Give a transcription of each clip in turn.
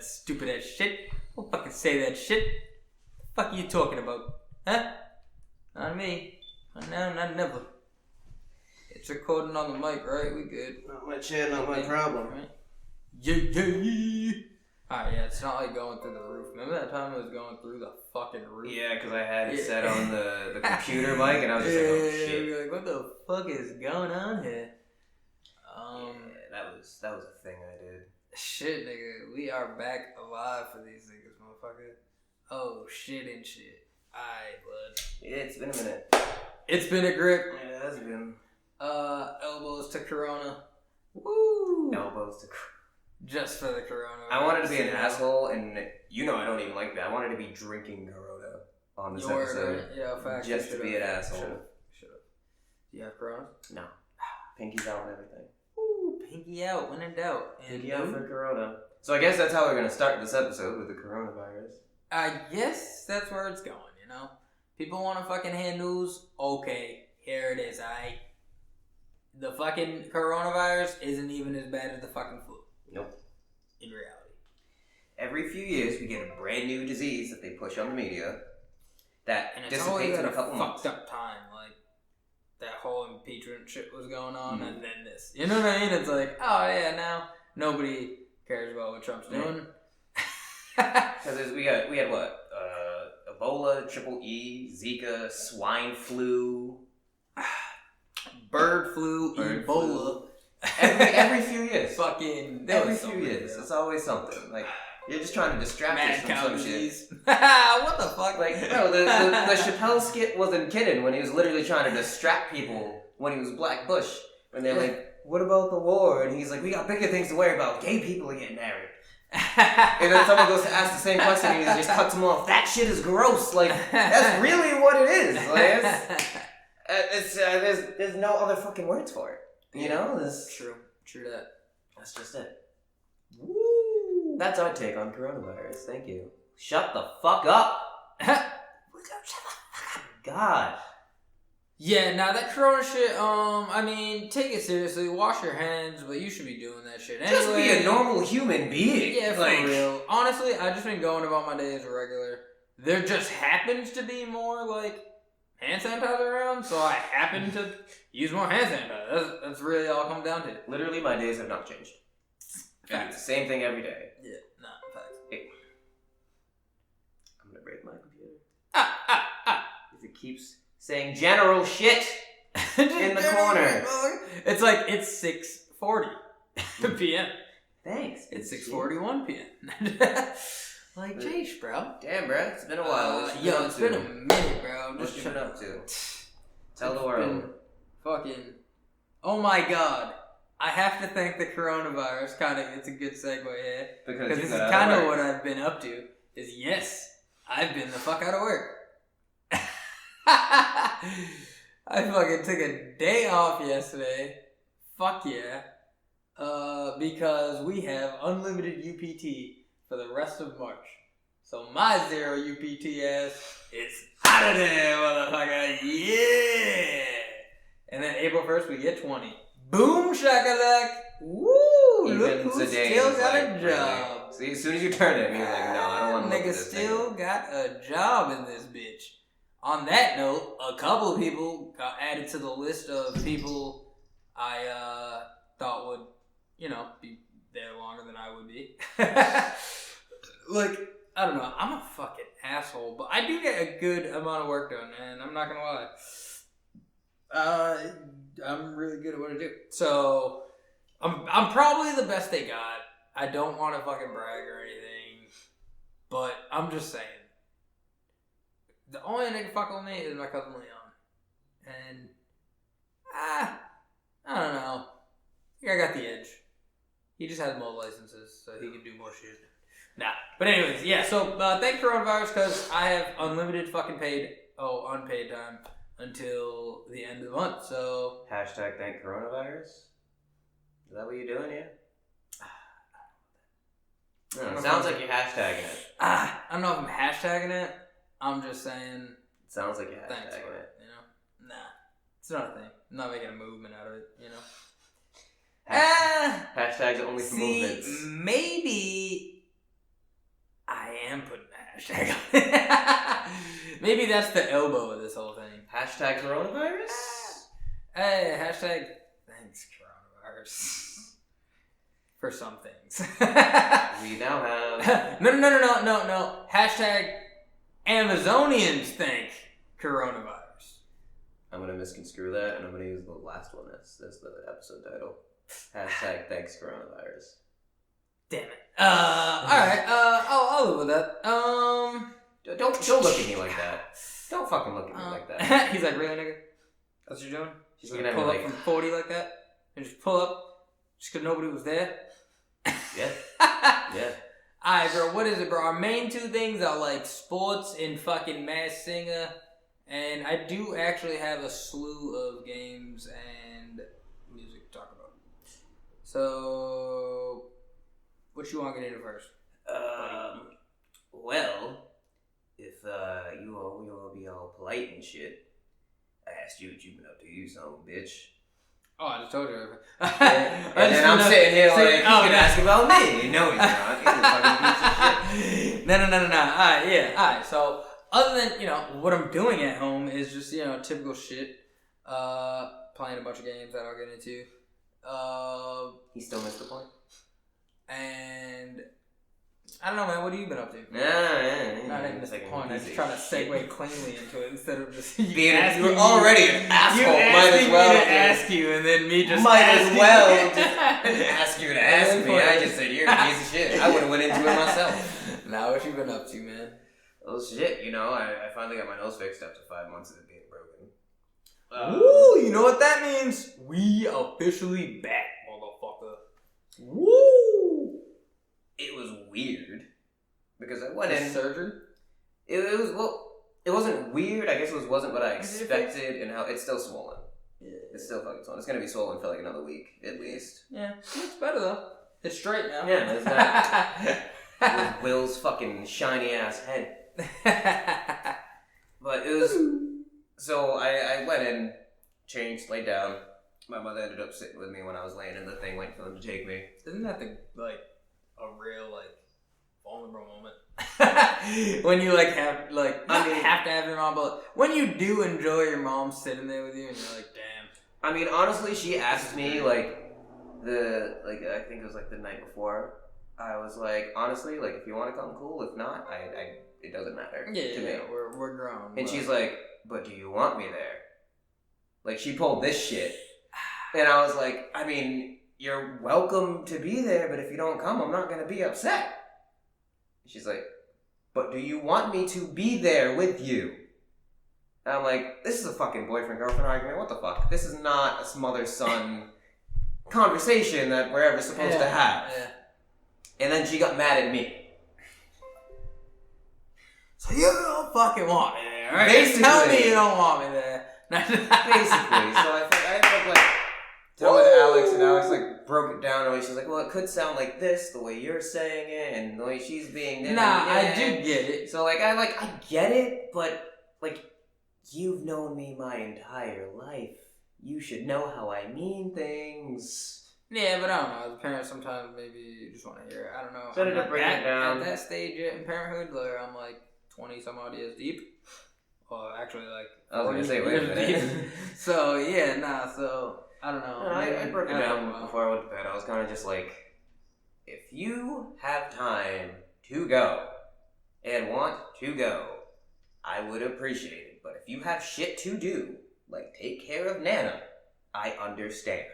that stupid ass shit. Don't fucking say that shit. What the fuck are you talking about? Huh? Not me. No, not never. It's recording on the mic, right? We good. Not my chair, not my problem. Right? Yeah. Alright, yeah, it's not like going through the roof. Remember that time it was going through the fucking roof? Yeah, because I had it set on the computer mic, and I was just like, oh shit. You're like, what the fuck is going on here? Yeah, that was a thing I did. Shit, nigga, we are back alive for these niggas, motherfucker. Oh, shit and shit. Alright, bud. Yeah, it's been a minute. It's been a grip. Yeah, it has been. Elbows to Corona. Woo! Elbows to Just for the Corona. I wanted to be an asshole, and I don't even like that. I wanted to be drinking Corona on this episode. Yeah, facts. Just to be an asshole. Should've. Do you have Corona? No. Pinky's out and everything. Ooh, pinky out when in doubt. Pinky out for Corona. So I guess that's how we're going to start this episode, with the coronavirus. I guess that's where it's going, you know? People want to fucking hear news? Okay, here it is, aight? The fucking coronavirus isn't even as bad as the fucking flu. Nope. In reality. Every few years, we get a brand new disease that they push on the media that dissipates in a couple months. Fucked up time, like that whole impeachment shit was going on, and then this. You know what I mean? It's like, oh yeah, now nobody cares about what Trump's doing. Because we had what? Ebola, Triple E, Zika, swine flu, bird flu, Ebola. Every few years. Fucking every few years. It's always something. Like, you're just trying to distract us from some shit. What the fuck? Like, bro, the Chappelle skit wasn't kidding when he was literally trying to distract people when he was Black Bush. When they're like, what about the war? And he's like, we got bigger things to worry about. Gay people are getting married. And then someone goes to ask the same question and he just cuts them off. That shit is gross. Like, that's really what it is. Like, there's no other fucking words for it. You know? True that. That's just it. Woo! That's our take on coronavirus. Thank you. Shut the fuck up. God. Yeah, now that corona shit, I mean, take it seriously, wash your hands, but you should be doing that shit anyway. Just be a normal human being. Yeah, for real. Honestly, I've just been going about my day as a regular. There just happens to be more, like, hand sanitizer around, so I happen to use more hand sanitizer. That's really all it comes down to. Literally, my days have not changed. It's the same thing every day. Yeah, facts. Hey. I'm gonna break my computer. Because it keeps saying general shit in the corner. It's like, it's 6:40 p.m. Thanks. It's 6:41 p.m. Like, jeez, bro. Damn, bro. It's been a while. It's been a minute, bro. What you been up to? Tell the world. Fucking... Oh my god. I have to thank the coronavirus. It's a good segue here. Because this is kind of what I've been up to. Is yes, I've been the fuck out of work. I fucking took a day off yesterday. Fuck yeah. Because we have unlimited UPT for the rest of March. So my zero UPT ass is out of there, motherfucker. Yeah. And then April 1st we get 20. Boom shakalak. Woo. Look who still got a job. Really? See, as soon as you turn it, you're like, no, I don't want to. Nigga still got a job in this bitch. On that note, a couple of people got added to the list of people I thought would, be there longer than I would be. Like, I don't know. I'm a fucking asshole, but I do get a good amount of work done, man. I'm not gonna lie. I'm really good at what I do. So, I'm probably the best they got. I don't want to fucking brag or anything, but I'm just saying. The only nigga fucking with me is my cousin Leon. And, I don't know. I think I got the edge. He just has more licenses, so he can do more shit. Nah. But anyways, yeah, so thank coronavirus, because I have unlimited fucking unpaid time until the end of the month, so... Hashtag thank coronavirus? Is that what you're doing here? It sounds like you're hashtagging it. I don't know if I'm hashtagging it. I'm just saying... It sounds like you're hashtagging thanks for it, Nah. It's not a thing. I'm not making a movement out of it, Hashtags are only for movements. Maybe Hashtag. Maybe that's the elbow of this whole thing. Hashtag coronavirus? Hey, hashtag thanks coronavirus. For some things. We now have... No. Hashtag Amazonians thank coronavirus. I'm going to misconstrue that, and I'm going to use the last one as the episode title. Hashtag thanks coronavirus. Damn it. Alright, I'll live with that. Don't look at me like that. Don't fucking look at me like that. He's like, really, nigga? That's what you're doing? She's You're gonna pull have up like... from 40 like that? And just pull up? Just because nobody was there? Yeah. Yeah. Alright, bro, what is it, bro? Our main two things are like sports and fucking Masked Singer. And I do actually have a slew of games and music to talk about. So, what you want to get into first? Well, if you all be all polite and shit, I asked you what you've been up to, you son of a bitch. Oh, I just told you. And then I'm sitting here like, he's gonna ask about me. No, he's not. He's a fucking piece of shit. No. Alright. So, other than, what I'm doing at home is just, typical shit. Playing a bunch of games that I'll get into. He still missed the point? And I don't know, man. What have you been up to? I didn't miss the point. I was just trying to segue cleanly into it instead of just you were already an asshole. Might as well to ask you, and then me just might as well just ask you to ask me. I just said you're a piece of shit. I would have went into it myself. Now, what you been up to, man? Well, shit. I finally got my nose fixed after 5 months of it being broken. Ooh, you know what that means? We officially back, motherfucker. Woo! It was weird because I went in surgery. It wasn't weird. I guess it wasn't what I expected, and how it's still swollen. Yeah. It's still fucking swollen. It's gonna be swollen for like another week at least. Yeah, it's better though. It's straight now. Yeah, it's that. With Will's fucking shiny ass head. But it was. So I went in, changed, laid down. My mother ended up sitting with me when I was laying in the thing, waiting for them to take me. Isn't that a real vulnerable moment? When you have have to have your mom, but when you do enjoy your mom sitting there with you and you're like, damn. I mean, honestly, she asked me I think it was the night before. I was like, honestly, if you want to come, cool. If not, it doesn't matter to me. We're grown. And she's like, but do you want me there? She pulled this shit. And I was like, I mean, you're welcome to be there, but if you don't come, I'm not going to be upset. She's like, but do you want me to be there with you? And I'm like, this is a fucking boyfriend-girlfriend argument. What the fuck? This is not a mother-son conversation that we're ever supposed to have. Yeah. And then she got mad at me. So you don't fucking want me there, right? Basically. Tell me you don't want me there. Basically. So I ended up telling Alex, and Alex broke it down. And she's like, well, it could sound like this, the way you're saying it, and the way she's being. I do get it. So I get it, but you've known me my entire life. You should know how I mean things. Yeah, but I don't know. As a parent, sometimes maybe you just want to hear it. I don't know. So to bring it down at that stage yet in parenthood, where I'm 20 some odd years deep. Well, actually, I was gonna say, wait a minute. So so I don't know. I broke it down before I went to bed. I was kind of just if you have time to go and want to go, I would appreciate it. But if you have shit to do, take care of Nana, I understand.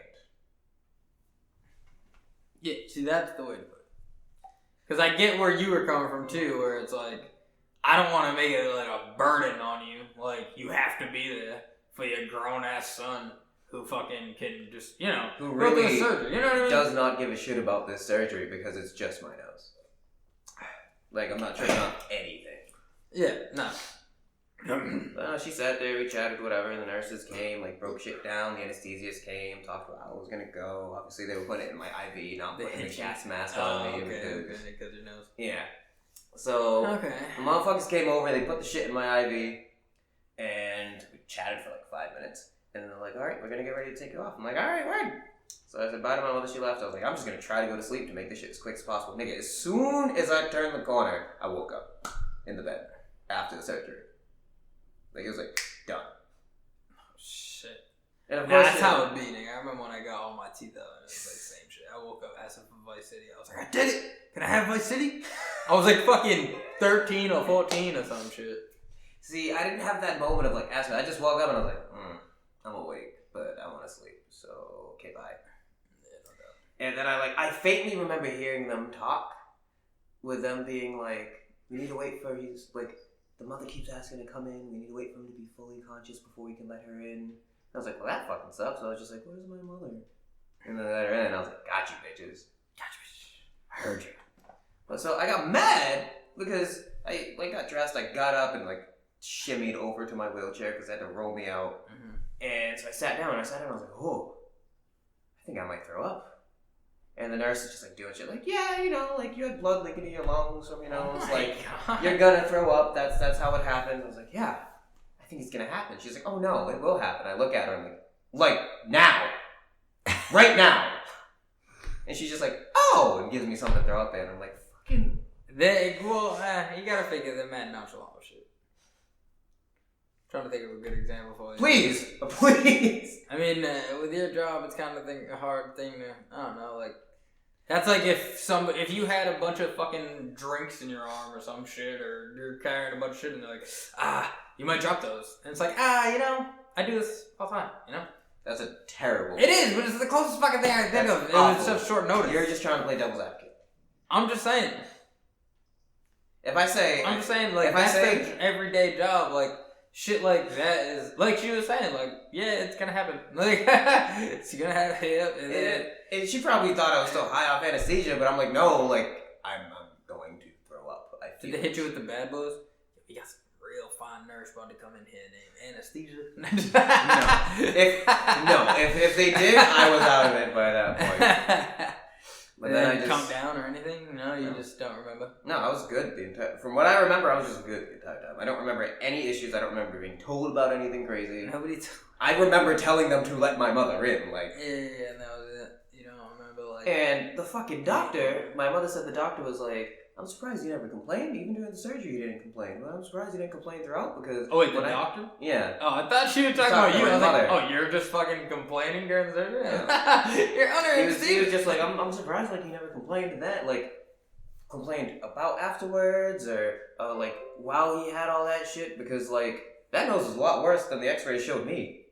Yeah, see, that's the way to put it. Because I get where you were coming from, too, where it's I don't want to make it a burden on you. You have to be there for your grown-ass son who fucking can just, who go really through the surgery. You know what I mean? Does not give a shit about this surgery because it's just my nose. I'm not tripping on anything. Yeah, no. She sat there, we chatted, whatever, and the nurses came, broke shit down, the anesthesiast came, talked about how I was gonna go. Obviously, they were putting it in my IV, not putting the gas mask on me. Because your nose. Yeah. So, the motherfuckers came over, they put the shit in my IV, and we chatted for 5 minutes. And then they're like, alright, we're gonna get ready to take it off. I'm like, alright, word. So I said bye to my mother, she left. I was like, I'm just gonna try to go to sleep to make this shit as quick as possible. Nigga, as soon as I turned the corner, I woke up. in the bed after the surgery. Like, it was like, done. Oh, shit. And of Nah, course, that's how it be, nigga. I remember when I got all my teeth out, and it was like the same shit. I woke up asking for Vice City. I was like, I did it! Can I have Vice City? I was like fucking 13 or 14 or some shit. See, I didn't have that moment of like asking. I just woke up and I was like, I'm awake, but I want to sleep. So, okay, bye. Yeah, no doubt. And then I faintly remember hearing them talk, with them being like, we need to wait for he's like, the mother keeps asking to come in. We need to wait for him to be fully conscious before we can let her in. I was like, well, that fucking sucks. So I was just like, where's my mother? And then I let her in, and I was like, got you, bitches. I heard you. But so I got mad because I got dressed. I got up and like shimmied over to my wheelchair because they had to roll me out. Mm-hmm. And so I sat down. And I was like, oh, I think I might throw up. And the nurse is just like doing shit like, yeah, you know, like you had blood leaking in your lungs from your nose. Like, you're gonna throw up. That's how it happens. I was like, yeah, I think it's gonna happen. She's like, oh no, it will happen. I look at her and I'm like now. Right now. And she's just like, oh, and gives me something to throw up in. I'm like, fucking. You gotta figure they're mad nonchalant with shit. Trying to think of a good example for you. Please. I mean, with your job, it's kind of a hard thing to, I don't know, like, that's like if you had a bunch of fucking drinks in your arm or some shit, or you're carrying a bunch of shit and they're like, you might drop those. And it's like, you know, I do this all the time, you know? That's a terrible. It is, but it's the closest fucking thing I can think of. It was such short notice. You're just trying to play devil's advocate. I'm just saying. I'm just saying, like, that's the everyday job, like, shit like that is, like she was saying, like, yeah, it's gonna happen. Like, it's gonna happen. And she probably thought I was still high off anesthesia, but I'm like, no, like, I'm going to throw up. Did they hit you with the bad blows? We got some real fine nurse about to come in here named Anesthesia. If they did, I was out of it by that point. But then I just come down or anything? No, you just don't remember. No, I was good the entire. From what I remember, I was just good the entire time. I don't remember any issues. I don't remember being told about anything crazy. I remember telling them to let my mother in, like. Yeah, that was it. You don't remember, like. And the fucking doctor, my mother said the doctor was like, I'm surprised you never complained. Even during the surgery, you didn't complain. But I'm surprised you didn't complain throughout because. Oh wait, the doctor? Yeah. Oh, I thought she was talking about you. I was like, oh, you're just fucking complaining during the surgery? Yeah. You're under anesthesia. He was just like, I'm surprised like you never complained to that. Like, complained about afterwards or like while he had all that shit because like that nose was a lot worse than the X-rays showed me.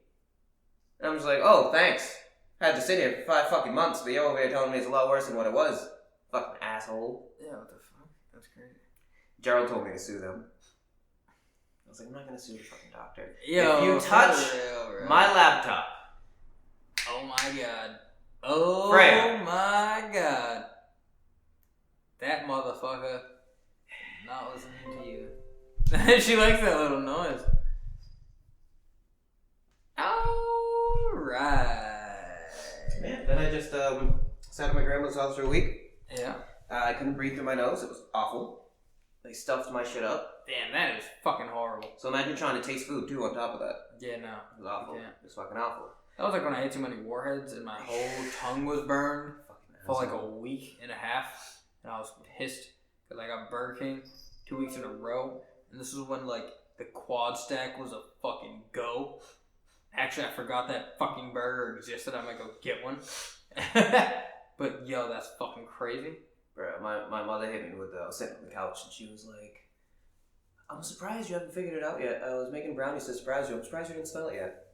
And I'm just like, oh, thanks. I had to sit here for 5 fucking months, but you're over here telling me it's a lot worse than what it was. Fucking asshole. Yeah, what the fuck? That's crazy. Gerald told me to sue them. I was like, I'm not gonna sue the fucking doctor. Yo, if you touch my laptop. Oh my god. Oh Freya. my god. That motherfucker not listening to you. She likes that little noise. Alright. Yeah, then I just sat at my grandma's house for a week. Yeah. I couldn't breathe through my nose. It was awful. They stuffed my shit up. Damn, that is fucking horrible. So imagine trying to taste food too on top of that. Yeah, no. It was awful. It was fucking awful. That was like when I ate too many warheads and my whole tongue was burned for like a week and a half. And I was pissed because I got Burger King 2 weeks in a row. And this is when like the quad stack was a fucking go. Actually, I forgot that fucking burger existed. I might go get one. But yo, that's fucking crazy. Bro, my mother hit me with I was sitting on the couch and she was like, I'm surprised you haven't figured it out yet. I was making brownies to surprise you. I'm surprised you didn't smell it yet.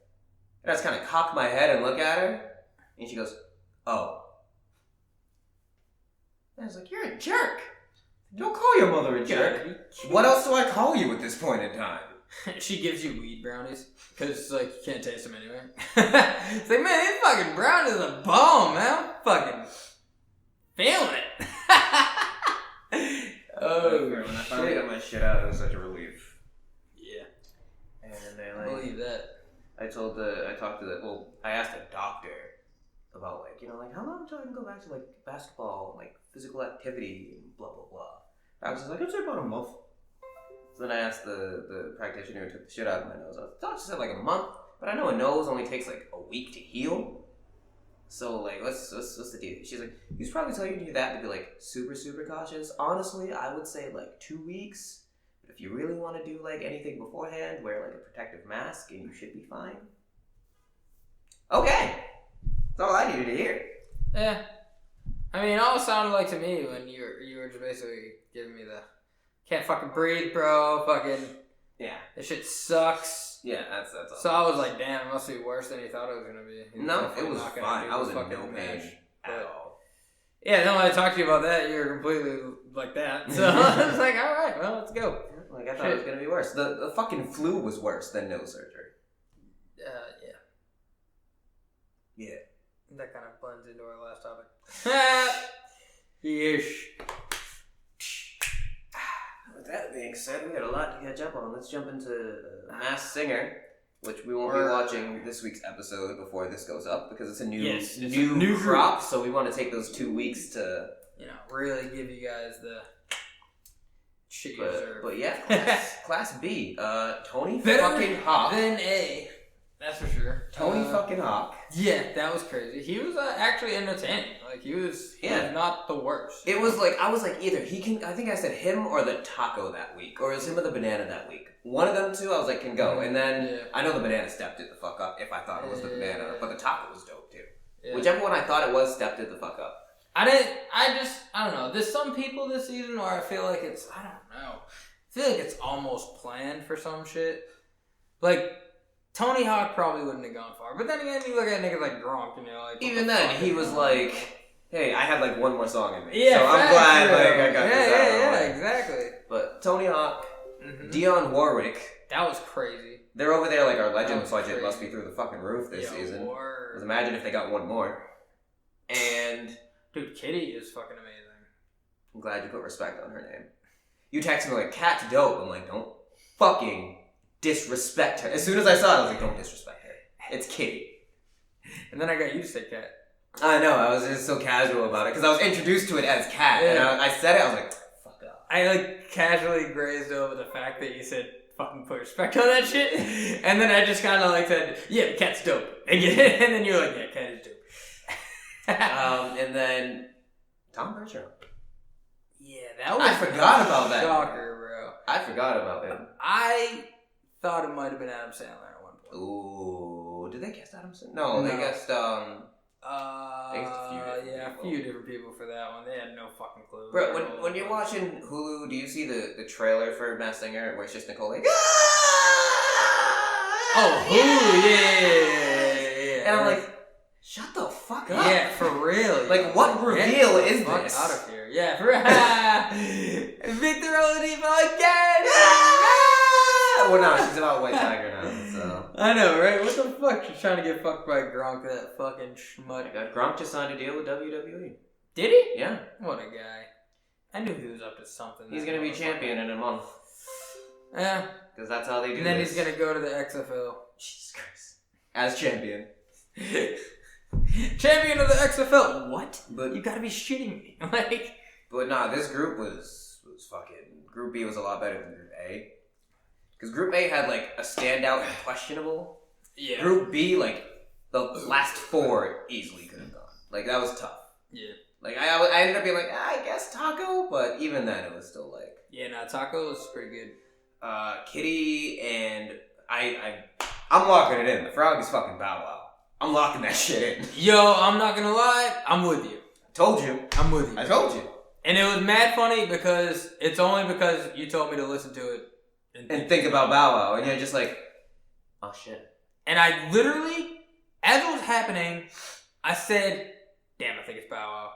And I just kind of cocked my head and look at her. And she goes, oh. And I was like, you're a jerk. Don't call your mother a jerk. What else do I call you at this point in time? She gives you weed brownies. Because, like, you can't taste them anyway. It's like, man, these fucking brownies are bomb, man. I'm fucking feeling it. Oh, when I finally got my shit out, it was such a relief. Yeah. And I believe that. I asked a doctor about, like, you know, like, how long until I can go back to, like, basketball and, like, physical activity and blah, blah, blah. I was just like, I'd say about a month. So then I asked the practitioner who took the shit out of my nose. The doctor said, like, a month, but I know a nose only takes, like, a week to heal. So, like, what's the deal? She's like, he's probably telling you that to be, like, super, super cautious. Honestly, I would say, like, 2 weeks. But if you really want to do like anything beforehand, wear like a protective mask and you should be fine. Okay. That's all I needed to hear. Yeah. I mean, it all sounded like to me when you were just basically giving me the can't fucking breathe, bro. Fucking yeah. This shit sucks. Yeah, that's all. So I was like, damn, it must be worse than he thought it was gonna be. No, it was fine. I was in no pain at all. Yeah, then when I talked to you about that, you were completely like that. So I was like, all right, well, let's go. Like I thought it was gonna be worse. The fucking flu was worse than no surgery. Yeah. Yeah. That kind of blends into our last topic. Yeesh. With that being said, we got a lot to catch up on. Let's jump into Masked Singer, which we won't be watching this week's episode before this goes up because it's a new crop. So we want to take those 2 weeks to really give you guys the shit you deserve. But yeah, class B. Tony Better fucking Hawk than A. That's for sure. Tony fucking Hawk. Yeah, that was crazy. He was actually entertaining. Like he was not the worst. It was like I was like either he can. I think I said him or the taco that week, or it was him or the banana that week. One of them two, I was like, can go. And then I know the banana stepped it the fuck up. If I thought it was the banana, but the taco was dope too. Yeah. Whichever one I thought it was stepped it the fuck up. I don't know. There's some people this season where I feel like it's, I don't know. I feel like it's almost planned for some shit. Like, Tony Hawk probably wouldn't have gone far. But then again, you look at niggas like Gronk, like... Even then, he was like, hey, I had like one more song in me. Yeah, so I'm glad I got this out. Yeah, exactly. But Tony Hawk, Dionne Warwick... That was crazy. They're over there like our Legends budget must be through the fucking roof this season. Word. Imagine if they got one more. And... Dude, Kitty is fucking amazing. I'm glad you put respect on her name. You texted me like, Cat's dope. I'm like, don't fucking disrespect her. As soon as I saw it, I was like, don't disrespect her. It's Kitty. And then I got you to say Cat. I know, I was just so casual about it because I was introduced to it as Cat. And I said it, I was like, fuck up. I like casually grazed over the fact that you said fucking put respect on that shit. And then I just kind of like said, yeah, the Cat's dope. And then you were like, yeah, Cat is dope. And then Tom Bergeron. Yeah, that was I forgot about that. Shocker, bro. I forgot about him. I thought it might have been Adam Sandler at one point. Ooh, did they cast Adam Sandler? No, they guessed a few different people for that one. They had no fucking clue. Bro, when you're watching Hulu, do you see the trailer for Masked Singer where it's just Nicole like, oh, Hulu, yeah. And I'm like, shut the fuck up. Yeah, for real. Like, what reveal is fuck this? Out of here. Yeah, for real. Victor Oladipo again. Well, no, she's about White Tiger now, so. I know, right? What the fuck? She's trying to get fucked by Gronk, that fucking schmut. Gronk just signed a deal with WWE. Did he? Yeah. What a guy. I knew he was up to something. He's gonna be champion in a month. Yeah. Because that's how they do And then this. he's gonna go to the XFL. Jesus Christ. As champion. Champion of the XFL. What? But you gotta be shitting me. Like. But nah, this group was fucking. Group B was a lot better than Group A. Because Group A had like a standout and questionable. Yeah. Group B, like the last four easily could have gone. Like that was tough. Yeah. Like I ended up being like, I guess Taco, but even then it was still like. Yeah, nah, Taco was pretty good. Kitty and I'm locking it in. The frog is fucking Bow Wow. I'm locking that shit in. Yo, I'm not gonna lie, I'm with you. Told you. I'm with you. I told you. And it was mad funny because it's only because you told me to listen to it. And think about Bow Wow. And you're just like, oh shit. And I literally, as it was happening, I said, damn, I think it's Bow Wow.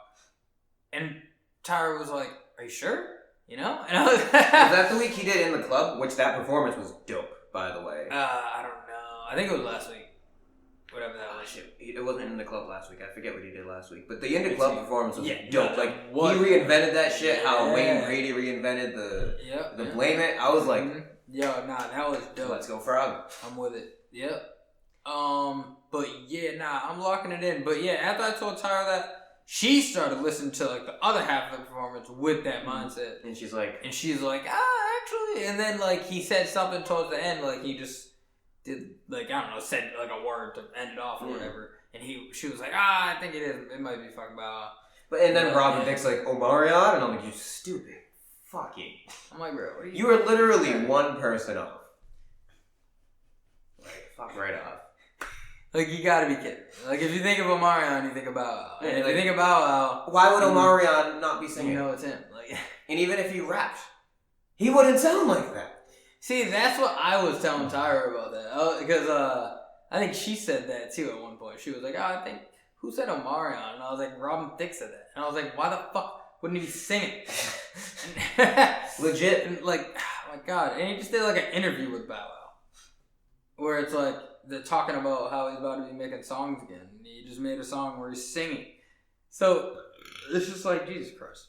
And Tyra was like, are you sure? And I was Was that the week he did In the Club? Which that performance was dope, by the way. I don't know. I think it was last week. Whatever that was. Shit. It wasn't In the Club last week. I forget what he did last week. But the In the Club performance was dope. Like, he reinvented that shit. How Wayne Brady reinvented the Blame It. I was like... Yo, nah, that was dope. Let's go Frog. I'm with it. Yep. But yeah, nah, I'm locking it in. But yeah, after I told Tyra that, she started listening to like the other half of the performance with that mindset. And she's like, actually. And then like he said something towards the end, like he just did like, I don't know, said like a word to end it off or whatever. And she was like, I think it is. It might be fucking Bow Wow. But and then Robin Thicke's like, Omarion? And I'm like, you stupid fucking. I'm like, bro, what are you were literally one person off. Like, fuck right off. Like, you gotta be kidding. Like, if you think of Omarion, you think of Bow Wow. And if like, you think of Bow Wow... Why would Omarion not be singing? You know it's him. Like, and even if he rapped, he wouldn't sound like that. See, that's what I was telling Tyra about that. Because I think she said that, too, at one point. She was like, I think... Who said Omarion? And I was like, Robin Thicke said that. And I was like, why the fuck wouldn't he be singing? Legit. And like, oh my God. And he just did like an interview with Bow Wow. Where it's like, they're talking about how he's about to be making songs again. And he just made a song where he's singing. So, it's just like, Jesus Christ.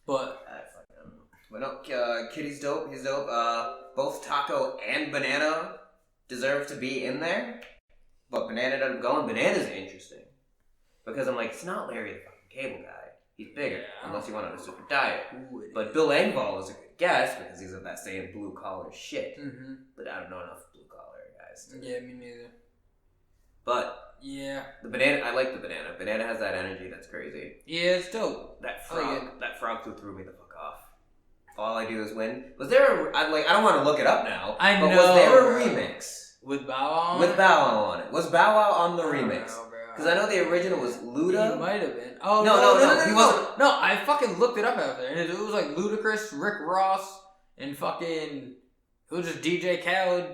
But, I don't know. But no, Kitty's dope. He's dope. Both Taco and Banana deserve to be in there. But Banana doesn't go, and Banana's interesting. Because I'm like, it's not Larry the fucking Cable Guy. He's bigger, unless you want on a super diet. But Bill Engvall is a good guess, because he's of that same blue-collar shit. Mm-hmm. But I don't know enough blue-collar guys. Yeah, me neither. But, yeah. The Banana, I like the Banana. Banana has that energy that's crazy. Yeah, it's dope. That frog who threw me the fuck off. All I do is win. Was there I don't want to look it up now. But was there a remix? With Bow Wow on With Bow Wow on it. Was Bow Wow on the remix? Because I know the original was Luda. He might have been. Oh, no. He wasn't. No, I fucking looked it up after. And it was like Ludacris, Rick Ross, and fucking... It was just DJ Khaled.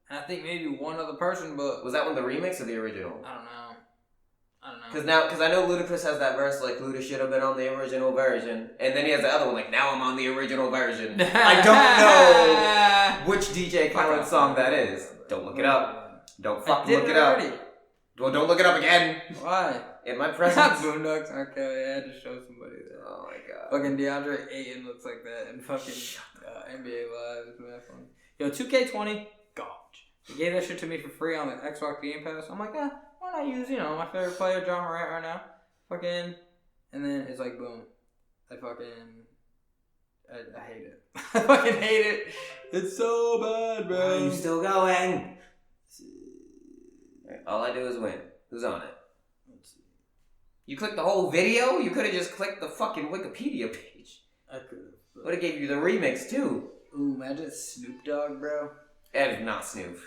And I think maybe one other person, but... Was that one the remix or the original? I don't know. Because I know Ludacris has that verse like, Luda should have been on the original version. And then he has the other one like, now I'm on the original version. I don't know which DJ Khaled song that is. Don't look it up. Don't fucking look it up. Well, don't look it up again. Why? In my presence. Boondocks. Okay, I had to show somebody that. Oh my God. Fucking DeAndre Ayton looks like that, and fucking NBA Live is that funny. Yo, 2K20, garbage. He gave that shit to me for free on the Xbox Game Pass. I'm like, why not use, my favorite player, John Morant, right now? Fucking, and then it's like, boom. I hate it. I fucking hate it. It's so bad, bro. Are you still going? All I do is win. Who's on it? Let's see. You clicked the whole video? You could have just clicked the fucking Wikipedia page. I could have. Would have gave you the remix too. Ooh, imagine it's Snoop Dogg, bro. That is not Snoop.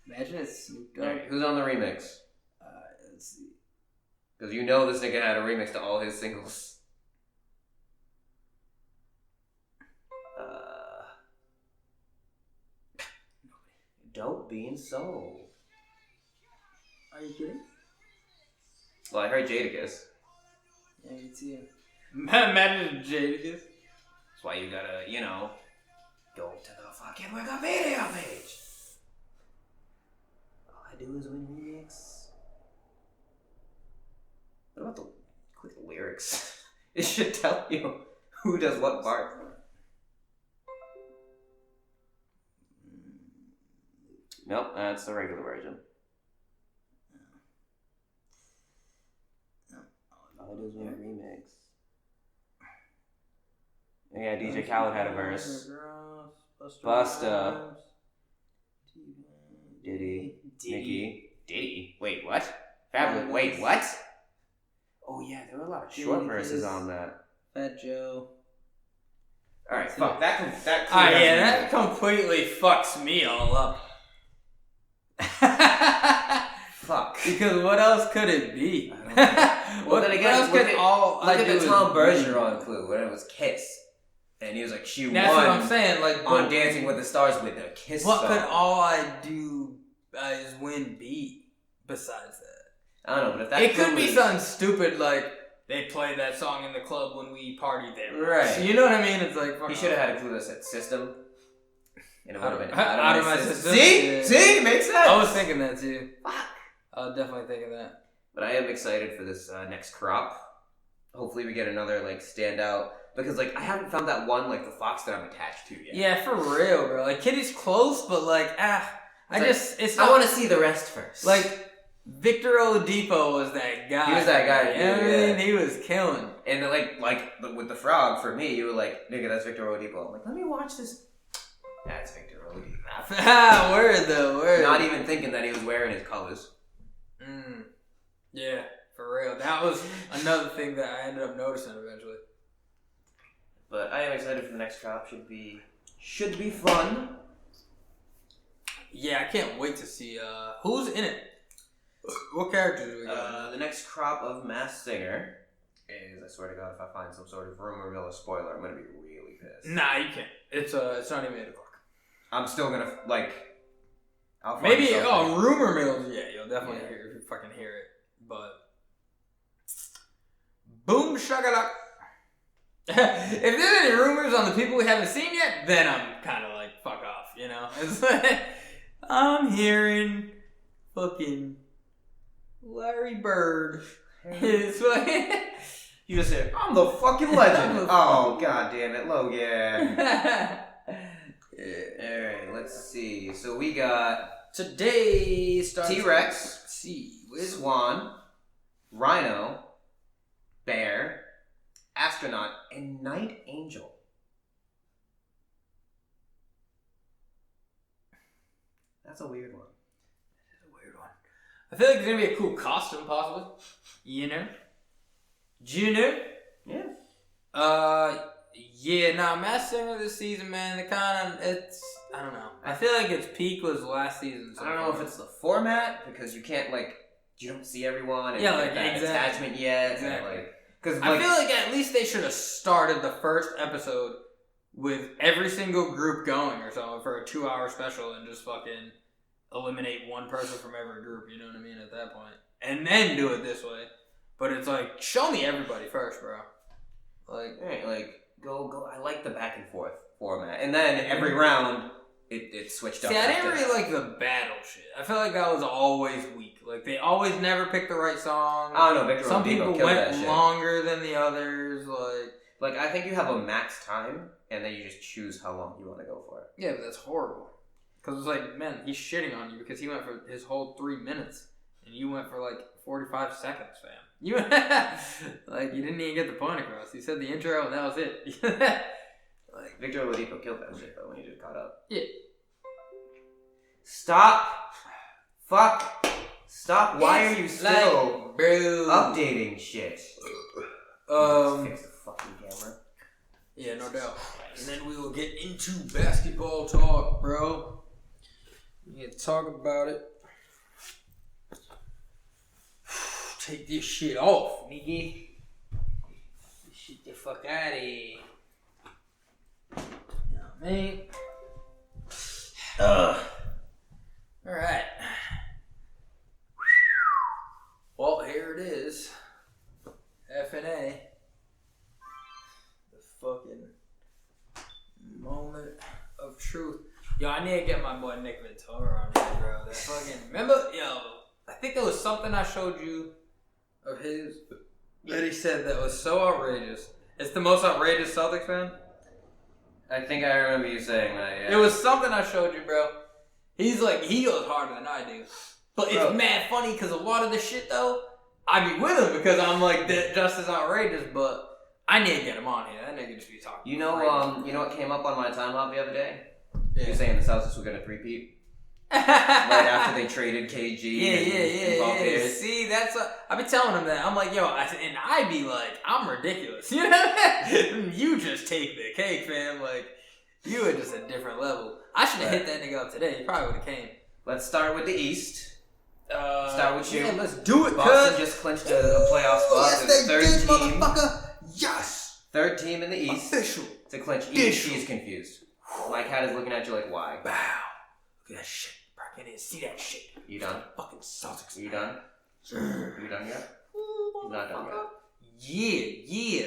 Imagine it's Snoop Dogg. Right, who's on the remix? Let's see. Because you know this nigga had a remix to all his singles. Dope Being Soul. Are you kidding? Well, I heard Jadakiss. Yeah, me too. Imagine Jadakiss. That's why you gotta, go to the fucking Wikipedia page. All I do is win remix. What about click the lyrics? It should tell you who does what part. Nope, that's the regular version. All I do is win remix. Yeah, DJ Khaled had a verse. Busta. Diddy. Nicki. Diddy. Wait, what? Fabulous. Wait, what? Oh yeah, there were a lot of short verses on that. Fat Joe. Alright, fuck. That that completely fucks me all up. Fuck. Because what else could it be? Well, then again, look at the Tom Bergeron clue when it was Kiss. And he was like, she That's won. That's what I'm saying. Like on Dancing with the Stars with a Kiss What song. could all I do is win be besides that? I don't know, but if that it could be something stupid like they played that song in the club when we partied there. Right. So you know what I mean? It's like he should have had a clue that said System. And it would have been out of my system. See? Makes sense. I was thinking that too. Fuck. I was definitely thinking that. But I am excited for this next crop. Hopefully we get another standout. Because I haven't found that one the Fox that I'm attached to yet. Yeah, for real, bro. Kitty's close, but I want to see the rest first. Victor Oladipo was that guy. He was that guy. I mean, he was killing. And with the frog, for me, you were like, nigga, that's Victor Oladipo. I'm like, let me watch this. That's Victor Oladipo. Word though, word. Not even thinking that he was wearing his colors. Yeah, for real. That was another thing that I ended up noticing eventually. But I am excited for the next crop. Should be fun. Yeah, I can't wait to see who's in it. What characters do we got? The next crop of Masked Singer is, I swear to God, if I find some sort of rumor mill or spoiler, I'm gonna be really pissed. Nah, you can't. It's not even 8 o'clock. I'm still gonna I'll find Maybe something. rumor mills. Yeah, you'll definitely fucking hear it. But boom shakalak. If there's any rumors on the people we haven't seen yet, then I'm kind of like fuck off. You know, it's like, I'm hearing fucking Larry Bird. It's like You just said, I'm the fucking legend. Oh, god damn it, Logan. Alright, let's see. So we got today starts T-Rex, with Swan, Rhino, Bear, Astronaut, and Night Angel. That's a weird one. I feel like it's gonna be a cool costume, possibly. You know? Yeah. Yeah, Masked Singer this season, man, I don't know. I feel like its peak was last season. I don't know if it's the format, because you can't, you don't see everyone, and yeah, you get that attachment yet. Exactly. And, I feel like at least they should have started the first episode with every single group going or something for a 2-hour special and just fucking eliminate one person from every group, you know what I mean, at that point. And then do it this way. But it's like, show me everybody first, bro. Go. I like the back and forth format. And then every round, it switched up. See, I didn't really like the battle shit. I feel like that was always weak. Like, they always never picked the right song. I don't know, Victor Some Oladipo people killed that went shit. longer than the others, Like, I think you have a max time, and then you just choose how long you want to go for it. Yeah, but that's horrible. Because it's like, man, he's shitting on you because he went for his whole 3 minutes. And you went for 45 seconds, fam. You you didn't even get the point across. You said the intro and that was it. Victor Oladipo killed that shit, though, when he just caught up. Yeah. Stop. Fuck. Stop. Why are you still bro, updating shit? Let's fix the fucking camera. Yeah, no doubt. And then we will get into basketball talk, bro. We can talk about it. Take this shit off, nigga. Shit the fuck out of here. You know what I mean? Alright. Well, here it is. F&A. The fucking moment of truth. Yo, I need to get my boy Nick Ventura on here, bro. That fucking... Remember? Yo, I think there was something I showed you of his that he said that was so outrageous. It's the most outrageous Celtics fan. I think I remember you saying that, yeah. It was something I showed you, bro. He's like, he goes harder than I do. But it's mad funny because a lot of the shit, though, I be with him because I'm like just as outrageous, but I need to get him on here. That nigga just be talking. You know what came up on my time hop the other day? Yeah. You're saying the Celtics were gonna three-peat right after they traded KG. Yeah. See, that's I be telling him that. I'm like, yo, and I be like, I'm ridiculous. You know what I mean? You just take the cake, fam. Like, you are just a different level. I should have hit that nigga up today. He probably would have came. Let's start with the East. Start with you. Yeah, let's do it, Boston just clinched a playoff spot. Yes, They're they the did, third team. motherfucker. Yes. Third team in the East. Official. To clinch East. She's confused. Mike Hat is looking at you like, why? Wow. Look at that shit. Bro, I can't even see that shit. You done? Fucking Celtics. You done? You done yet? You're not done yet. Yeah.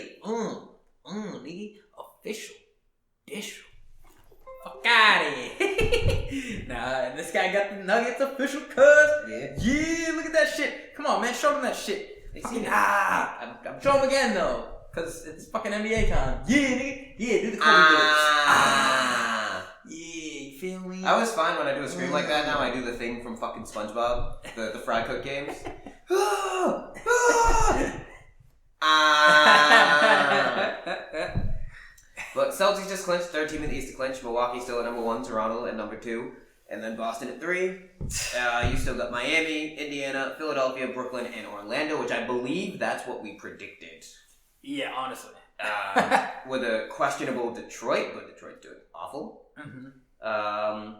Nigga. Official. Fuck out of here. Nah, and this guy got the Nuggets official cuz. Yeah, look at that shit. Come on, man, show them that shit. They see that. Show them again, though. Because it's fucking NBA time. Yeah, nigga. Yeah, do the Kobe Yeah, you feel me? I was fine when I do a scream like that. Now I do the thing from fucking SpongeBob, the fry cook games. But Celtics just clinched, third team in the East to clinch. Milwaukee still at number 1, Toronto at number 2, and then Boston at 3. You still got Miami, Indiana, Philadelphia, Brooklyn, and Orlando, which I believe that's what we predicted. Yeah, honestly. with a questionable Detroit, but Detroit's doing awful. Mm-hmm.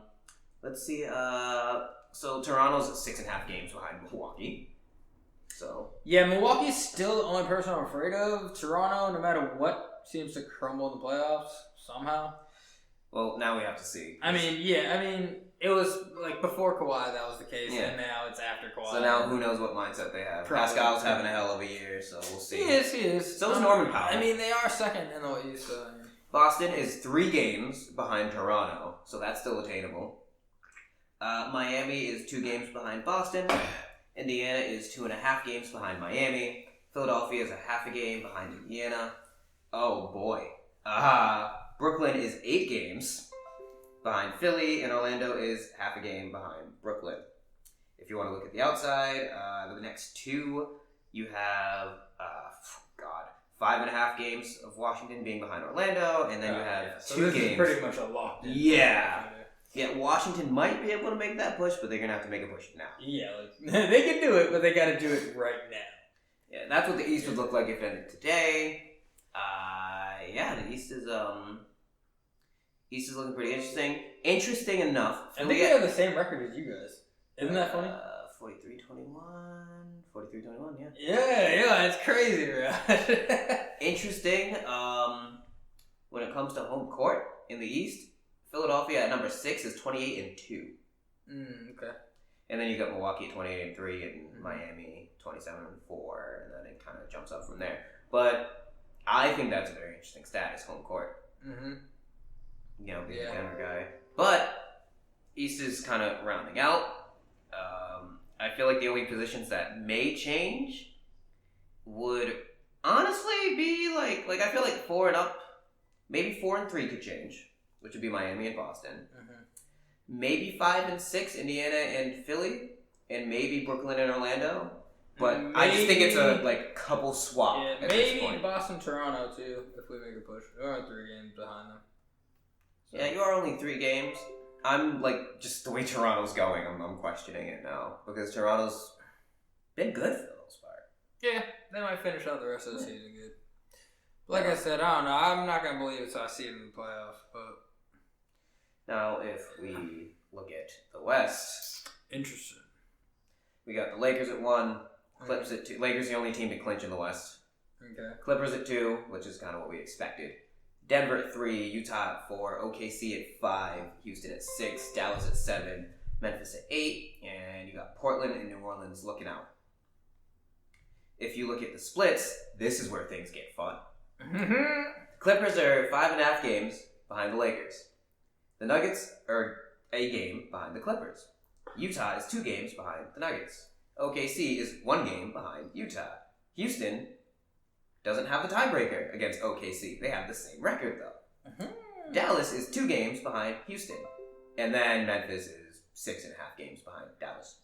Let's see. So Toronto's 6.5 games behind Milwaukee. So yeah, Milwaukee's still the only person I'm afraid of. Toronto, no matter what, seems to crumble in the playoffs somehow. Well, now we have to see. I mean, it was like before Kawhi that was the case, and now it's after Kawhi. So now who knows what mindset they have. Probably. Pascal's having a hell of a year, so we'll see. He is. So is Norman Powell. I mean, they are second in the East. So, Boston is 3 games behind Toronto, so that's still attainable. Miami is 2 games behind Boston. Indiana is 2.5 games behind Miami. Philadelphia is a half a game behind Indiana. Oh boy. Brooklyn is 8 games behind Philly, and Orlando is half a game behind Brooklyn. If you want to look at the outside, the next 2, you have 5.5 games of Washington being behind Orlando, and then you have 2 games. Is pretty much a locked in. Yeah. Yeah, Washington might be able to make that push, but they're going to have to make a push now. Yeah, like, they can do it, but they got to do it right now. Yeah, that's what the East would look like if it ended today. The East is looking pretty interesting. Interesting enough. I think they have the same record as you guys. Isn't that funny? 43-21. 43-21, yeah. Yeah, it's crazy, bro. Interesting. When it comes to home court in the East, Philadelphia at number 6 is 28-2. Okay. And then you got Milwaukee at 28-3 and Miami 27-4, and then it kind of jumps up from there. But I think that's a very interesting stat, is home court. Mm-hmm. You know, being a Denver guy. But East is kind of rounding out. I feel like the only positions that may change would honestly be like I feel like 4 and up, maybe 4 and 3 could change, which would be Miami and Boston. Mm-hmm. Maybe 5 and 6, Indiana and Philly, and maybe Brooklyn and Orlando. But maybe, I just think it's a couple swap. Yeah, at maybe this point. Boston, Toronto too, if we make a push. We're only 3 games behind them. So. Yeah, you are only 3 games. I'm just the way Toronto's going, I'm questioning it now, because Toronto's been good for the most part. Yeah, they might finish out the rest of the season good. Like I said, I don't know. I'm not gonna believe it's I see it in the playoffs, but now if we look at the West, interesting. We got the Lakers at 1, Clippers at 2. Lakers the only team to clinch in the West. Okay. Clippers at 2, which is kind of what we expected. Denver at 3, Utah at 4, OKC at 5, Houston at 6, Dallas at 7, Memphis at 8, and you got Portland and New Orleans looking out. If you look at the splits, this is where things get fun. Clippers are 5.5 games behind the Lakers. The Nuggets are a game behind the Clippers. Utah is 2 games behind the Nuggets. OKC is 1 game behind Utah. Houston doesn't have the tiebreaker against OKC. They have the same record, though. Dallas is 2 games behind Houston. And then Memphis is 6.5 games behind Dallas.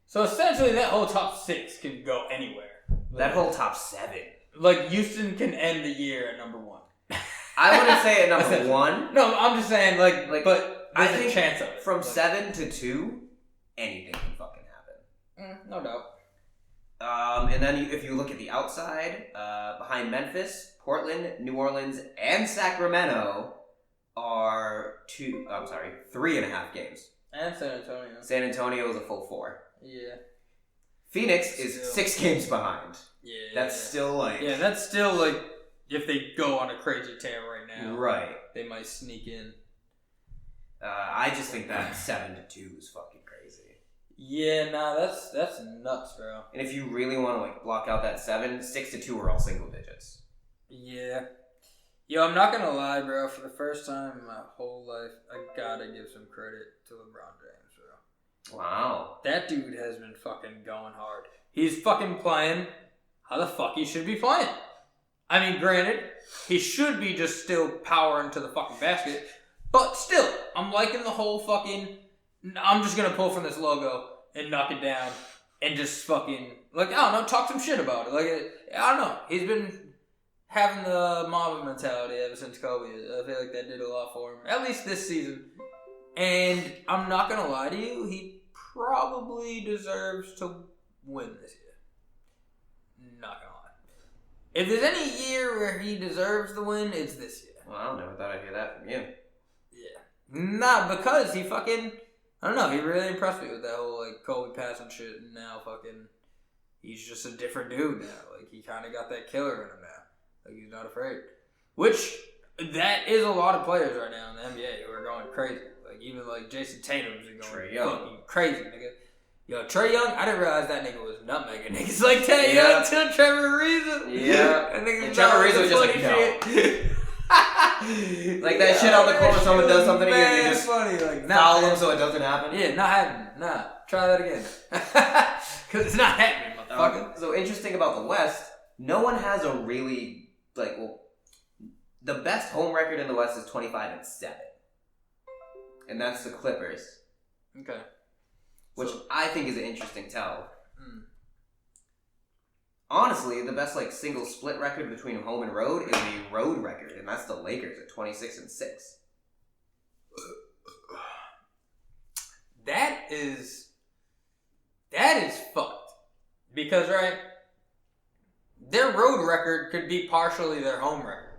So essentially that whole top 6 can go anywhere. That whole top 7. Like Houston can end the year at number 1. I wouldn't say at number 1. No, I'm just saying but I there's think a chance of it. From 7 to 2, anything can fucking happen. No doubt. And then if you look at the outside, behind Memphis, Portland, New Orleans, and Sacramento are 3.5 games. And San Antonio. San Antonio is a full 4. Yeah. Phoenix is 6 games behind. Yeah. That's still that's still if they go on a crazy tear right now. Right. They might sneak in. I just think that 7 to 2 is fucking crazy. Yeah, that's nuts, bro. And if you really want to block out that 7, 6 to 2 are all single digits. Yeah. Yo, I'm not gonna lie, bro. For the first time in my whole life, I gotta give some credit to LeBron James, bro. Wow. That dude has been fucking going hard. He's fucking playing how the fuck he should be playing. I mean, granted, he should be just still powering to the fucking basket, but still, I'm liking the whole fucking, I'm just gonna pull from this logo and knock it down and just fucking, I don't know, talk some shit about it. I don't know. He's been having the Mamba mentality ever since Kobe. I feel like that did a lot for him, at least this season. And I'm not gonna lie to you, he probably deserves to win this year. Not gonna lie. If there's any year where he deserves the win, it's this year. Well, I never thought I'd hear that from you. Yeah. Nah, because he fucking... I don't know, he really impressed me with that whole, like, Kobe passing shit, and now fucking... He's just a different dude now. Like, he kind of got that killer in him now. Like, he's not afraid. Which, that is a lot of players right now in the NBA who are going crazy. Like, even, like, Jason Tatum's going fucking crazy, nigga. Yo, Trae Young, I didn't realize that nigga was nutmegging niggas like Trae Young to Trevor Ariza. Yeah. And Trevor Ariza was just like, no. Like that shit on the court when someone does something to you and you just funny. Like, foul them so it doesn't happen. Yeah, not happening. Nah, try that again. Because it's not happening, motherfucker. So interesting about the West, no one has a really, like, well, the best home record in the West is 25-7. And that's the Clippers. Okay. Which I think is an interesting tell. Honestly, the best like single split record between home and road is the road record, and that's the Lakers at 26-6. That is fucked. Because right, their road record could be partially their home record.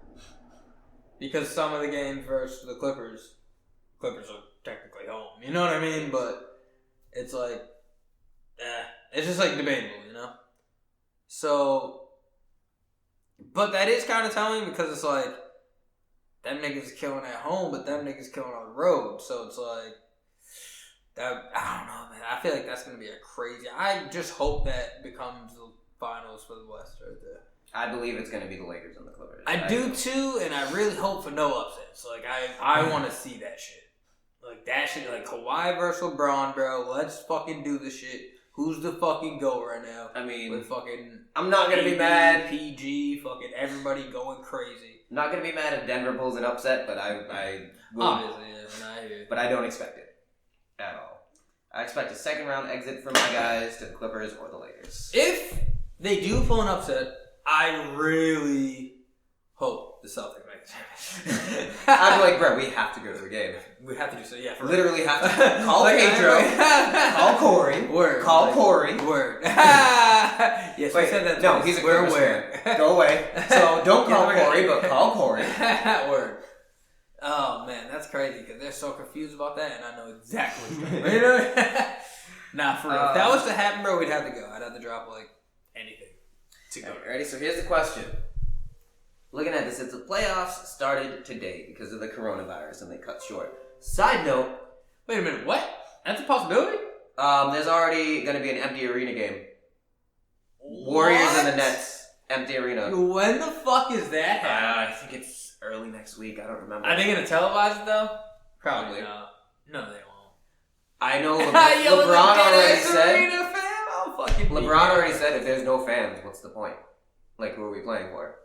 Because some of the games versus the Clippers are technically home. You know what I mean? But it's like, it's just like debatable, you know? So, but that is kind of telling because it's like, them niggas killing at home, but them niggas killing on the road. So it's like, that, I don't know, man. I feel like that's going to be a crazy, I just hope that becomes the finals for the West right there. I believe it's going to be the Lakers and the Clippers. I do too, and I really hope for no upsets. Like, I want to see that shit. Like, that shit, like, Kawhi versus LeBron, bro. Let's fucking do the shit. Who's the fucking GOAT right now? I mean, with fucking I'm not going to be mad. PG, fucking everybody going crazy. I'm not going to be mad if Denver pulls an upset, but I will. Obviously, yeah, but I don't expect it at all. I expect a second round exit for my guys to the Clippers or the Lakers. If they do pull an upset, I really hope the Celtics make it. I'd be like, bro, we have to go to the game. We have to do so, yeah. For literally have to call Pedro, call Corey, call Corey. Word. Yes, wait, we said that. No, he's a Clippers fan. Go away. So don't call Corey, but call Corey. Word. Oh man, that's crazy because they're so confused about that, and I know exactly what's going on. You know? Nah, for real. If that was to happen, bro, we'd have to go. I'd have to drop like anything to go. Right, ready? So here's the question. Looking at this, it's the playoffs started today because of the coronavirus, and they cut short. Side note. Wait a minute, what? That's a possibility? There's already going to be an empty arena game. What? Warriors and the Nets, empty arena. When the fuck is that happening? I think it's early next week. I don't remember. Are they going to televise it though? Probably not. No, they won't. I know LeBron already said. LeBron already said if there's no fans, what's the point? Like, who are we playing for?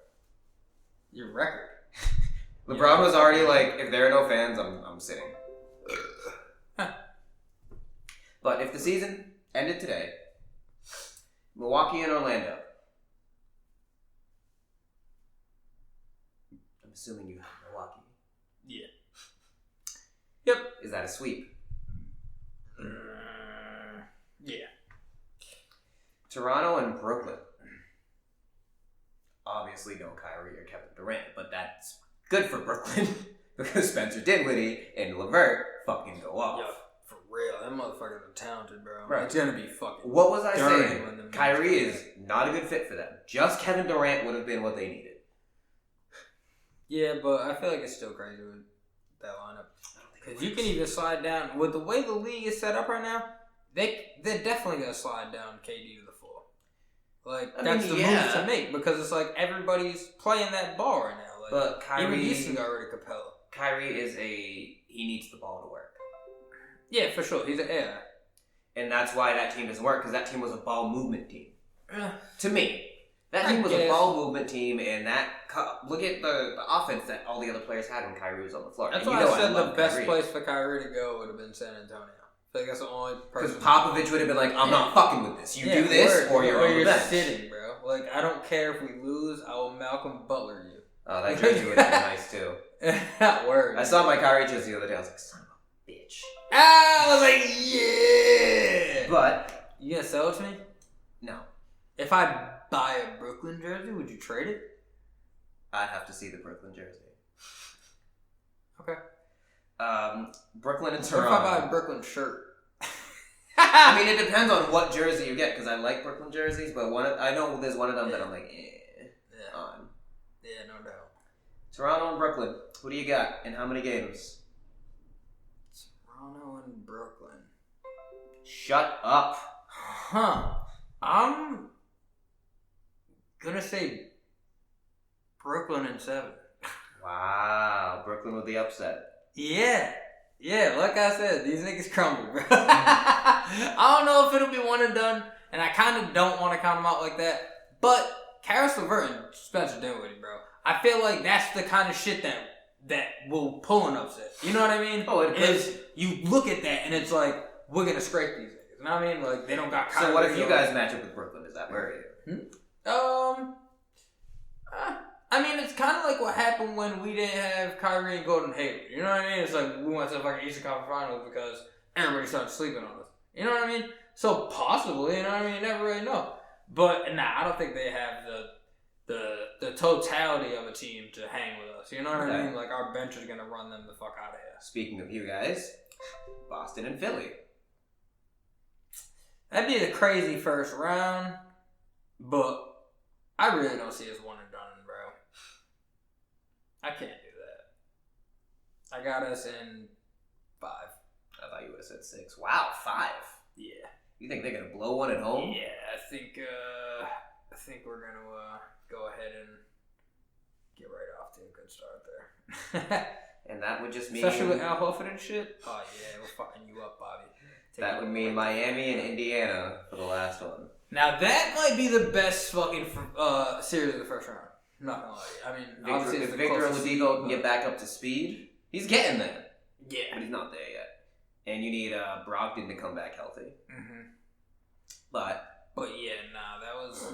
Your record. LeBron was already like, if there are no fans, I'm sitting. But if the season ended today, Milwaukee and Orlando. I'm assuming you have Milwaukee. Yeah. Yep. Is that a sweep? Yeah. Toronto and Brooklyn. Obviously no Kyrie or Kevin Durant, but that's good for Brooklyn because Spencer Dinwiddie and LeVert fucking go off. Yo, for real, them motherfuckers are talented, bro. Right. It's gonna be fucking. What was I saying? Kyrie is not a good fit for them. Just Kevin Durant would have been what they needed. Yeah, but I feel like it's still crazy with that lineup because you can even slide down with the way the league is set up right now. They're definitely gonna slide down KD to the floor. Like, that's the move to make because it's like everybody's playing that ball right now. Like, but Kyrie, even Houston got rid of Capella. Kyrie he needs the ball to work. Yeah, for sure. He's an AI. And that's why that team doesn't work because that team was a ball movement team. To me. That team was a ball movement team, and look at the offense that all the other players had when Kyrie was on the floor. That's why I said the best place for Kyrie to go would have been San Antonio. I think that's the only person. Because Popovich would have been like, I'm not fucking with this. You do this, or you're sitting, bro. Like, I don't care if we lose, I will Malcolm Butler you. Oh, that jersey would have been nice, too. Word. I saw my Kyrie jersey the other day. I was like, son of a bitch. I was like, yeah! But. You gonna sell it to me? No. If I buy a Brooklyn jersey, would you trade it? I'd have to see the Brooklyn jersey. Okay. Brooklyn and What Toronto. if I buy a Brooklyn shirt? I mean, it depends on what jersey you get, because I like Brooklyn jerseys, but I know there's one of them that I'm like, on. Yeah, no doubt. Toronto and Brooklyn. Who do you got, and how many games? Toronto and Brooklyn. Shut up. Huh. I'm gonna say Brooklyn in 7. Wow, Brooklyn with the upset. Yeah, like I said, these niggas crumble, bro. I don't know if it'll be one and done, and I kind of don't want to count them out like that, but Karis LeVert and Spencer Dinwiddie, bro. I feel like that's the kind of shit that will pull an upset. You know what I mean? Oh, it is. You look at that, and it's like, we're going to scrape these niggas. You know what I mean? Like, they don't got Kyrie. So what if you guys match up with Brooklyn? Is that where you? I mean, it's kind of like what happened when we didn't have Kyrie and Gordon Hayward. You know what I mean? It's like we went to the fucking Eastern Conference Finals because everybody started sleeping on us. You know what I mean? So possibly, you know what I mean? You never really know. But nah, I don't think they have the totality of a team to hang with us. You know what I mean? Like our bench is gonna run them the fuck out of here. Speaking of you guys, Boston and Philly. That'd be a crazy first round, but I really don't see us one and done, bro. I can't do that. I got us in 5. I thought you would have said 6. Wow, 5. Yeah. You think they're gonna blow one at home? Yeah, I think we're gonna go ahead and get right off to a good start there. And that would just mean, especially with Al Horford and shit. Oh yeah, we're fucking you up, Bobby. That would mean Miami and Indiana for the last one. Now that might be the best fucking series of the first round. I'm not gonna lie. I mean, obviously if Victor Oladipo can get back up to speed, he's getting there. Yeah, but he's not there yet. And you need Brogdon to come back healthy. Mm-hmm. But yeah, nah,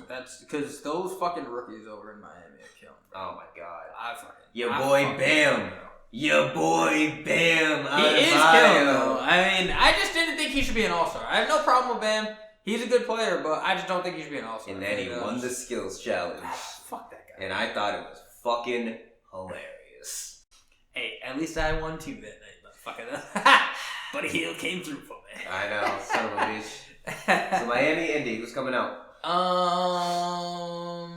that's because those fucking rookies over in Miami are killing. Oh my god, Your boy Bam. He is killing though. I mean, I just didn't think he should be an all-star. I have no problem with Bam. He's a good player, but I just don't think he should be an all-star. And then he won the skills challenge. Fuck that guy. And I thought it was fucking hilarious. Hey, at least I won 2 that night, motherfucker. But a heel came through for me. I know, son of a bitch. So Miami, Indy, who's coming out? Oh,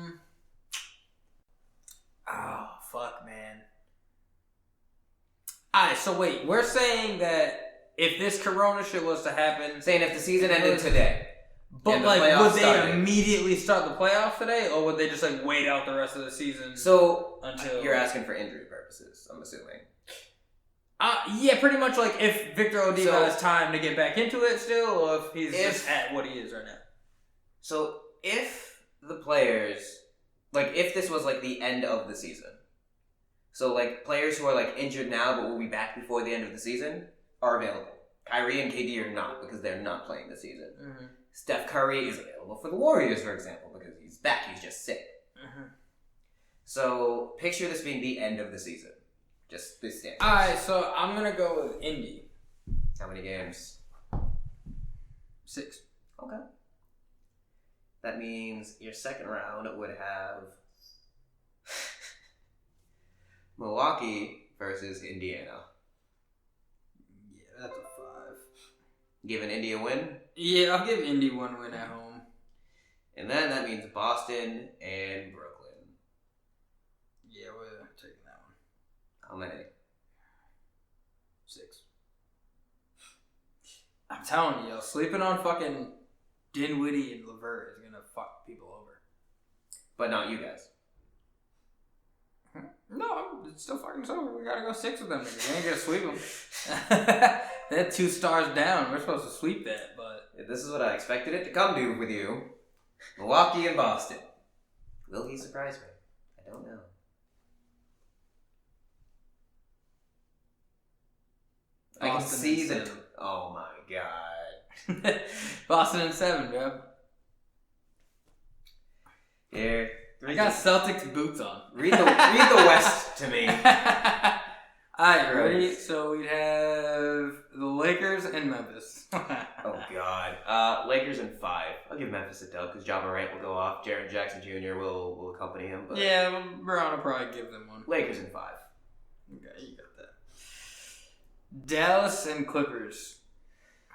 fuck, man. Alright, so wait, we're saying that if this Corona shit was to happen... Saying if the season ended today. But, like, would they immediately start the playoffs today? Or would they just, like, wait out the rest of the season? So, until you're asking for injury purposes, I'm assuming. Yeah, pretty much, like, if Victor Oladipo has time to get back into it still, or if he's just at what he is right now. So, if the players... Like, if this was, like, the end of the season... So, like, players who are, like, injured now but will be back before the end of the season are available. Kyrie and KD are not, because they're not playing this season. Mm-hmm. Steph Curry is available for the Warriors, for example, because he's back. He's just sick. Mm-hmm. So, picture this being the end of the season. Just this standard. Alright, so I'm going to go with Indy. How many games? 6. Okay. That means your second round would have... Milwaukee versus Indiana. Yeah, that's a 5. Giving Indy a win? Yeah, I'll give Indy 1 win at home. And then that means Boston and Brooklyn. Yeah, we're taking that one. How many? 6. I'm telling you, sleeping on fucking Dinwiddie and LeVert is gonna fuck people over. But not you guys. No, it's still fucking sober. We gotta go 6 with them niggas. We ain't gonna sweep them. They're 2 stars down. We're supposed to sweep that, but... This is what I expected it to come to with you. Milwaukee and Boston. Will he surprise me? I don't know. I can see that... Oh my god. Boston in 7, bro. Here. I got Celtics boots on. Read the West to me. Alright, ready? So we'd have the Lakers and Memphis. Oh, God. Lakers in 5. I'll give Memphis a dub because Ja Morant will go off. Jaren Jackson Jr. will accompany him. But yeah, LeBron will probably give them one. Lakers in 5. Okay, you got that. Dallas and Clippers.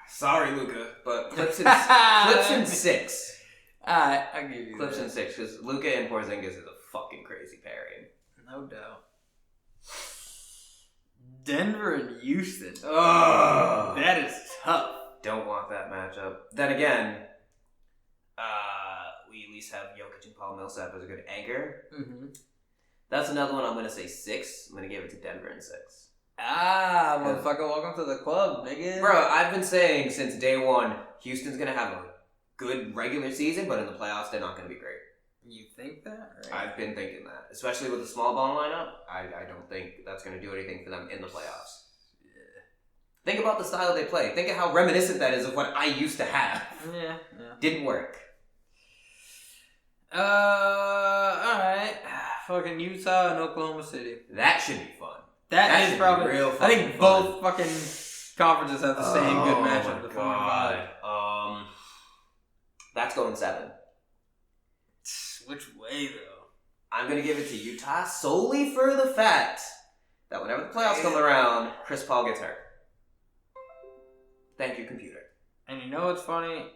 Sorry, Luka, but Clips in 6. Alright, I'll give you Clips that. in 6 because Luka and Porzingis is a fucking crazy pairing. No doubt. Denver and Houston. Oh, That is tough. don't want that matchup. Then again, we at least have Jokic and Paul Millsap as a good anchor. Mm-hmm. That's another one I'm going to say 6. I'm going to give it to Denver in 6. Motherfucker, welcome to the club, nigga. Bro, I've been saying since day one, Houston's going to have a good regular season, but in the playoffs, they're not going to be great. You think that? Right? I've been thinking that. Especially with the small ball lineup, I don't think that's going to do anything for them in the playoffs. Yeah. Think about the style they play. Think of how reminiscent that is of what I used to have. Yeah. Didn't work. Alright. Fucking Utah and Oklahoma City. That should be fun. That is should probably be real I think fucking both fucking conferences have the same good matchup. Oh The my god. That's going 7. 4 Which way though? I'm going to give it to Utah solely for the fact that whenever the playoffs come around, Chris Paul gets hurt. Thank you, computer. And you know what's funny?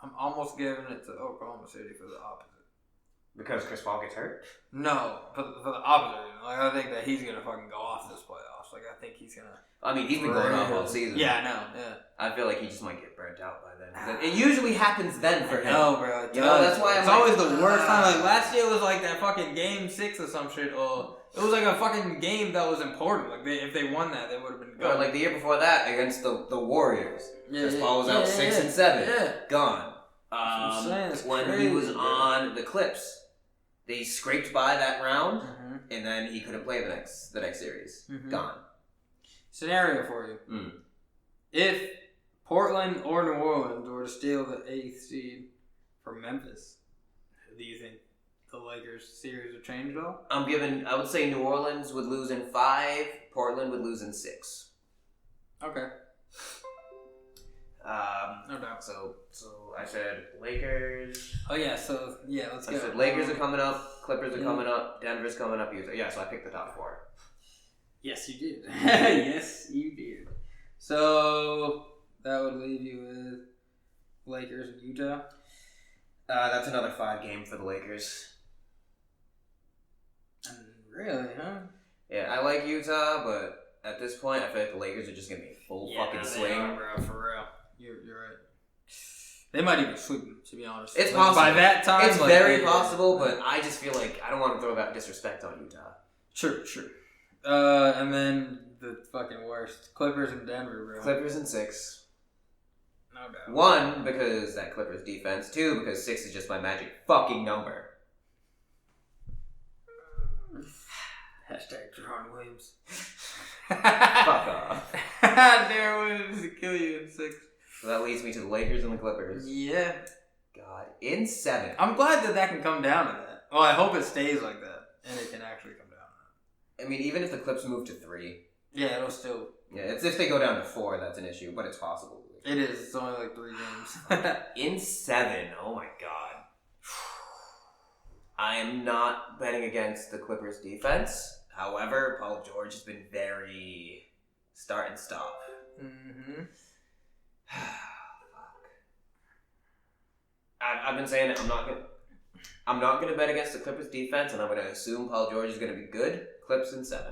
I'm almost giving it to Oklahoma City for the opposite. Because Chris Paul gets hurt? No, for the opposite reason. Like, I think that he's gonna fucking go off this playoffs. Like, I think he's gonna. I mean, he's been going off all season. Yeah, I know. Yeah. I feel like he just might get burnt out by then. It usually happens then for him. No, bro. It You know, that's why it's I'm always like, the worst time. Like last year was like that fucking game 6 or some shit. Or it was like a fucking game that was important. Like if they won that, they would have been Or good. like the year before that against the Warriors. Chris Paul was out 6 and 7. Yeah. Gone. I'm saying, it's when crazy, he was bro. on the Clips, they scraped by that round, Mm-hmm. and then he couldn't play the next series. Mhm. Gone. Scenario for you: if Portland or New Orleans were to steal the 8th seed from Memphis, do you think the Lakers series would change at all? I would say New Orleans would lose in 5, Portland would lose in 6. Okay. No doubt. So I said Lakers. Oh yeah, so yeah, let's go. I said Lakers are coming up, Clippers are coming up, Denver's coming up, Utah. Yeah, so I picked the top 4. Yes, you did. Yes, you did. So that would leave you with Lakers and Utah. That's another 5 game for the Lakers. Really, huh? Yeah, I like Utah, but at this point, I feel like the Lakers are just gonna be full fucking they swing. are, bro, for real. You're right. They might even sweep them, to be honest. It's Like, possible. By that time, It's like, very they- possible, but I just feel like I don't want to throw that disrespect on Utah. Sure. And then the fucking worst. Clippers and Denver, bro. Clippers in 6. No doubt. 1, because that Clippers defense. 2, because 6 is just my magic fucking number. Hashtag Jerron Williams. Fuck off. Darren Williams to kill you in 6. So that leads me to the Lakers and the Clippers. Yeah. God. In 7. I'm glad that can come down to that. Well, I hope it stays like that. And it can actually come down to I mean, even if the Clips move to 3. that. Yeah, it'll still... Yeah, it's if they go down to 4, that's an issue, but it's possible. It is. It's only like 3 games. In 7. Oh my god. I am not betting against the Clippers defense. However, Paul George has been very start and stop. Mm-hmm. Fuck. I've been saying it. I'm not gonna bet against the Clippers defense, and I'm gonna assume Paul George is gonna be good. Clips in 7.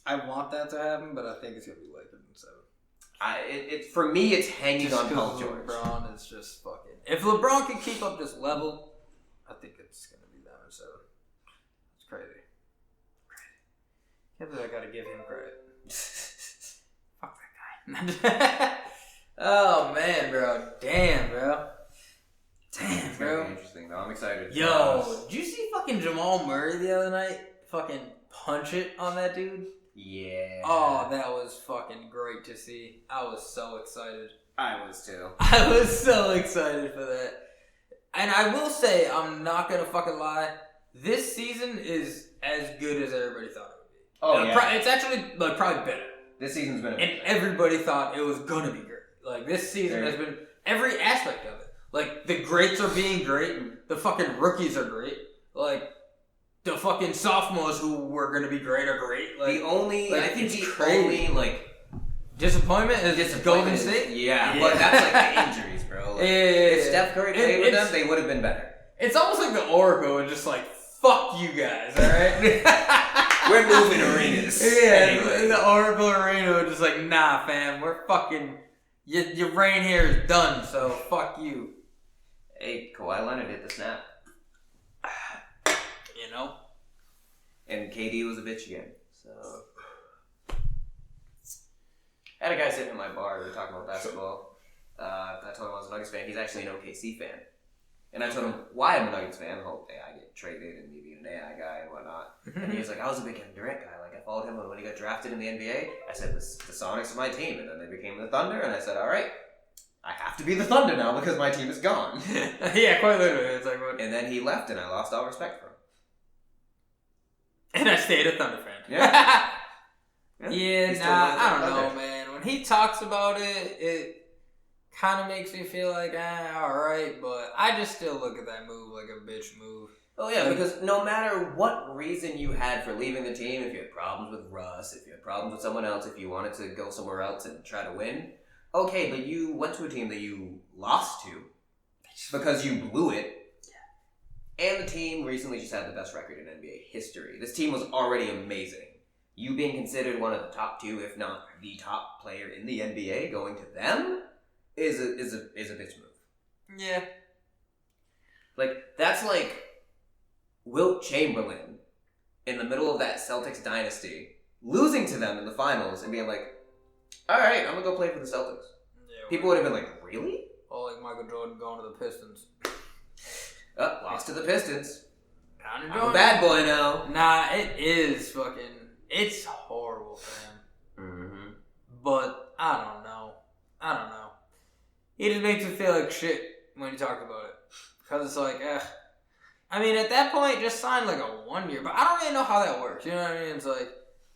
I want that to happen, but I think it's going to be Lakers in 7. For me, it's hanging Just on Paul 'cause George. LeBron is just fucking... If LeBron can keep up this level, I think it's going to be them in 7. It's crazy. Can't believe I got to give him credit. Fuck that guy. Oh, man, bro. Damn, bro. Damn, It's gonna bro. be interesting though. I'm excited. Yo, did you see fucking Jamal Murray the other night? Fucking punch it on that dude? Yeah. Oh, that was fucking great to see. I was so excited. I was too. I was so excited for that. And I will say, I'm not gonna fucking lie, this season is as good as everybody thought it would be. Oh, yeah. It's actually like probably better. This season's been amazing. And everybody thought it was gonna be great. Like, this season has been every aspect of it. Like, the greats are being great. The fucking rookies are great. Like, the fucking sophomores who were gonna be great are great. Like, only disappointment is Golden State. Yeah, but that's like the injuries, bro. Like, if Steph Curry played with them, they would have been better. It's almost like the Oracle and just like, fuck you guys, alright? We're moving arenas. Yeah, anyway. The Oracle Arena was just like, nah, fam, we're fucking, your reign here is done, so fuck you. Hey, Kawhi Leonard hit the snap. You know? And KD was a bitch again, so. I had a guy sitting in my bar, we were talking about basketball. I told him I was a Nuggets fan. He's actually an OKC fan. And I told him why I'm a Nuggets fan. I hope AI get traded and maybe an AI guy and whatnot. And he was like, I was a big Kevin Durant guy. Like, I followed him when he got drafted in the NBA. I said, the Sonics are my team. And then they became the Thunder. And I said, all right, I have to be the Thunder now because my team is gone. Yeah, quite literally. It's like, what? And then he left and I lost all respect for him. And I stayed a Thunder fan. Yeah. I don't know, man. When he talks about it, it kind of makes me feel like, alright, but I just still look at that move like a bitch move. Oh, yeah, because no matter what reason you had for leaving the team, if you had problems with Russ, if you had problems with someone else, if you wanted to go somewhere else and try to win, okay, but you went to a team that you lost to because you blew it. And the team recently just had the best record in NBA history. This team was already amazing. You being considered one of the top two, if not the top player in the NBA, going to them is a bitch move. Yeah. Like, that's like Wilt Chamberlain in the middle of that Celtics dynasty, losing to them in the finals and being like, alright, I'm gonna go play for the Celtics. Yeah, people would have been like, really? Or like Michael Jordan going to the Pistons. Lost to the Pistons. I'm a bad boy now. Nah, it is fucking, it's horrible for him. Mm-hmm. But, I don't know. He just makes me feel like shit when he talks about it. Because it's like, I mean, at that point, just sign like a 1 year. But I don't really know how that works. You know what I mean? It's like,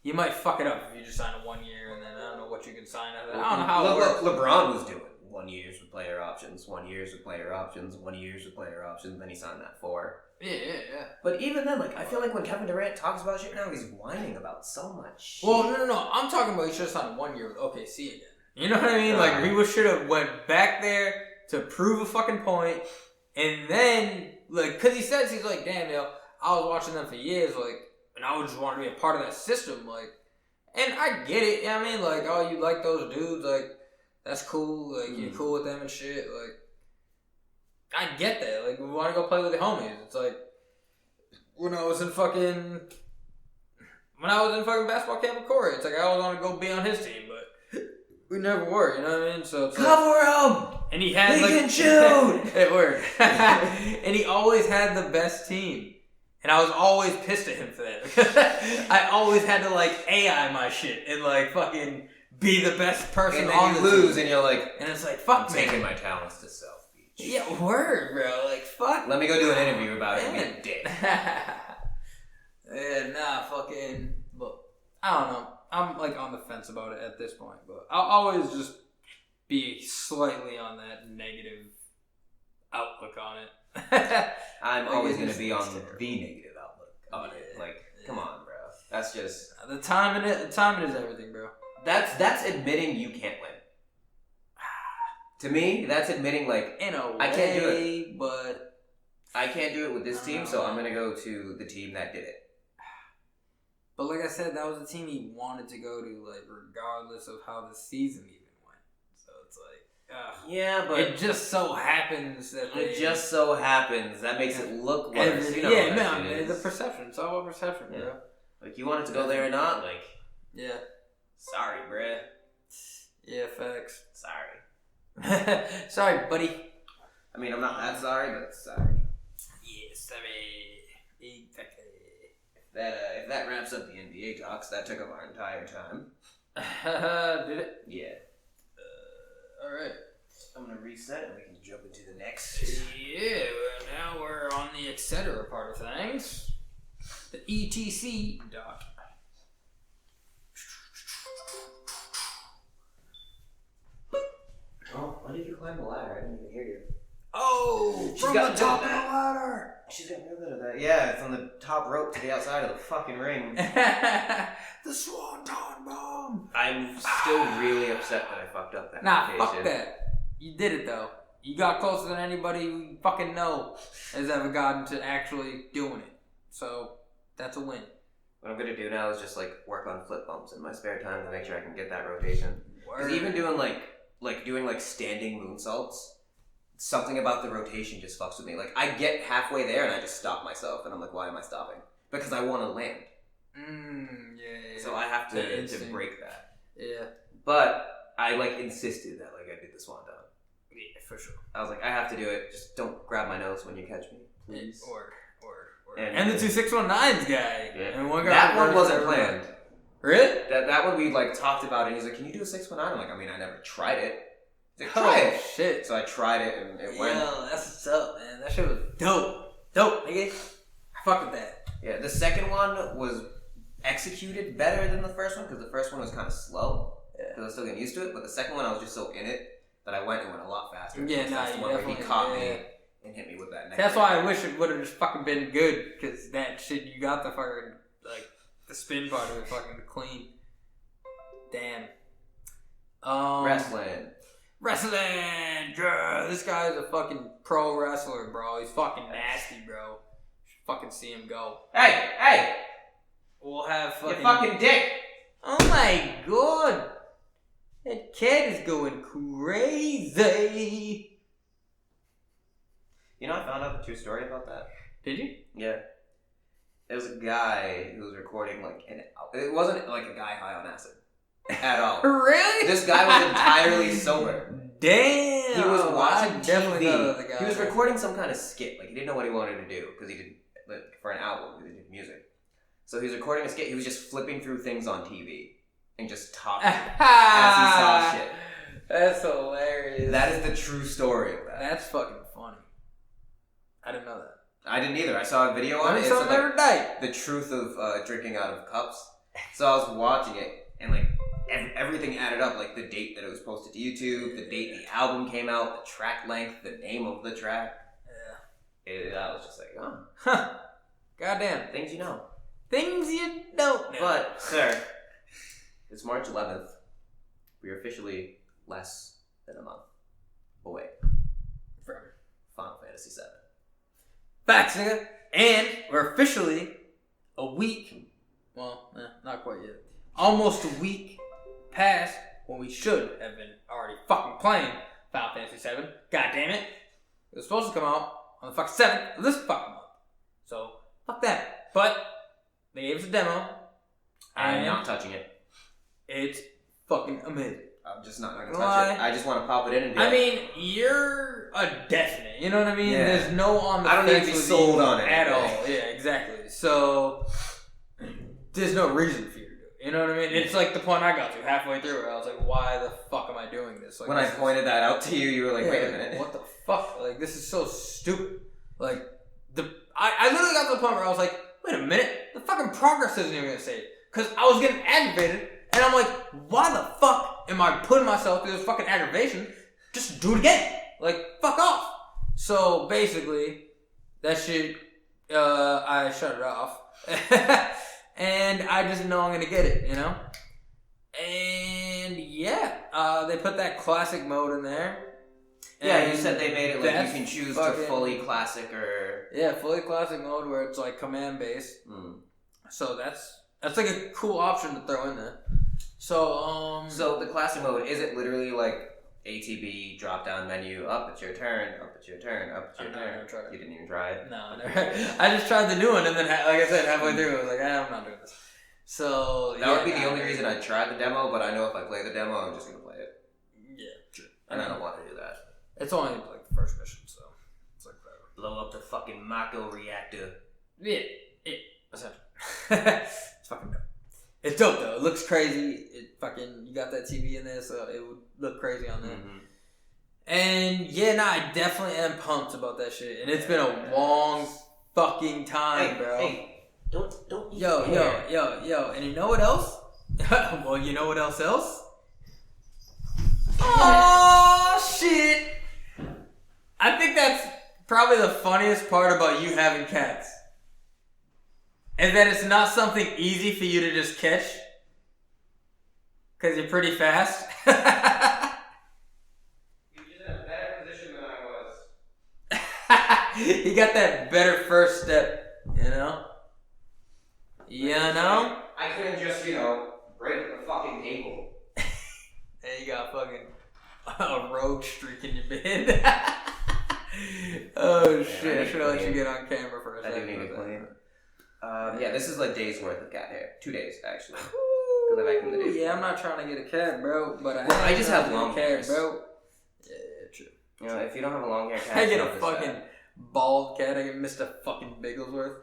you might fuck it up if you just sign a 1 year and then I don't know what you can sign after that. I don't know how it works. LeBron was doing 1 year with player options, 1 year with player options, 1 year with player options, and then he signed that 4. Yeah. But even then, like, I feel like when Kevin Durant talks about shit now, he's whining about so much shit. Well, no. I'm talking about he should have signed 1 year with OKC again. You know what I mean? Like, we should have went back there to prove a fucking point, and then, like, because he says, he's like, damn, yo, I was watching them for years, like, and I would just want to be a part of that system, like, and I get it, you know what I mean? Like, oh, you like those dudes, like, that's cool, like, you're cool with them and shit, like, I get that, like, we want to go play with the homies. It's like, when I was in fucking basketball camp with Corey, it's like, I always want to go be on his team, but we never were, you know what I mean? So it's cover him! And he had, he can shoot! It worked. And he always had the best team. And I was always pissed at him for that. I always had to, like, AI my shit and, like, fucking be the best person and on the the lose, team. and you're like, and it's like, fuck, I'm taking my talents to South Beach. Yeah, word, bro. Like, fuck. Let me go do an interview about it and be a dick. Yeah, nah, fucking. But I don't know. I'm like on the fence about it at this point, but I'll always just be slightly on that negative outlook on it. I'm always going to be on the negative outlook on it. Like, come on, bro. That's just the timing is everything, bro. That's admitting you can't win. To me, that's admitting, like, in a way, I can't do it, but I can't do it with this team, so I'm going to go to the team that did it. But like I said, that was the team he wanted to go to, like, regardless of how the season even went. So it's like, yeah, but it just so happens that that makes it look worse. The perception. It's all about perception, bro. Like, you wanted to go there or not? Like, yeah. Sorry, bruh. Yeah, facts. Sorry. Sorry, buddy. I mean, I'm not that sorry, but sorry. Yeah, sorry. Exactly. If that wraps up the NBA talks, that took up our entire time. Did it? Yeah. Alright. I'm going to reset and we can jump into the next. Yeah, well, now we're on the etc. part of things. The ETC dot. Oh, why did you climb the ladder? I didn't even hear you. Oh, She's from got the top of good the at that. ladder. She's got real good at that. Yeah, it's on the top rope to the outside of the fucking ring. The Swanton Bomb. I'm still really upset that I fucked up that Nah, location. fuck that. You did it though. You got closer than anybody we fucking know has ever gotten to actually doing it. So that's a win. What I'm gonna do now is just like work on flip bumps in my spare time to make sure I can get that rotation. Because even doing doing standing moonsaults, something about the rotation just fucks with me. Like I get halfway there and I just stop myself, and I'm like, why am I stopping? Because I want to land. Yeah. So I have to break that. Yeah. But I insisted that I did the swan dive. Yeah, for sure. I was like, I have to do it. Just don't grab my nose when you catch me, please. Word. And the 2619s guy. Yeah. And one guy that one wasn't planned. Really? That one we talked about it. And he's like, can you do a 619? I'm like, I mean, I never tried it. He's like, try it. Shit. So I tried it and it went. Yo, that's what's up, man. That shit was dope, nigga. I fuck with that. Yeah, the second one was executed better than the first one because the first one was kind of slow. Yeah. Because I was still getting used to it. But the second one, I was just so in it that I went a lot faster. Yeah, that's the one where he caught me and hit me with that neck. That's why I wish it would have just fucking been good, because that shit, you got the fucking, the spin part of it fucking clean. Damn. Wrestling. Yeah, this guy's a fucking pro wrestler, bro. He's fucking nasty, bro. You should fucking see him go. Hey! We'll have fucking... You fucking dick! Oh my god! That cat is going crazy! You know, I found out the true story about that. Did you? Yeah. There was a guy who was recording, it wasn't a guy high on acid. At all. Really? This guy was entirely sober. Damn! He was watching definitely know TV. the guy. He was recording some kind of skit. He didn't know what he wanted to do, because he did, for an album, he did music. So he was recording a skit, he was just flipping through things on TV. And just talking as he saw shit. That's hilarious. That is the true story of that. That's fucking funny. I didn't know that. I didn't either. I saw a video on it. It's on every night. The truth of drinking out of cups. So I was watching it, and everything added up. The date that it was posted to YouTube, the date the album came out, the track length, the name of the track. Yeah. I was just like, oh. Huh. Goddamn. Things you know. Things you don't know. But, sir, it's March 11th. We are officially less than a month away from Final Fantasy VII. Facts, nigga. And we're officially a week, not quite yet, almost a week past when we should have been already fucking playing Final Fantasy VII. God damn it. It was supposed to come out on the fucking 7th of this fucking month. So, fuck that. But, they gave us a demo. I'm not touching it. It's fucking amazing. I'm just not going to touch it. I just want to pop it in and do it. I mean, you're a definite. You know what I mean? Yeah. There's no on the I don't need to be with sold you on it at all. Yeah, exactly. So there's no reason for you to do it. You know what I mean? It's like the point I got to halfway through it. I was like, why the fuck am I doing this? When I pointed that out to you, you were like, wait a minute. What the fuck? This is so stupid. I literally got to the point where I was like, wait a minute. The fucking progress isn't even going to save. Because I was getting aggravated. And I'm like, why the fuck am I putting myself through this fucking aggravation? Just do it again. Fuck off. So basically, that shit, I shut it off. And I just know I'm gonna get it, you know? And yeah, they put that classic mode in there. Yeah, you said they made it you that's can choose to fully classic or... Yeah, fully classic mode where it's command based. So that's a cool option to throw in there. So, So the classic mode, is it literally ATB, drop down menu, up, it's your turn, up, it's your turn, up, it's your turn? Never tried it. You didn't even try it? No, I never. I just tried the new one, and then, like I said, halfway through, I was like, I'm not doing this. So, that would be the only reason I tried the demo, but I know if I play the demo, I'm just going to play it. Yeah, true. And I don't want to do that. It's only, the first mission, so it's whatever. Blow up the fucking Mako reactor. Yeah, essentially. It's fucking dope. It's dope though. It looks crazy. You got that TV in there, so it would look crazy on there. Mm-hmm. And yeah, I definitely am pumped about that shit. And it's been a long fucking time, bro. Hey, Don't eat Yo, hair. and you know what else? Well, you know what else? Oh shit! I think that's probably the funniest part about you having cats. And that it's not something easy for you to just catch. Because you're pretty fast. You're just in a better position than I was. You got that better first step, you know? I couldn't just, break the fucking table. And you got fucking a rogue streak in your bed. Oh shit, I should have let you get on camera for a second. I do need to clean. Yeah, this is a day's worth of cat hair. 2 days, actually. Because I vacuumed the day. Yeah, I'm not trying to get a cat, bro, but I just have long hair, bro. Yeah, true. If you don't have a long hair cat, I get a fucking bald cat. I get Mr. fucking Bigglesworth.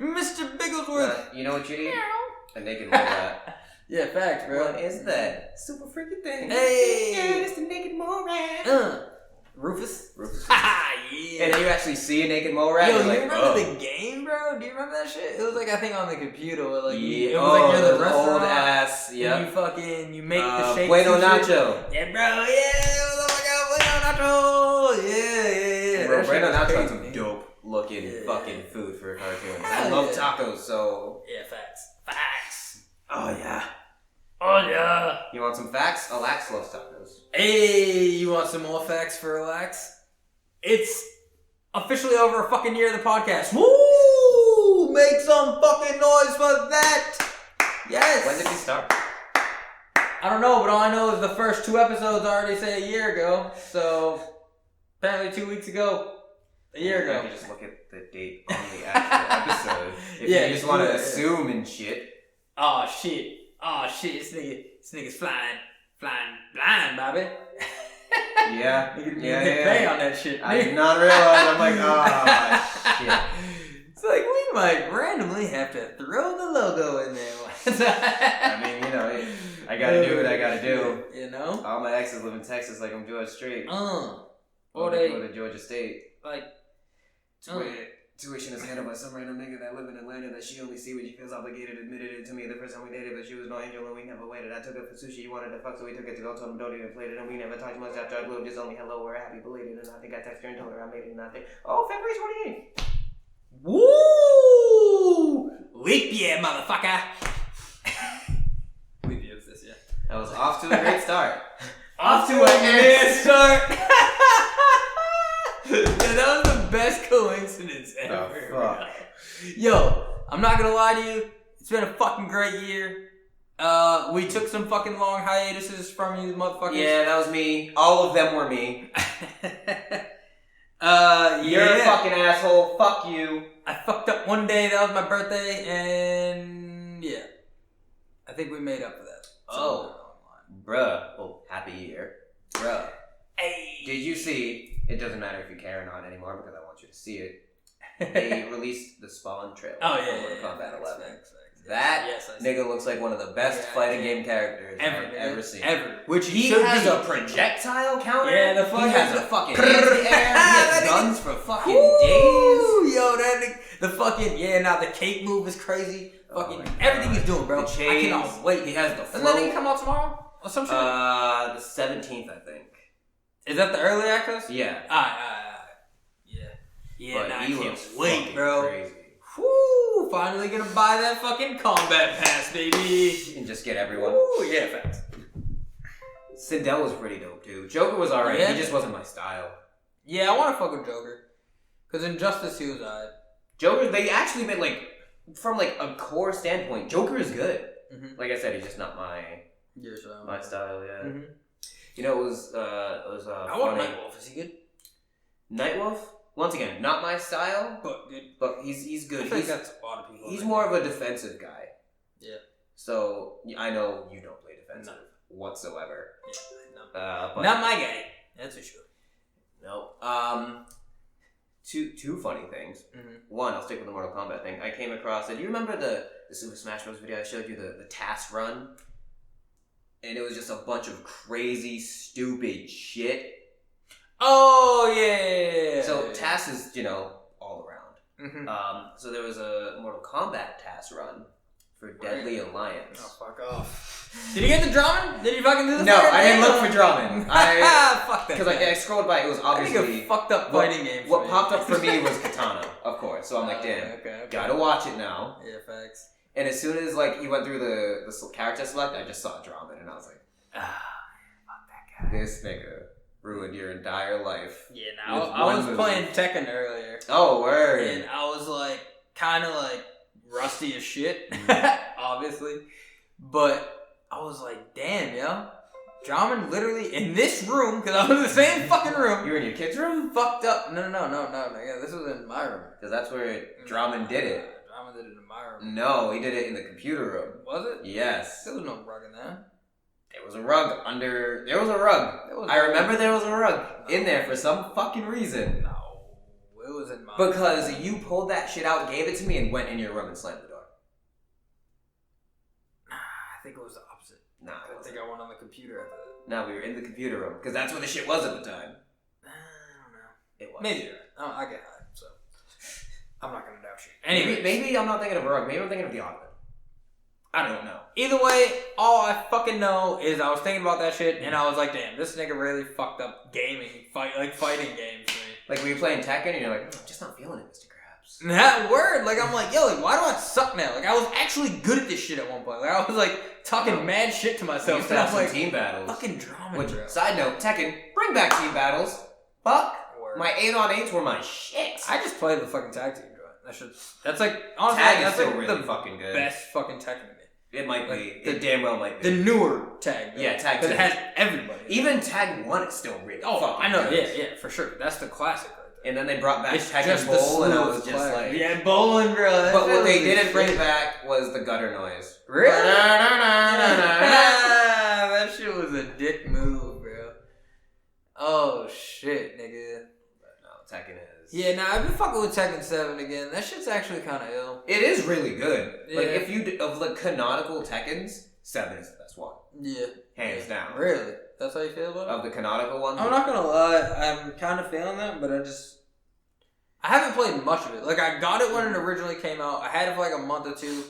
Mr. Bigglesworth. You know what you need? A naked mole rat. Yeah, facts, bro. What is that? Super freaky thing. Hey! It's the naked mole rat. Rufus? Haha, yeah. And then you actually see a naked mole rat. Yo, you like, remember the game, bro? Do you remember that shit? It was like, I think on the computer. Where, like, yeah. It was like you're the restaurant. Old ass. Yeah. You make the shakes. Bueno Nacho. Yeah, bro. Yeah. Oh my god, Bueno Nacho. Yeah. Bro, Bueno Nacho had some dope looking fucking food for a cartoon. I love tacos, so. Yeah, facts. Oh, yeah. Oh, yeah. You want some facts? Alax loves tacos. Hey, you want some more facts for Relax? It's officially over a fucking year of the podcast. Woo! Make some fucking noise for that! Yes! When did we start? I don't know, but all I know is the first 2 episodes already say a year ago. So, apparently 2 weeks ago. A year ago. You just look at the date on the actual episode. If you just want to assume and shit. Oh shit, this nigga's flying blind, Bobby. Yeah. Pay on that shit. I did not realize. I'm like, oh shit. It's like we might randomly have to throw the logo in there. I mean, I gotta do what I gotta do. You know? All my exes live in Texas, like I'm George Strait. Or they they go to Georgia State. like. Tuition is handled by some random nigga that live in Atlanta that she only see when she feels obligated, admitted it to me the first time we dated, but she was no angel and we never waited. I took her for sushi, he wanted to fuck, so we took it to go, told him don't even play it, and we never talked much after I blew, just only hello, we're happy, belated, and I think I texted her and told her I made it, and I think, February 28th. Woo! Leap year, motherfucker! Leap year is this year. That was off to a great start. Off to a mad start! Yeah, that was the best coincidence ever. Oh, fuck. Yo, I'm not gonna lie to you. It's been a fucking great year. We took some fucking long hiatuses from you motherfuckers. Yeah, that was me. All of them were me. You're a fucking asshole. Fuck you. I fucked up one day. That was my birthday, and yeah, I think we made up for that. Bruh. Well, happy year, bruh. Hey. Did you see? It doesn't matter if you care or not anymore because I want you to see it. They released the Spawn trailer. Oh yeah, Mortal Kombat 11. Thanks. That nigga looks like one of the best fighting game characters I've ever seen. Ever. Which he has a projectile counter. Yeah, he has a fucking hands in the air. He has guns for fucking days. Yo, now the cake move is crazy. Fucking everything he's doing, bro. The chains. I cannot wait. He has the flow. Doesn't that nigga come out tomorrow? Or some shit? The 17th, I think. Is that the early access? Yeah. Yeah, but I he can't looks wait, bro. Crazy. Woo! Finally gonna buy that fucking combat pass, baby. And just get everyone. Woo! Yeah, facts. Sindel was pretty dope too. Joker was alright. Yeah. He just wasn't my style. Yeah, I want to fuck with Joker. Cause Injustice, he was alright. Joker, they actually made from a core standpoint, Joker is good. Mm-hmm. Like I said, he's just not my style. Yeah. Mm-hmm. It was I want funny. Nightwolf. Is he good? Nightwolf, once again, not my style, but good. But he's good. I think that's a lot of people. He's more of a defensive guy. Yeah. So I know you don't play defensive whatsoever. Yeah, but not my guy. That's for sure. No. Two funny things. Mm-hmm. One, I'll stick with the Mortal Kombat thing. I came across it. Do you remember the Super Smash Bros. Video I showed you, the task run? And it was just a bunch of crazy, stupid shit. Oh, yeah. So, TAS is, all around. Mm-hmm. So there was a Mortal Kombat task run for Deadly Alliance. Oh, fuck off. Did you get the Drummond? Did you fucking do the No, fucking I didn't thing? look for Drummond. Fuck that. Because I scrolled by, it was obviously a fucked up fighting game. What popped up for me was Katana, of course. So I'm like, damn, okay. gotta watch it now. Yeah, facts. And as soon as like he went through the character select, I just saw Drummond, and I was like, fuck that guy. This nigga ruined your entire life. Yeah, now I was playing Tekken earlier. Oh, word. And I was like, kind of like rusty as shit, obviously. But I was like, damn, yo. Drummond literally in this room, because I was in the same fucking room. You were in your kid's room? Fucked up. No. Yeah, this was in my room. Because that's where Drummond did it. Drummond did it in my room. No, he did it in the computer room. Was it? Yes. There was no rug in there. There was a rug under... There was a rug. I remember there was a rug in there for some fucking reason. No. It was in my Because room. you pulled that shit out, gave it to me, and went in your room and slammed the door. I think it was the opposite. Nah, I think I went on the computer after that. No, we were in the computer room. Because that's where the shit was at the time. I don't know. It was. Maybe you're right. I get high, so I'm not gonna doubt you. Anyway, Maybe I'm not thinking of a rug. Maybe I'm thinking of the ottoman. I don't know. Either way, all I fucking know is I was thinking about that shit and I was like, damn, this nigga really fucked up gaming, fighting games for me. Like, were you playing Tekken and you're like, I'm just not feeling it, Mr. Krabs. That word, like, I'm like, yo, like, why do I suck now? Like, I was actually good at this shit at one point. Like, I was like talking mad shit to myself. We used to have some like, team battles. fucking drama. Which, bro. side note, Tekken, bring back team battles. Fuck. Word. My 8-on-8s were my shit. I just played the fucking tag team joint. That's like, honestly, Tag is that's still like really the fucking good. best fucking Tekken to me. It might be. Like, It damn well might be. The newer tag. Though, Yeah, tag because it 2. has everybody. Even Tag 1 is still really Oh, fucking I know. good. Yeah, for sure. That's the classic right there. And then they brought back It's Tekken just the Bowl, and I was smooth just classic. like... Yeah, bowling, bro. But what they didn't didn't bring back was the gutter noise. Really? Ba-da-da-da-da-da. That shit was a dick move, bro. Oh, shit, nigga. No, Tekken is... Yeah, nah, I've been fucking with Tekken 7 again. That shit's actually kind of ill. It is really good. Yeah. Like, if you... Of the canonical Tekkens, 7 is the best one. Yeah. Hands down. Really? That's how you feel about it? Of the canonical ones? I'm not gonna lie, I'm kind of feeling that, but I haven't played much of it. Like, I got it when it originally came out. I had it for like a month or two.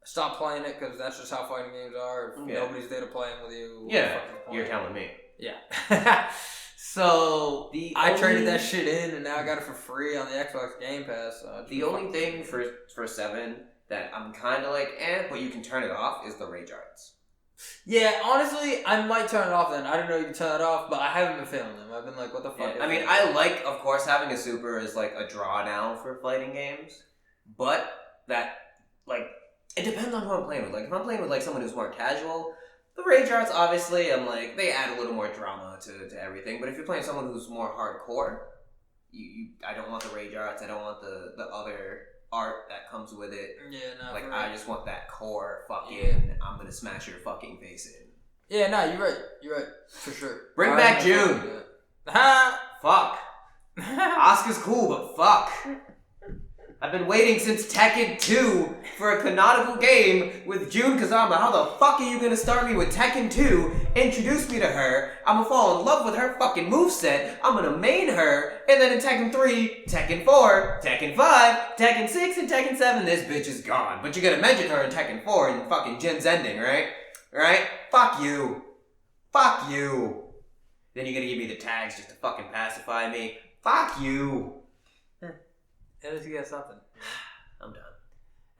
I stopped playing it because that's just how fighting games are. If nobody's there to play them with you. Yeah, you're telling me. Yeah. So, I traded only- that shit in, and now I got it for free on the Xbox Game Pass. So The only thing for 7 that I'm kind of like, but you can turn it off is the rage arts. Yeah, honestly, I might turn it off then. I didn't know you could turn it off, but I haven't been feeling them. I've been like, what the fuck? Yeah. I mean, I like, of course, having a super is like a draw now for fighting games, but that, like, it depends on who I'm playing with. Like, if I'm playing with like someone who's more casual, the rage arts, obviously, I'm like, they add a little more drama to everything. But if you're playing someone who's more hardcore, I don't want the rage arts. I don't want the other art that comes with it. Yeah, no. Like, I just want that core fucking, Yeah. I'm gonna smash your fucking face in. Yeah, no, you're right. You're right. For sure. Bring back June. Ha! Fuck. Asuka's cool, but fuck. I've been waiting since Tekken 2 for a canonical game with Jun Kazama. How the fuck are you gonna start me with Tekken 2, introduce me to her, I'm gonna fall in love with her fucking moveset, I'm gonna main her, and then in Tekken 3, Tekken 4, Tekken 5, Tekken 6, and Tekken 7, this bitch is gone. But you're gonna mention her in Tekken 4 in fucking Jin's ending, right? Right? Fuck you. Fuck you. Then you're gonna give me the tags just to fucking pacify me. Fuck you. At least you got something. I'm done.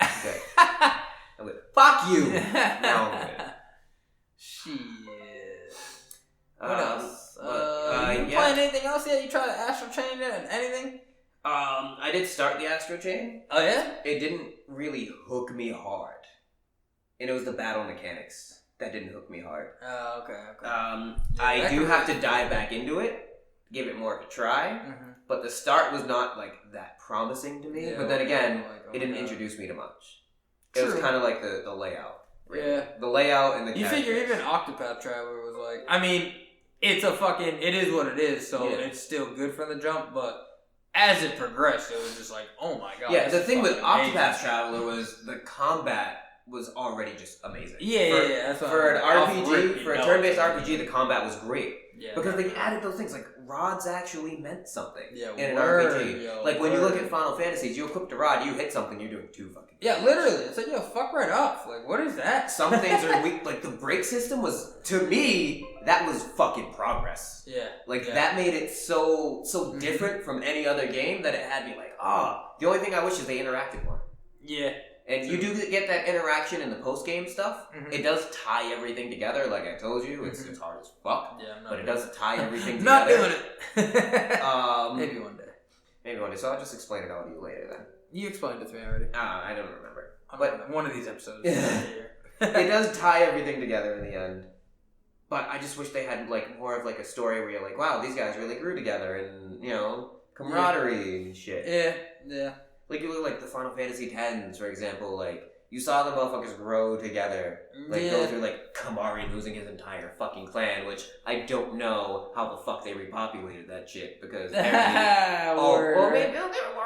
Okay. I'm good. Fuck you! Now I'm good. Shit. What else? You yeah. playing anything else yet? You tried to Astral Chain it and anything? I did start the Astro Chain. Oh, yeah? It didn't really hook me hard. And it was the battle mechanics that didn't hook me hard. Oh, okay. I do have to dive back into it, give it more of a try. Mm-hmm. But the start was not like that promising to me. Yeah, but then again, oh it didn't my God. introduce me to much. It was True. kind of like the layout. Really. Yeah. The layout and the You figure characters. even Octopath Traveler was like, I mean, it is what it is, so Yeah. it's still good from the jump, but as it progressed, it was just like, oh my god. Yeah, this the is thing with fucking amazing. Octopath Traveler was the combat was already just amazing. Yeah, that's what for an RPG, for a turn-based RPG, the combat was great. Yeah, because they added those things, like, rods actually meant something in an word, RPG. Yo, like, when you look at Final Fantasies, you equip the rod, you hit something, you're doing 2 fucking Yeah, literally. It's like, yo, fuck right off. Like, what is that? Some things are weak. Like, the break system was, to me, that was fucking progress. Yeah. Like, that made it so different from any other game that it had me like, the only thing I wish is they interacted more. Yeah. And you do get that interaction in the post-game stuff. Mm-hmm. It does tie everything together, like I told you. It's hard as fuck. Yeah, but it does tie everything together. Not doing it. Maybe one day. Maybe one day. So I'll just explain it all to you later then. You explained it to me already. I don't remember. But one of these episodes. It does tie everything together in the end. But I just wish they had like more of like a story where you're like, wow, these guys really grew together and, you know, camaraderie and shit. Yeah. Like, you look like the Final Fantasy X, for example, like, you saw the motherfuckers grow together. Like, go through, like, Kamari losing his entire fucking clan, which I don't know how the fuck they repopulated that shit, because maybe they were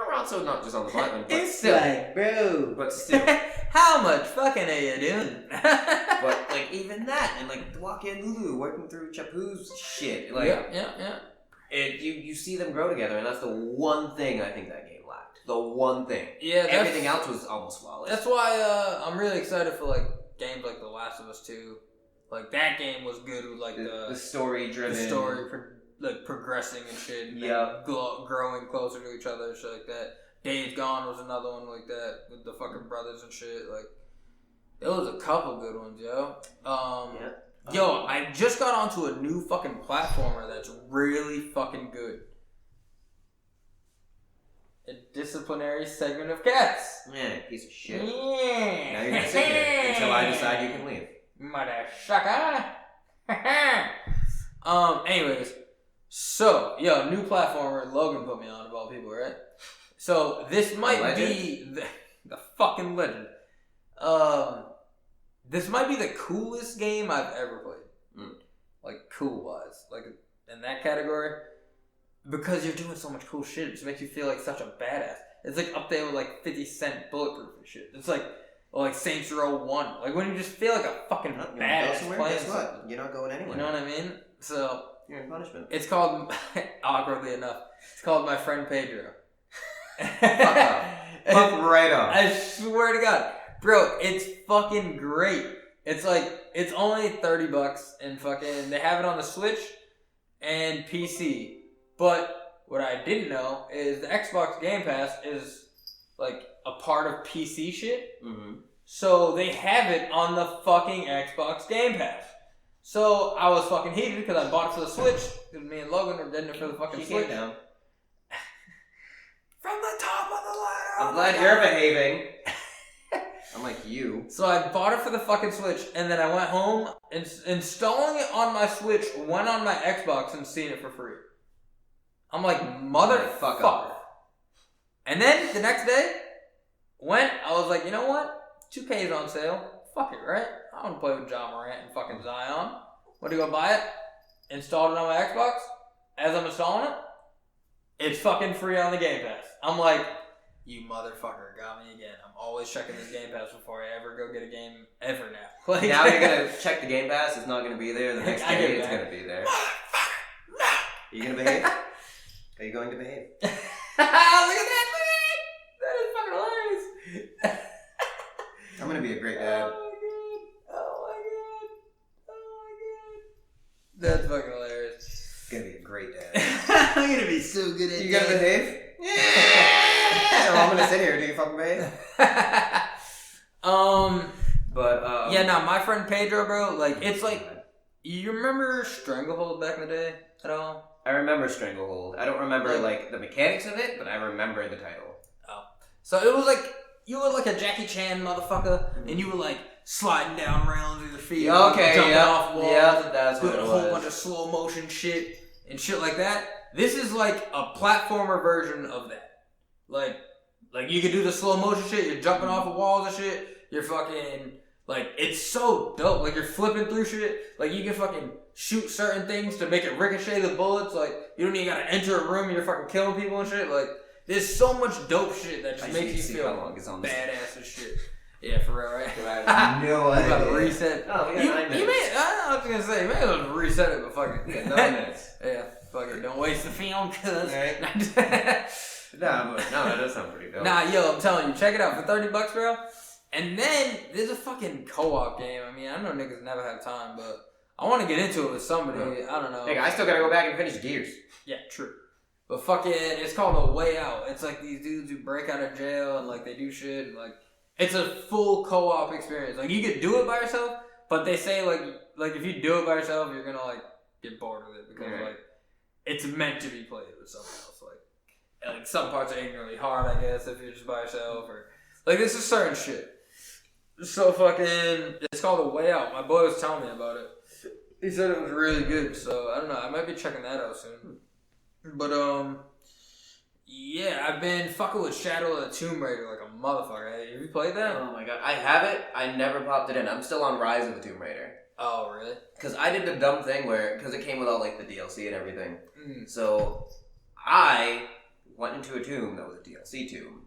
around, so not just on the platinum, but it's still. Like, bro. But still. How much fucking are you doing? But, like, even that, and, like, Waka and Lulu working through Chapu's shit. Like, yeah. You see them grow together, and that's the one thing I think that game lacked. The one thing. Yeah, everything else was almost flawless. That's why I'm really excited for like games like The Last of Us 2. Like that game was good with like the story driven, the story like progressing and shit. And growing closer to each other, shit like that. Days Gone was another one like that with the fucking brothers and shit. Like there was a couple good ones, yo. Yo, I just got onto a new fucking platformer that's really fucking good. A disciplinary segment of cats. Man, piece of shit. Yeah. Now you're gonna sit here until I decide you can leave. Motherfucker. Anyways, so new platformer Logan put me on of all people, right? So this might be the fucking legend. This might be the coolest game I've ever played. Like cool wise, like in that category. Because you're doing so much cool shit, it just makes you feel like such a badass. It's like up there with like 50 Cent Bulletproof and shit. It's like Saints Row 1. Like when you just feel like a fucking badass playing. Guess what? You're not going anywhere. You know what I mean? So you're in punishment. It's called, awkwardly enough, it's called My Friend Pedro. Fuck up. Fuck right up. I swear to God. Bro, it's fucking great. It's like, it's only $30 and fucking, they have it on the Switch and PC. But what I didn't know is the Xbox Game Pass is like a part of PC shit. Mm-hmm. So they have it on the fucking Xbox Game Pass. So I was fucking heated because I bought it for the Switch. Because me and Logan were getting it for the fucking Switch. Came down. From the top of the ladder. I'm glad you're behaving. Unlike you. So I bought it for the fucking Switch, and then I went home and installing it on my Switch, went on my Xbox and seen it for free. I'm like, motherfucker. And then the next day, I was like, you know what? 2K is on sale. Fuck it, right? I want to play with John Morant and fucking Zion. Went to go buy it. Installed it on my Xbox. As I'm installing it, it's fucking free on the Game Pass. I'm like, you motherfucker got me again. I'm always checking this Game Pass before I ever go get a game ever now. Like, now you're going to check the Game Pass. It's not going to be there. The next day it's going to be there. Motherfucker, no! Are you going to behave? Are you going to behave? Look at that! That is fucking hilarious. I'm going to be a great dad. Oh my god. That's fucking hilarious. Gonna be a great dad. I'm gonna be so good at You gonna behave? Yeah! Well, I'm gonna sit here. Do you fucking behave? My friend Pedro, bro, like, it's like, you remember Stranglehold back in the day at all? I remember Stranglehold. I don't remember, like, the mechanics of it, but I remember the title. Oh. So it was like, you were like a Jackie Chan motherfucker, and you were like, sliding down rails with your feet, jumping off walls, that's what it was. Doing a whole bunch of slow motion shit and shit like that. This is like a platformer version of that. Like you can do the slow motion shit. You're jumping off of walls and shit. You're fucking like, it's so dope. Like you're flipping through shit. Like you can fucking shoot certain things to make it ricochet the bullets. Like you don't even gotta enter a room and you're fucking killing people and shit. Like there's so much dope shit that just makes you feel badass and shit. Yeah, for real, right? I have no idea. About to reset. Oh, we got 9 minutes. I was gonna say, you may as well reset it, but fuck it. Yeah, 9 minutes. Yeah, fuck it. Don't waste the film, cuz. Right. No, that does sound pretty dope. Nah, yo, I'm telling you, check it out for $30, bro. And then there's a fucking co-op game. I mean, I know niggas never have time, but I want to get into it with somebody. I don't know. Nigga, I still gotta go back and finish Gears. Yeah, true. But fucking, it's called A Way Out. It's like these dudes who break out of jail and like they do shit. And, like, it's a full co-op experience. Like, you could do it by yourself, but they say like if you do it by yourself, you're gonna like get bored with it because like it's meant to be played with someone else. Like some parts are ignorantly hard, I guess, if you're just by yourself, or like this is certain shit. So fucking, it's called A Way Out. My boy was telling me about it. He said it was really good, so I don't know. I might be checking that out soon. But yeah, I've been fucking with Shadow of the Tomb Raider like a motherfucker. Have you played that? Oh my god, I have it. I never popped it in. I'm still on Rise of the Tomb Raider. Oh really? Because I did the dumb thing where, because it came with all like the DLC and everything. So I went into a tomb that was a DLC tomb.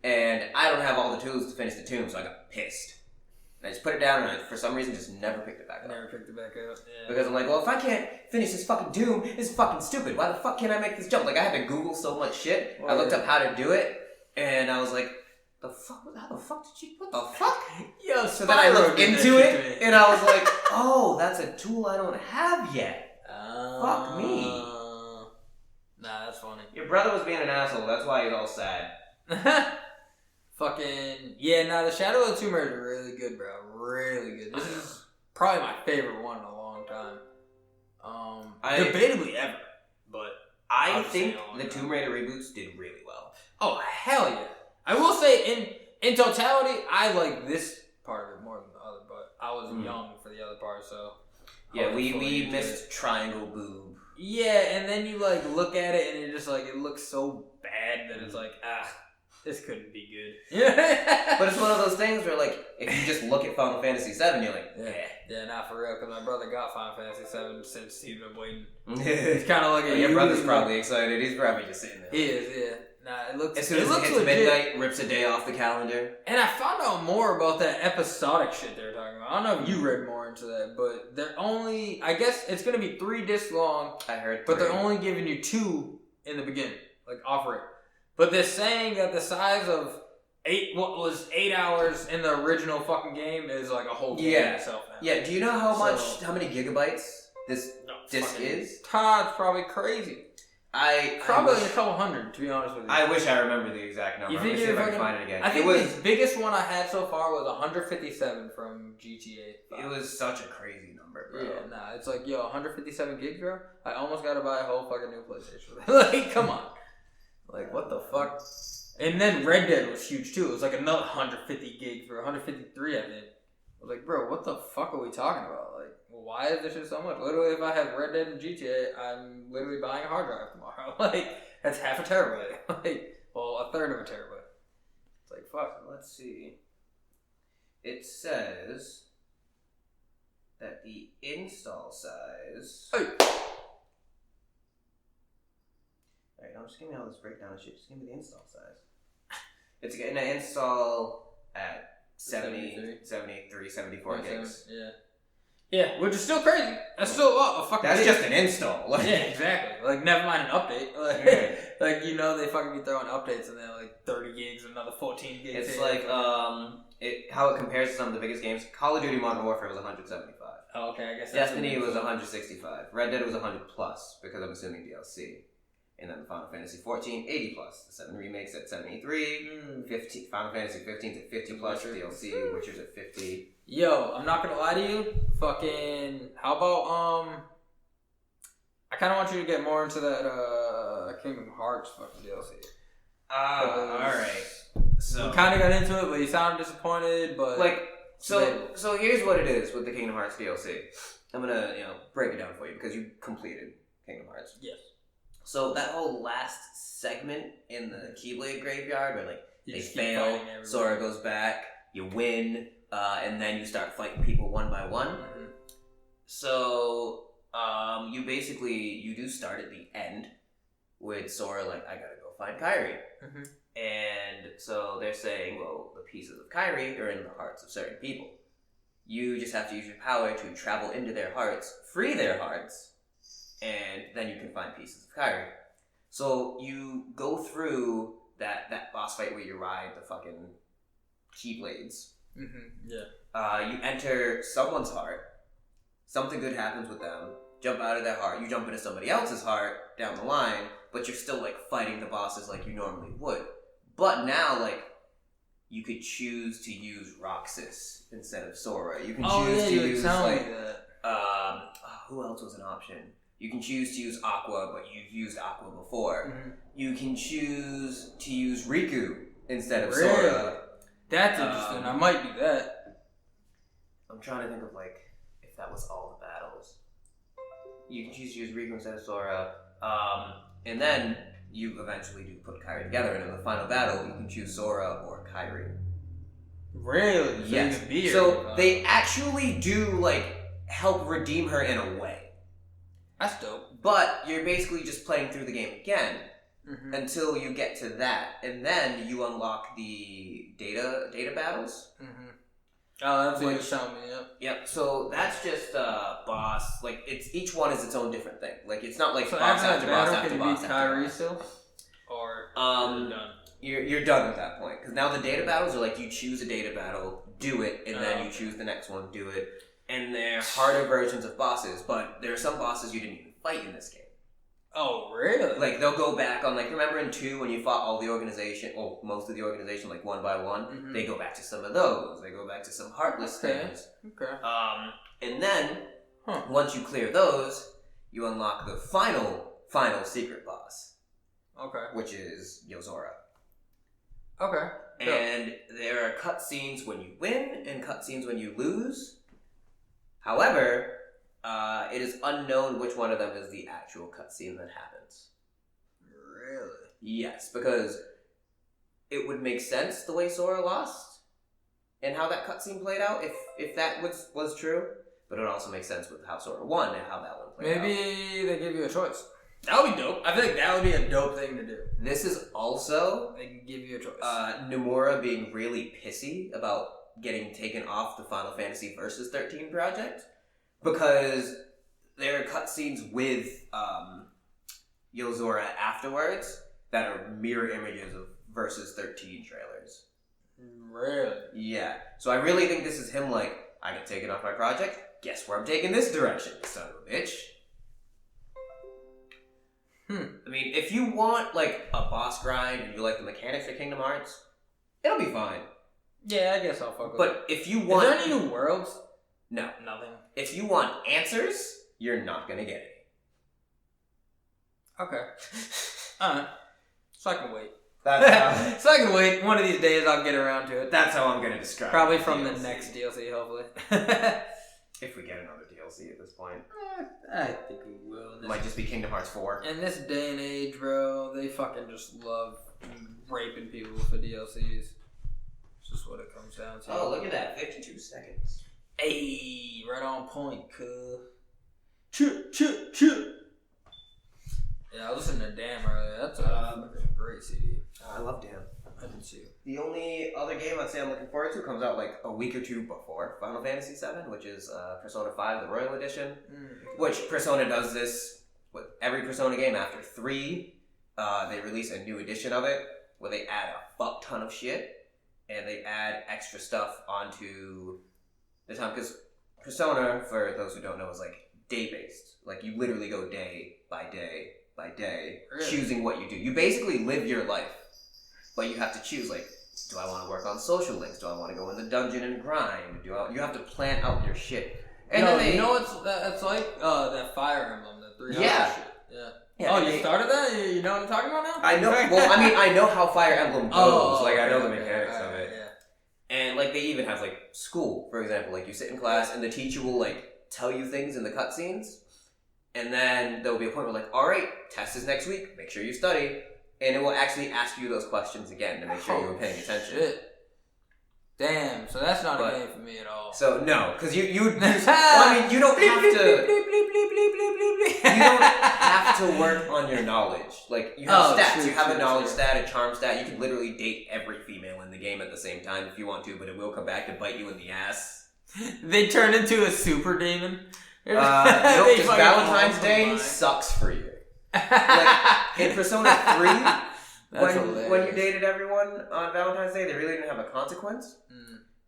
And I don't have all the tools to finish the tomb, so I got pissed. And I just put it down and I, for some reason, just never picked it back up. Never picked it back up, yeah. Because I'm like, well, if I can't finish this fucking tomb, it's fucking stupid. Why the fuck can't I make this jump? Like, I had to Google so much shit. I looked up how to do it, and I was like, how the fuck did you, what the fuck? Yo, so then I looked into it, and I was like, oh, that's a tool I don't have yet. Fuck me. Nah, that's funny. Your brother was being an asshole, that's why he's all sad. Fucking, yeah, nah, the Shadow of the Tomb Raider is really good, bro. Really good. This is probably my favorite one in a long time. Debatably ever, but I think the Tomb Raider reboots did really well. Oh, hell yeah. I will say, in totality, I like this part of it more than the other, but I was young for the other part, so... Yeah, we missed Triangle Boob. Yeah, and then you, like, look at it, and you're just like, it looks so bad that it's like, this couldn't be good. But it's one of those things where, like, if you just look at Final Fantasy VII, you're like, yeah, not for real, because my brother got Final Fantasy VII since he's been waiting. He's kind of like your brother's probably excited. He's probably just sitting there. He is, yeah. Nah, it looks. As soon as it hits legit. Midnight, rips a day off the calendar. And I found out more about that episodic shit they were talking about. I don't know if you read more into that, but they're only. I guess it's gonna be 3 discs long. I heard. But they're only giving you 2 in the beginning, like offer it. But they're saying that the size of 8 hours in the original fucking game is like a whole game in itself now. Yeah. Do you know how many gigabytes this disc is? Todd's probably crazy. Probably a couple hundred, to be honest with you. I wish I remember the exact number. You think if I can find it again. I think the biggest one I had so far was 157 from GTA 5. It was such a crazy number, bro. Yeah, nah, it's like, 157 gigs, bro? I almost gotta buy a whole fucking new PlayStation. Like, come on. Like, what the fuck? And then Red Dead was huge, too. It was like another 150 gigs for 153, I think. I was like, bro, what the fuck are we talking about? Like, why is this shit so much? Literally, if I have Red Dead and GTA, I'm literally buying a hard drive tomorrow. Like, that's half a terabyte. Like, well, a third of a terabyte. It's like, fuck. Let's see. It says that the install size... Hey! Alright, don't just give me all this breakdown of shit. Just give me the install size. It's going to install at 73, 74 gigs. Yeah. Yeah, which is still crazy. That's still a lot of fucking That's gigs. just an install. Yeah, exactly. Like, never mind an update. Like, like, you know, they fucking be throwing updates and they're like 30 gigs, another 14 gigs. It's like, how it compares to some of the biggest games. Call of Duty Modern Warfare was 175. Oh, okay, I guess that's Destiny was 165. Red Dead was 100 plus, because I'm assuming DLC. And then Final Fantasy 14, 80 plus. The 7 remakes at 73. 15, Final Fantasy 15's at 50 plus. DLC, Witcher's at 50. Yo, I'm not gonna lie to you. Fucking, how about, I kind of want you to get more into that, Kingdom Hearts fucking DLC. Alright. So, we kind of got into it, but you sounded disappointed, but... Like, so here's what it is with the Kingdom Hearts DLC. I'm gonna, break it down for you, because you completed Kingdom Hearts. Yes. So that whole last segment in the Keyblade graveyard where they fail, Sora goes back, you win, and then you start fighting people one by one. Mm-hmm. So you do start at the end with Sora like, I gotta go find Kairi. Mm-hmm. And so they're saying, well, the pieces of Kyrie are in the hearts of certain people. You just have to use your power to travel into their hearts, free their hearts, and then you can find pieces of Kyrie. So you go through that boss fight where you ride the fucking Keyblades. Mm-hmm. Yeah. You enter someone's heart. Something good happens with them. Jump out of their heart. You jump into somebody else's heart down the line, but you're still like fighting the bosses like you normally would. But now, like, you could choose to use Roxas instead of Sora. You can choose to use like who else was an option? You can choose to use Aqua, but you've used Aqua before. Mm-hmm. You can choose to use Riku instead of Sora. That's interesting. I might do that. I'm trying to think of like if that was all the battles. You can choose to use Riku instead of Sora, and then you eventually do put Kyrie together, and in the final battle, you can choose Sora or Kyrie. Really? Yes. So they actually do like help redeem her in a way. That's dope. But you're basically just playing through the game again until you get to that, and then you unlock the data battles. Mm-hmm. Oh, that's what you're showing me. Yep. So that's just boss. Like it's each one is its own different thing. Like it's not like so boss after boss battle, after can boss you beat after Kyrie boss. still? Or you're done? You're done at that point because now the data battles are like you choose a data battle, do it, and then you choose the next one, do it, and they're harder versions of bosses. But there are some bosses you didn't even fight in this game. Oh, really? Like they'll go back on like remember in 2 when you fought all the organization, or most of the organization, like one by one. Mm-hmm. They go back to some of those. They go back to some heartless things. Okay. And then once you clear those, you unlock the final secret boss. Okay. Which is Yozora. Okay. And there are cutscenes when you win and cutscenes when you lose. However, it is unknown which one of them is the actual cutscene that happens. Really? Yes, because it would make sense the way Sora lost and how that cutscene played out if that was true. But it also makes sense with how Sora won and how that one played out. Maybe they give you a choice. That would be dope. I feel like that would be a dope thing to do. This is also they can give you a choice. Nomura being really pissy about getting taken off the Final Fantasy Versus 13 project because there are cutscenes with Yozora afterwards that are mirror images of Versus 13 trailers. Really? Yeah. So I really think this is him like, I get taken off my project, guess where I'm taking this direction, son of a bitch. I mean, if you want, like, a boss grind and you like the mechanics of Kingdom Hearts, it'll be fine. Yeah, I guess I'll fuck with it. But if you want... Is there any new worlds? No. Nothing. If you want answers, you're not gonna get any. Okay. Alright. So I can wait. That's so I can wait. One of these days I'll get around to it. That's how I'm gonna describe it. Probably from the next DLC, hopefully. If we get another DLC at this point. I think we will. It might just be Kingdom Hearts 4. In this day and age, bro, they fucking just love raping people for DLCs. It's just what it comes down to. Oh, look at that. 52 seconds. Hey, right on point, cuz. Yeah, I listened to Damn earlier. That's a great CD. I love Damn. I did too. The only other game I'd say I'm looking forward to comes out like a week or two before Final Fantasy VII, which is Persona 5, the Royal Edition. Which Persona does this with every Persona game. After 3, they release a new edition of it where they add a fuck ton of shit and they add extra stuff onto the time. Because Persona, for those who don't know, is like day-based. Like you literally go day by day by day, really? Choosing what you do. You basically live your life. But you have to choose, like, do I want to work on social links? Do I want to go in the dungeon and grind? You have to plan out your shit. And then you know what's that's like? That Fire Emblem, that 3 yeah. shit. Yeah. You started that? You know what I'm talking about now? I know. Well, I mean, I know how Fire Emblem goes. I know the mechanics of it. Yeah. And, like, they even have, like, school, for example. Like, you sit in class, and the teacher will, like, tell you things in the cutscenes. And then there'll be a point where, like, all right, test is next week. Make sure you study. And it will actually ask you those questions again to make sure you were paying attention. Shit. Damn, so that's not a game for me at all. So no, because you don't have to. You don't have to work on your knowledge. Like you have stats. True, you have a knowledge stat, a charm stat. You can literally date every female in the game at the same time if you want to, but it will come back to bite you in the ass. They turn into a super demon. Nope, just Valentine's Day sucks for you. Like in Persona 3, when you dated everyone on Valentine's Day, they really didn't have a consequence.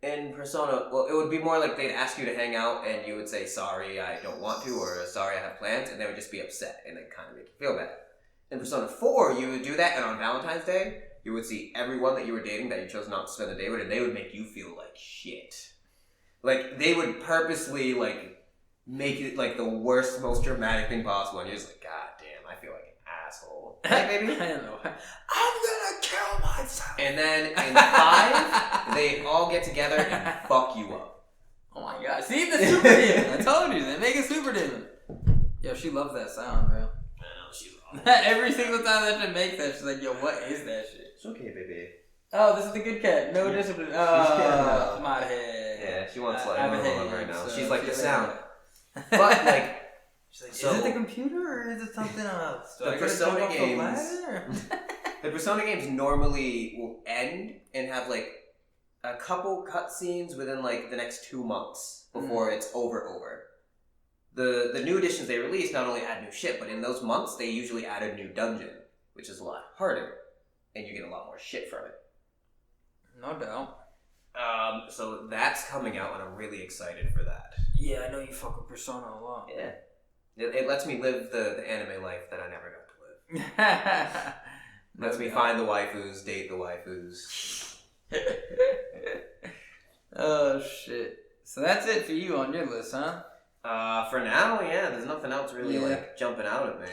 In Persona, well, it would be more like they'd ask you to hang out and you would say, sorry, I don't want to, or sorry, I have plans, and they would just be upset and it kind of make you feel bad. In Persona 4, you would do that, and on Valentine's Day, you would see everyone that you were dating that you chose not to spend the day with, and they would make you feel like shit. Like, they would purposely, like, make it, like, the worst, most dramatic thing possible, and you're just like, God damn, I feel like an asshole. Hey, baby? I don't know. I'm gonna kill myself. And then in 5, they all get together and fuck you up. Oh my god. See, the super demon. I told you, they make a super demon. Yo, she loves that sound, bro. I know, she's awesome. Every single time that she makes that, she's like, yo, what is that shit? It's okay, baby. Oh, this is the good cat. No discipline. Oh, I'm out of here. Yeah, she wants like I'm a ahead, love right now. so She's like the she's sound. But like, she's like, so, is it the computer or is it something else? The Persona games normally will end and have like a couple cutscenes within like the next 2 months before it's over. The new editions they release not only add new shit, but in those months they usually add a new dungeon, which is a lot harder, and you get a lot more shit from it. No doubt. So that's coming out, and I'm really excited for that. Yeah, I know you fuck with Persona a lot. Yeah. It lets me live the anime life that I never got to live. Lets me find the waifus, date the waifus. Oh, shit. So that's it for you on your list, huh? For now, yeah, there's nothing else really, like, jumping out at me.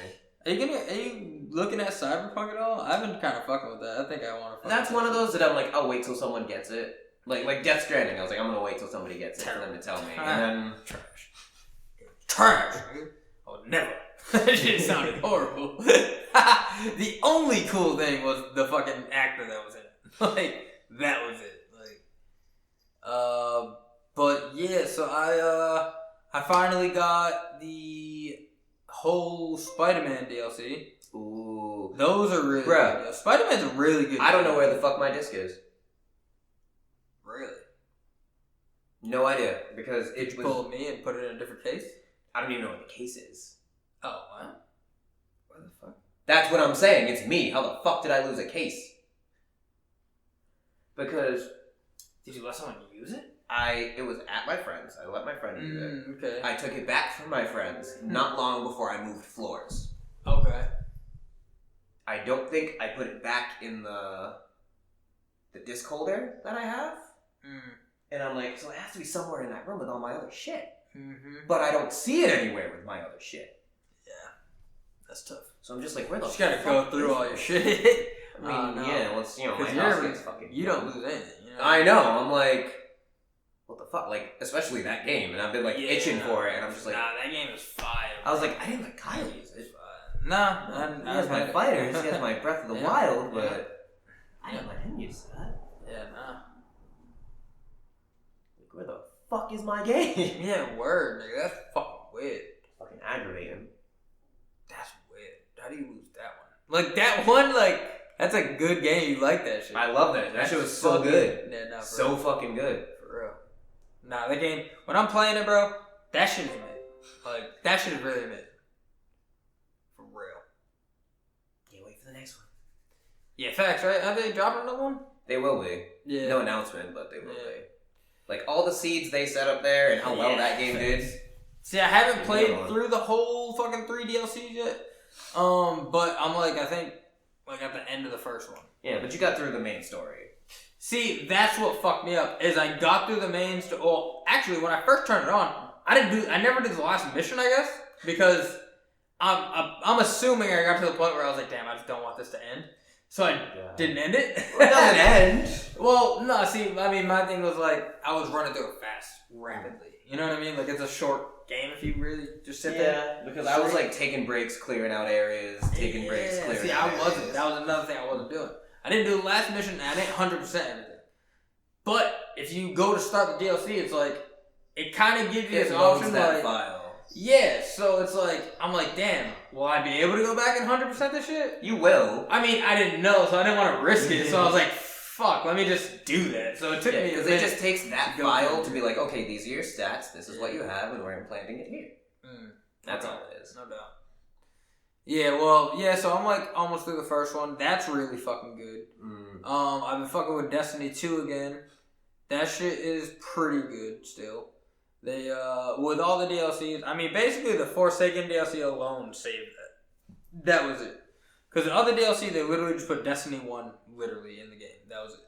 Are you looking at Cyberpunk at all? I've been kind of fucking with that. I think I want to. That's one of those that I'm like, I'll wait till someone gets it. Like Death Stranding, I was like, I'm gonna wait till somebody gets it for them to tell me. And then trash. Oh, never. That shit sounded horrible. The only cool thing was the fucking actor that was in it. Like, that was it. Like, but yeah, so I finally got the whole Spider-Man DLC. Ooh. Those are really good. Spider-Man's a really good I don't know where the fuck my disc is. Really? No idea. Because it was... pull me and put it in a different case? I don't even know what the case is. Oh, what? What the fuck? That's what I'm saying. It's me. How the fuck did I lose a case? Because... Did you let someone use it? It was at my friend's. I let my friend use it. Okay. I took it back from my friends not long before I moved floors. Okay. I don't think I put it back in the disc holder that I have. And I'm like, so it has to be somewhere in that room with all my other shit. But I don't see it anywhere with my other shit. Yeah. That's tough. So I'm just like, where the fuck? You just gotta go through all your shit. I mean, yeah, well, it's, my house gets fucking... You don't lose anything, you know? I know, I'm like... What the fuck? Like, especially that game, and I've been like itching for it, and I'm just like... Nah, that game is fire. I was like, I didn't let Kyle use it. Nah, he has my fighters, he has my Breath of the Wild, but I didn't let him use that. Yeah, nah. Like, where the fuck is my game? Yeah, word, nigga. That's fucking weird. Fucking aggravating. That's weird. How do you lose that one? Like, that one, like, that's a good game. You like that shit. I love that. That shit was so good. Yeah, nah, so fucking good. For real. Nah, that game, when I'm playing it, bro, that shit is mid. Like, that shit is really mid. For real. Can't wait for the next one. Yeah, facts, right? Are they dropping another one? They will be. Yeah. No announcement, but they will be. Like, all the seeds they set up there and how well that game did. See, I haven't played through the whole fucking 3 DLCs yet. But I'm like, I think, like, at the end of the first one. Yeah, but you got through the main story. See, that's what fucked me up, is I got through the main story. Well, actually, when I first turned it on, I never did the last mission, I guess, because I'm assuming I got to the point where I was like, damn, I just don't want this to end. So I didn't end it. Well, it doesn't end. Well, no, see, I mean, my thing was like, I was running through it fast, rapidly. You know what I mean? Like, it's a short game if you really just sit there. Yeah, because I was like taking breaks, clearing out areas, taking breaks, clearing out areas. That was another thing I wasn't doing. I didn't do the last mission, and I didn't 100% everything. But if you go to start the DLC, it's like, it kind of gives you this loads option, that like, file. Yeah, so it's like, I'm like, damn, will I be able to go back and 100% this shit? You will. I mean, I didn't know, so I didn't want to risk it, so I was like, fuck, let me just do that. So it took me because it just takes that file to be like, okay, these are your stats, this is what you have, and we're implanting it here. That's all it is. No doubt. Yeah, well, yeah, so I'm like almost through the first one. That's really fucking good. I've been fucking with Destiny 2 again. That shit is pretty good still. They, with all the DLCs, I mean, basically the Forsaken DLC alone saved that. That was it. Because the other DLC, they literally just put Destiny 1 literally in the game. That was it.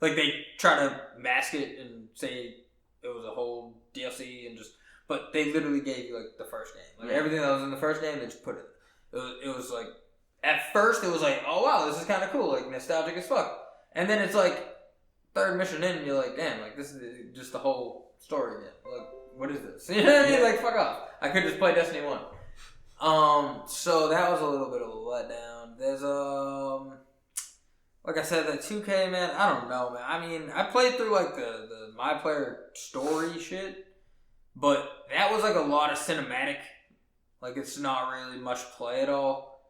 Like they try to mask it and say it was a whole DLC and just, but they literally gave you like the first game. Like everything that was in the first game, they just put it. It was like, at first it was like, oh wow, this is kind of cool, like nostalgic as fuck. And then it's like, third mission in, and you're like, damn, like this is just the whole story again. Like, what is this? You know what I mean? Like, fuck off. I could just play Destiny 1. So that was a little bit of a letdown. There's, like I said, the 2K, man, I don't know, man. I mean, I played through, like, the My Player story shit, but that was, like, a lot of cinematic. Like, it's not really much play at all.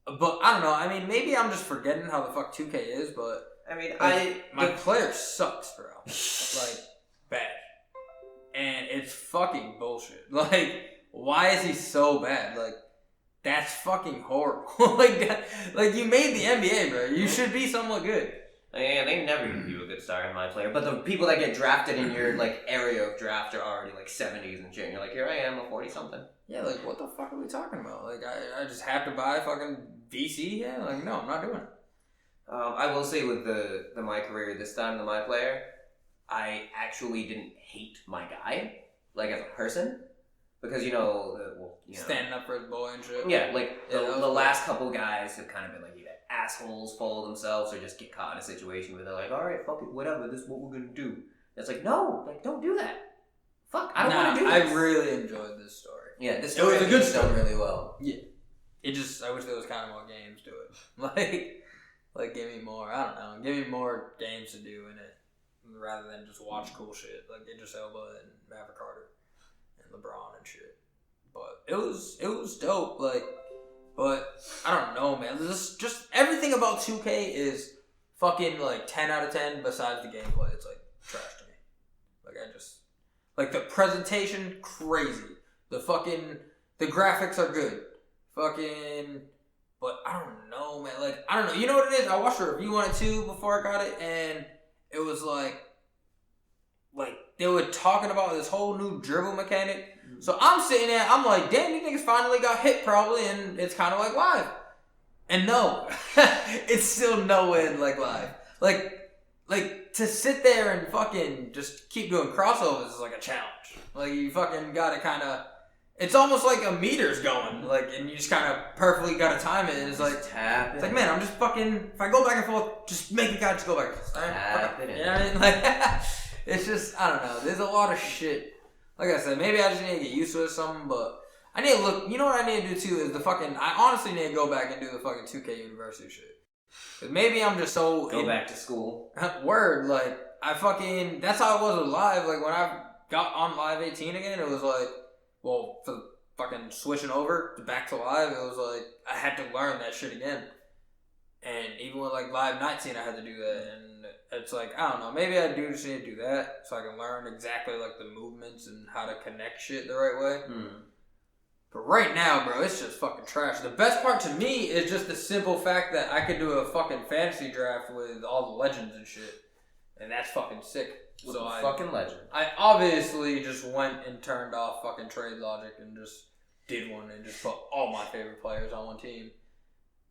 But, I don't know. I mean, maybe I'm just forgetting how the fuck 2K is, but... I mean, my player sucks, bro. Like, bad. And it's fucking bullshit. Like, why is he so bad? Like, that's fucking horrible. like you made the NBA, bro. You should be somewhat good. Yeah, they never give you a good start in My Player. But the people that get drafted in your, like, area of draft are already, like, 70s and shit. And you're like, here I am, a 40-something. Yeah, like, what the fuck are we talking about? Like, I just have to buy fucking VC? Yeah, like, no, I'm not doing it. I will say with the My Career this time, the My Player, I actually didn't hate my guy, like, as a person. Because, standing up for his boy and shit. Yeah, like, the last couple guys have kind of been, like, either assholes, follow themselves, or just get caught in a situation where they're like, alright, fuck it, whatever, this is what we're gonna do. It's like, no, like, don't do that. Fuck, I don't want to do this. I really enjoyed this story. Yeah, this story was a good story. Done really well. Yeah. I wish there was kind of more games to it. Like, give me more, I don't know, give me more games to do in it, rather than just watch cool shit, like Idris Elba and Maverick Carter and LeBron and shit. But it was dope, like, but I don't know, man. Just everything about 2K is fucking, like, 10 out of 10 besides the gameplay. It's, like, trash to me. Like, the presentation, crazy. The graphics are good. But I don't know, man. Like, I don't know. You know what it is? I watched a review on it too before I got it, and it was like they were talking about this whole new dribble mechanic. So I'm sitting there, I'm like, damn, you niggas finally got hit probably, and it's kind of like live. And no, it's still nowhere like live. Like to sit there and fucking just keep doing crossovers is like a challenge. Like, you fucking gotta kind of. It's almost like a meter's going, like, and you just kind of perfectly gotta time it, and it's like, man, I'm just fucking, if I go back and forth, just make the guy just go back. Tap it in. You know what I mean? Like, it's just, I don't know, there's a lot of shit. Like I said, maybe I just need to get used to it or something, but I need to look, you know what I need to do too, is I honestly need to go back and do the fucking 2K University shit. Cause maybe I'm just so... Go back to school. Word, like, that's how it was with Live, like, when I got on Live 18 again, it was like, well, for fucking switching over back to Live, it was like, I had to learn that shit again. And even with, like, Live 19, I had to do that. And it's like, I don't know, maybe I do just need to do that so I can learn exactly, like, the movements and how to connect shit the right way. But right now, bro, it's just fucking trash. The best part to me is just the simple fact that I could do a fucking fantasy draft with all the legends and shit. And that's fucking sick. Fucking legend. I obviously just went and turned off fucking trade logic and just did one and just put all my favorite players on one team.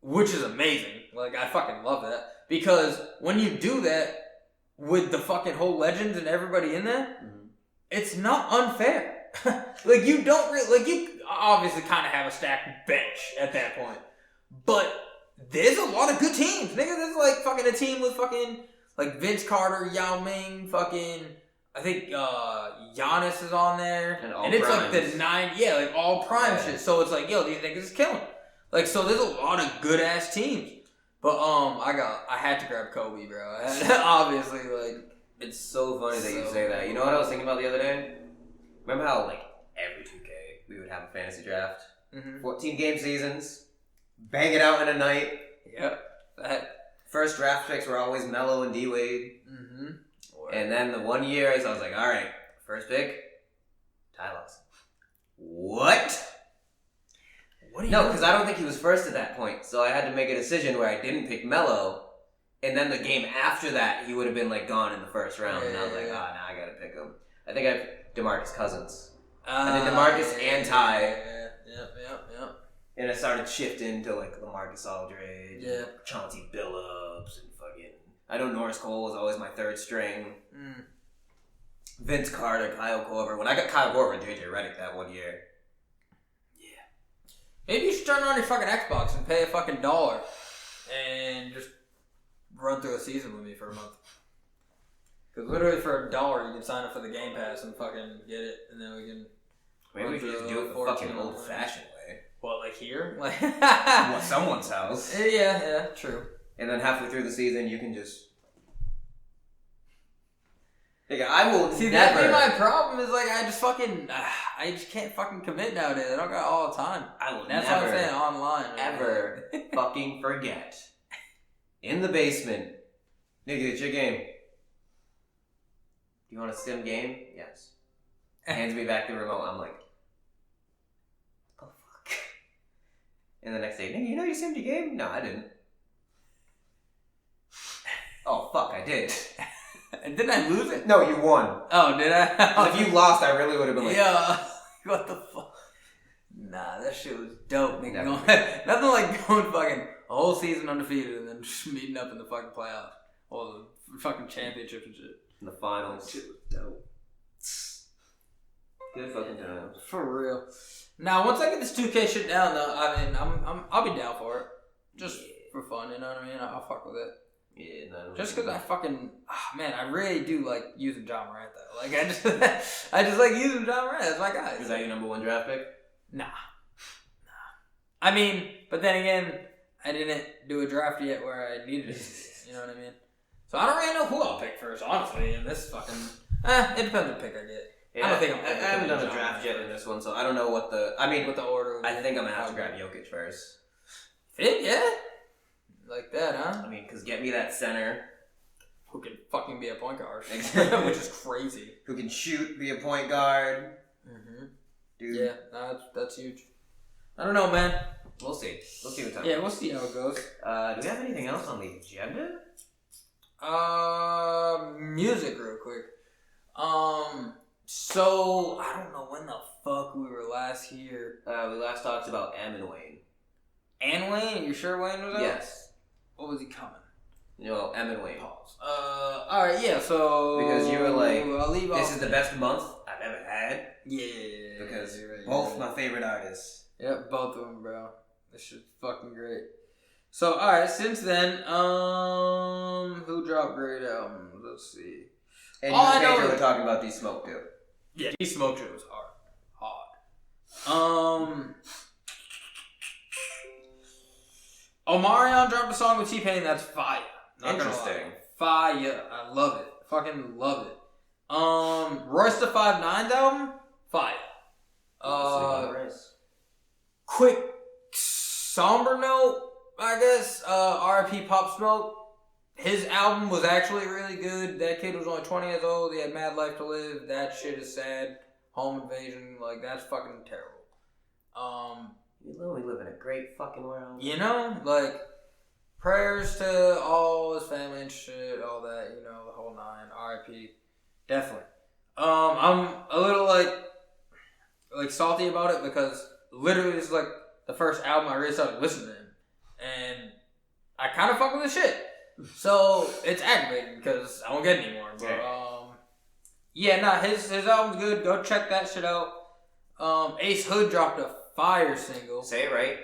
Which is amazing. Like, I fucking love that. Because when you do that with the fucking whole legends and everybody in there, it's not unfair. Like, you don't really, like, you obviously kind of have a stacked bench at that point. But there's a lot of good teams. Nigga, there's like fucking a team with fucking like Vince Carter, Yao Ming, fucking, I think Giannis is on there. And it's primes. Like the 9, like all prime shit. So it's like, yo, these niggas is killing. Like, so there's a lot of good ass teams. But I had to grab Kobe, bro. Obviously, like, it's so funny that you say that. You know what I was thinking about the other day? Remember how like every 2K we would have a fantasy draft, 14 game seasons, bang it out in a night. Yep. That first draft picks were always Melo and D Wade. And then the 1 year, I was like, all right, first pick, Ty Lawson. What? No, because I don't think he was first at that point. So I had to make a decision where I didn't pick Melo. And then the game after that, he would have been like gone in the first round. And I was like, now I got to pick him. I think I have DeMarcus Cousins. I did DeMarcus and Ty. Yep. And I started shifting to like LaMarcus Aldridge, Chauncey Billups, and fucking. I know Norris Cole was always my third string. Vince Carter, Kyle Korver. When I got Kyle Korver and JJ Redick that 1 year. Maybe you should turn on your fucking Xbox and pay a fucking $1 and just run through a season with me for a month. Because literally for $1 you can sign up for the Game Pass and fucking get it, and then we can. Maybe we should just do it the fucking old-fashioned way. What, like here? Like someone's house. Yeah, true. And then halfway through the season, you can just. Like, I will see. Never. That'd be my problem. Is like I just can't fucking commit nowadays. I don't got all the time. I will That's never. What I'm saying online. Ever fucking forget. In the basement, nigga, it's your game. Do you want a sim game? Yes. Hands me back the remote. I'm like, oh fuck. And the next day, nigga, you know you simmed your game? No, I didn't. Oh fuck, I did. And didn't I lose it? No, you won. Oh, did I? If you lost, I really would have been like, yeah. What the fuck? Nah, that shit was dope, nigga. Nothing like going fucking a whole season undefeated and then just meeting up in the fucking playoffs. Or the fucking championship and shit. In the finals. That shit was dope. Good fucking time. For real. Now, once I get this 2K shit down, though, I mean, I'll be down for it. Just for fun, you know what I mean? I'll fuck with it. Yeah, no. Just because I fucking, man, I really do like using John Morant though. Like I just like using John Morant. That's my guy. Is that your number 1 draft pick? Nah. I mean, but then again, I didn't do a draft yet where I needed it. You know what I mean? So I don't really know who I'll pick first, honestly. In this fucking, it depends on the pick I get. Yeah, I don't think I haven't done a draft yet in this one, so I don't know what the. I mean, what the order. I think I'm gonna have to grab Jokic first. Yeah. Like that, huh? I mean, because get me that center. Who can fucking be a point guard. Which is crazy. Who can shoot, be a point guard. Dude. Yeah, that's huge. I don't know, man. We'll see. We'll see what time. Yeah, we'll see how it goes. Do we have anything else on the agenda? Music real quick. So, I don't know when the fuck we were last here. We last talked about Am and Wayne. And Wayne? You sure Wayne was out? Yes. What was he coming? No, Em and Wayne. Pause. Alright, yeah, so... Because you were like, this is the best month I've ever had. Yeah. Because both my favorite artists. Yep, both of them, bro. This shit's fucking great. So, alright, since then, who dropped great albums? Let's see. And you and Pedro were talking about D-Smoke, too. Yeah, D-Smoke shit was hard. Omarion dropped a song with T-Pain that's fire. Interesting. Fire. I love it. Fucking love it. Royce the 5'9" album? Fire. Quick somber note, I guess. R.I.P. Pop Smoke. His album was actually really good. That kid was only 20 years old. He had mad life to live. That shit is sad. Home invasion. Like, that's fucking terrible. You literally live in a great fucking world. You know, like, prayers to all his family and shit, all that, you know, the whole nine. R.I.P. Definitely. I'm a little, like salty about it because literally this is, like, the first album I really started listening to him. And I kind of fuck with his shit. So, it's aggravating because I won't get any more. But, his album's good. Go check that shit out. Ace Hood dropped a fire single. Say it right.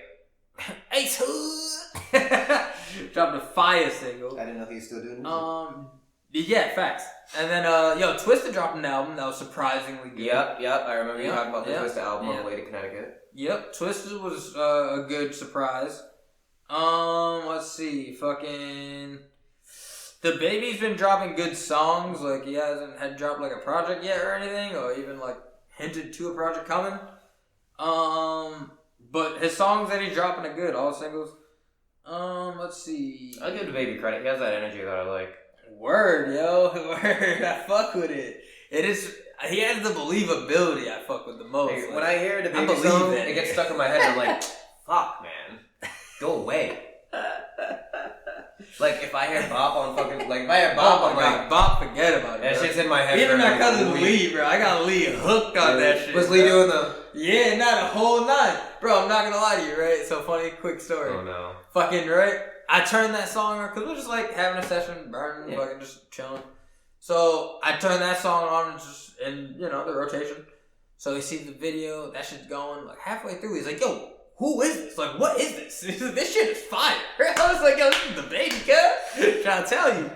Ace Hood dropped a fire single. I didn't know he was still doing music. Yeah, facts. And then Twista dropped an album that was surprisingly good. Yep. I remember you talking about the Twista album on the way to Connecticut. Yep, Twista was a good surprise. Let's see. Fucking... The Baby's been dropping good songs. Like, he hasn't had dropped, like, a project yet or anything. Or even, like, hinted to a project coming. But his songs that he's dropping are good. All singles. Let's see. I'll give the Baby credit. He has that energy that I like. Word, yo. Word. I fuck with it. It is... He has the believability I fuck with the most. Like, like, when I hear the Baby song, it gets stuck in my head. I'm like, fuck, man. Go away. Like, if I hear Bop on fucking... Like, if I hear Bop, I'm like... Bop, forget about it, that bro. shit's in my head. Even that cousin Lee, bro. I got Lee hooked on that shit. Was Lee doing the... Yeah, not a whole night. Bro, I'm not gonna lie to you, right? So, funny, quick story. Oh, no. Fucking, right? I turned that song on, because we're just, like, having a session, burning, fucking just chilling. So, I turned that song on, and just, in, you know, the rotation. So, he sees the video, that shit's going, like, halfway through, he's like, yo, who is this? Like, what is this? This shit is fire. I was like, yo, this is the Baby, cuz. Trying to tell you.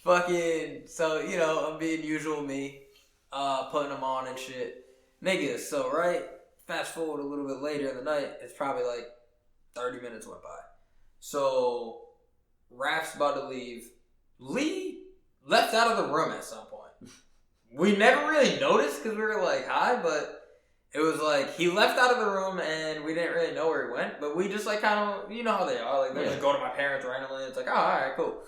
Fucking, so, you know, I'm being usual me, putting them on and shit. Niggas, so, right? Fast forward a little bit later in the night, it's probably like 30 minutes went by. So, Raph's about to leave. Lee left out of the room at some point. We never really noticed because we were like, hi, but it was like, he left out of the room and we didn't really know where he went, but we just like kind of, you know how they are, like they just go to my parents randomly, it's like, oh, alright, cool.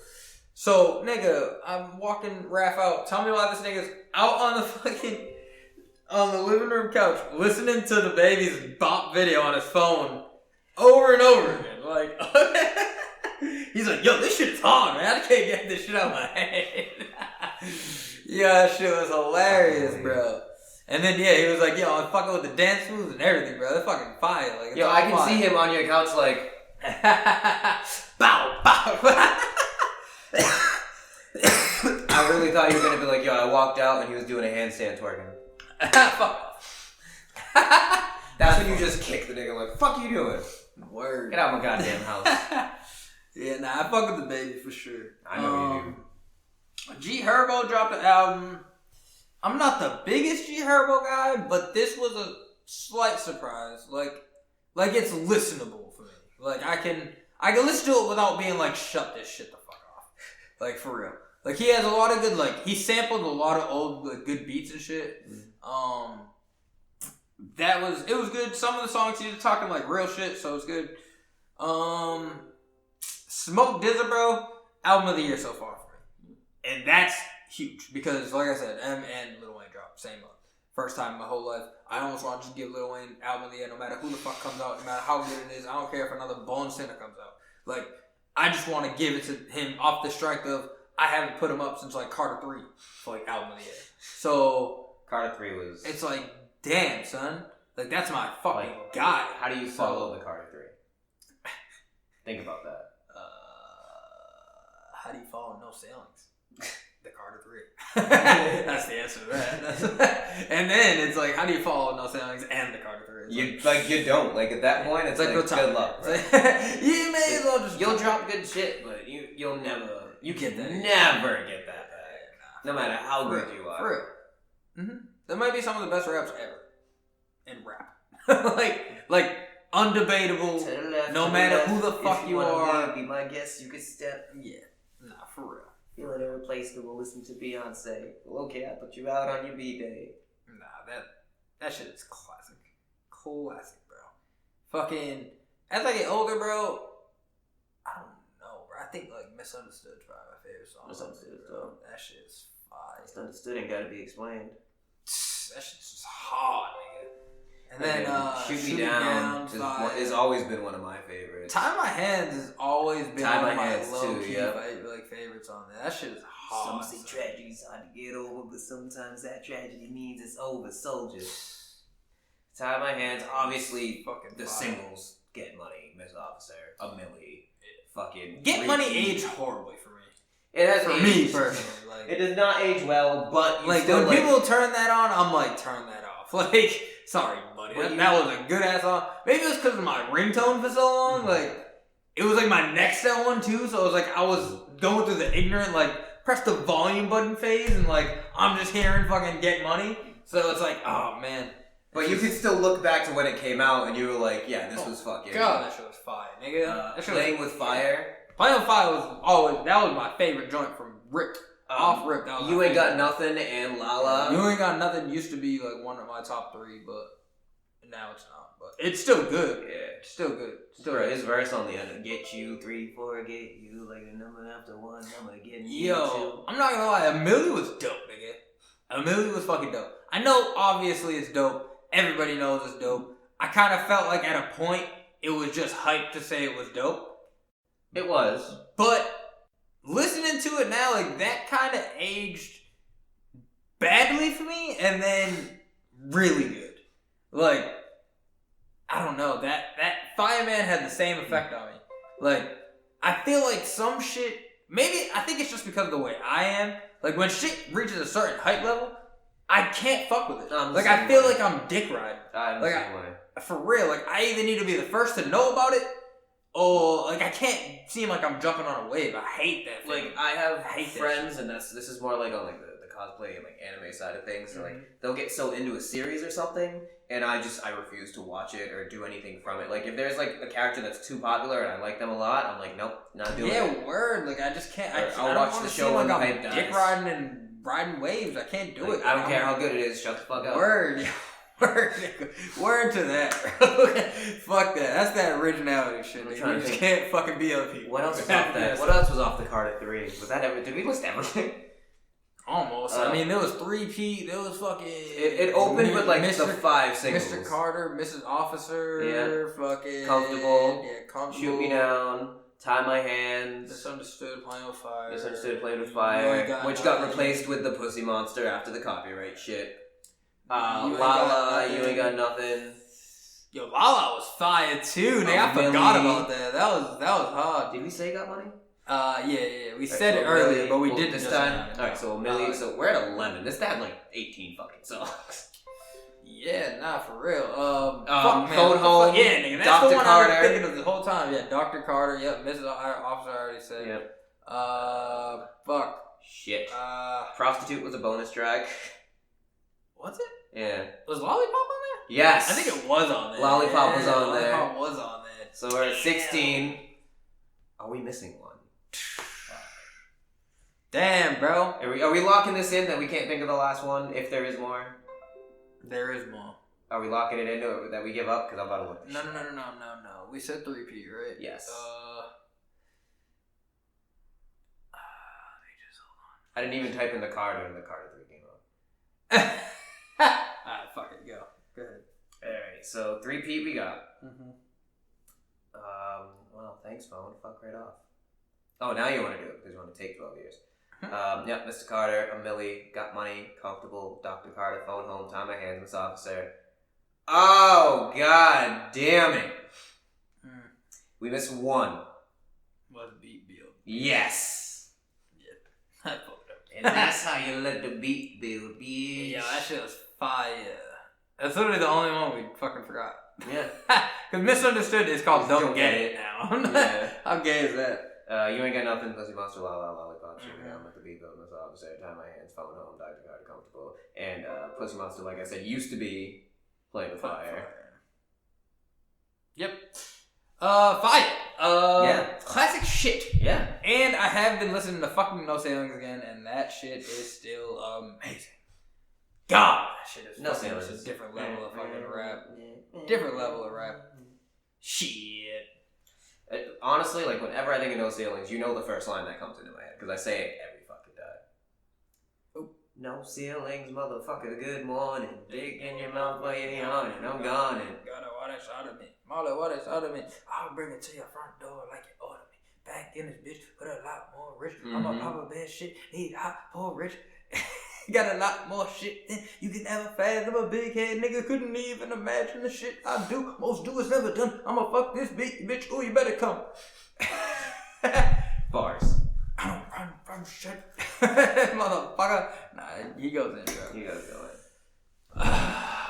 So, nigga, I'm walking Raph out, tell me why this nigga's out on the fucking, on the living room couch, listening to the Baby's Bop video on his phone, over and over again, like, he's like, yo, this shit is hard, man, I can't get this shit out of my head. Yeah, that shit was hilarious, bro. And then, yeah, he was like, yo, I'm fucking with the dance moves and everything, bro. They're fucking fire. Like, yo, I can see him on your couch like... bow, bow. I really thought you were going to be like, yo, I walked out and he was doing a handstand twerking. Fuck off. That's when you just kick the nigga like, fuck you doing? Word. Get out of my goddamn house. Yeah, nah, I fuck with the Baby for sure. I know you do. G Herbo dropped an album. I'm not the biggest G Herbo guy, but this was a slight surprise. Like it's listenable for me. Like I can listen to it without being like, shut this shit the fuck off. Like for real. Like he has a lot of good, like he sampled a lot of old like good beats and shit. It was good. Some of the songs he was talking like real shit, so it's good. Smoke Dizza, bro, album of the year so far for me. And that's huge because, like I said, M and Lil Wayne dropped same month. First time in my whole life. I almost want to just give Lil Wayne album of the year, no matter who the fuck comes out, no matter how good it is. I don't care if another Bone Sinner comes out. Like, I just want to give it to him off the strength of I haven't put him up since like Carter 3 for like album of the year. So Carter 3 was. It's like, damn, son. Like that's my fucking guy. How do you follow the Carter 3? Think about that. How do you follow No Sailings? The Carter 3. That's the answer to that. And then it's like, how do you follow No Sailings and the Carter 3? You don't. Like at that point, it's like good luck. Right? You may as well just. You'll drop good shit, but you'll never. You can that. Never get that back. No matter how good you are. For real. Mm-hmm. That might be some of the best raps ever. In rap. like undebatable. No matter who the fuck you are. Be my guest, you could step. Yeah. Nah, for real. Feeling irreplaceable, listen to Beyonce. Well, okay, I put you out on your B-day. Nah, that shit is classic. Classic, bro. Fucking, as I get older, bro, I don't know, bro. I think, like, Misunderstood is probably my favorite song. Misunderstood, bro. That shit is fire. Misunderstood ain't gotta be explained. That shit's just hard, nigga. And then, Shoot Me Down has always been one of my favorites. Tie My Hands has always been one of my low-key like favorites on there. That shit is hard. Some say tragedy's hard to get over, but sometimes that tragedy means it's over, soldiers. Tie My Hands, obviously, fucking the singles, Get Money, Miss Officer, A Milli, fucking... Get Money aged horribly for me. It has for me, personally. Like, it does not age well, but... Like, when people turn that on, I'm like, turn that off. Like... Sorry, buddy. That was a good ass song. Maybe it was because of my ringtone for so long. Mm-hmm. Like, it was like my next one too. So it was like I was going through the ignorant, like, press the volume button phase, and like I'm just hearing fucking Get Money. So it's like, oh man. But But you can still look back to when it came out and you were like, yeah, this was fucking... God, that shit was fire, nigga. That shit Playing with Fire. Playing with Fire was always... That was my favorite joint from Rip. Off Rip. That was You Ain't Got Nothing and Lala. You Ain't Got Nothing used to be like one of my top 3, but now it's not. But it's still good. Yeah, it's still good. Still good. His verse on the end, get you 3, 4, get you like a number after 1, I'm gonna get you. Yo, I'm not gonna lie, Amelie was dope, nigga. Amelie was fucking dope. I know, obviously, it's dope. Everybody knows it's dope. I kind of felt like at a point it was just hype to say it was dope. It was, but listening to it now, like that kind of aged badly for me, and then really good. Like, I don't know, that Fireman had the same effect on me. Like, I feel like some shit, maybe, I think it's just because of the way I am. Like, when shit reaches a certain hype level, I can't fuck with it. Like, I feel like I'm dick riding. I'm the same way. For real, like, I either need to be the first to know about it, or, like, I can't seem like I'm jumping on a wave. I hate that thing. Like, I have friends, and this is more like on, like, the cosplay and, like, anime side of things. So, like, they'll get so into a series or something, and I refuse to watch it or do anything from it. Like, if there's, like, a character that's too popular and I like them a lot, I'm like, nope, not doing it. Yeah, word. Like, I just can't. I'll watch the show when the hype dies. Dick riding and riding waves. I can't do it. I don't care how good it is. Shut the fuck up. Word. Word to that, bro. Fuck that. That's that originality shit. You just can't fucking be other people. What else was off that? What else was off the card at 3? Was that ever? Did we list everything? Almost. I mean, there was 3P. There was fucking. It opened with like the 5 singles. Mr. Carter, Mrs. Officer, fucking Comfortable. Yeah, comfortable. Shoot Me Down. Tie My Hands. Misunderstood, Playing with Fire. Misunderstood, Playing with Fire. Which got replaced with the Pussy Monster after the copyright shit. Lala, You Ain't Got Nothing. Yo, Lala was fire too, nigga. I forgot about that. That was hard. Did we say Got Money? Yeah. We said it earlier, but we didn't this time. Alright, so Millie. So we're at 11. This had like 18 fucking songs. Yeah, nah, for real. Phone Home. Yeah, nigga. That's Dr. the one Carter. I was thinking of the whole time. Yeah, Dr. Carter. Yep, Mrs. Officer. I already said. Yep. Fuck. Shit. Prostitute was a bonus track. Was it? Yeah. Was Lollipop on there? Yes. I think it was on there. Lollipop was on there. Lollipop was on there. So we're at 16. Are we missing one? Damn, bro. Are we locking this in that we can't think of the last one if there is more? There is more. Are we locking it into it that we give up? Because I'm about to look. No. We said 3P, right? Yes. Let me just hold on. I didn't even type in the Carter and the Carter 3 came up. Alright, fuck it, go ahead. Alright, so 3P we got. Mm-hmm. Well, thanks, phone. Fuck right off. Oh, now you want to do it because you want to take 12 years. Yep, Mr. Carter, a Millie, Got Money, Comfortable, Dr. Carter, Phone Home, Tie My Hands, Miss Officer. Oh, god damn it. We missed one. Was Beat Build. Yes. Yep. I fucked up. And that's how you let the beat build, bitch. Yeah, that shit was fire. That's literally the only one we fucking forgot. Yeah. Because Misunderstood is called Don't Get It now. Yeah. How gay is that? You Ain't Got Nothing, Pussy Monster, Lollipop, Shoot Me Down, Let the Beat Build, Miss Officer, Tie My Hands, Phone Home, Dr. Carter, Comfortable. And Pussy Monster, like I said, used to be Playing with Fire. Yep. Fire. Yeah. Classic shit. Yeah. And I have been listening to fucking No Sailings again, and that shit is still amazing. God, that shit is No fucking Sailings. just a different level of fucking rap. Different level of rap. Shit. Honestly, like, whenever I think of No Ceilings, you know the first line that comes into my head, because I say it every fucking time. Oh. No ceilings, motherfucker, good morning. Dick in your mouth while you're yawning, I'm gone. Gotta water out of me. Molly, water out of me. I'll bring it to your front door like you ordered me. Back in this bitch with a lot more rich. I'm a papa bad shit, need hot for rich. Got a lot more shit than you can ever fathom. A big head nigga couldn't even imagine the shit I do. Most do is never done. I'ma fuck this bitch. Ooh, you better come. Bars. I don't run from shit. Motherfucker. Nah, he goes in, bro. He goes going.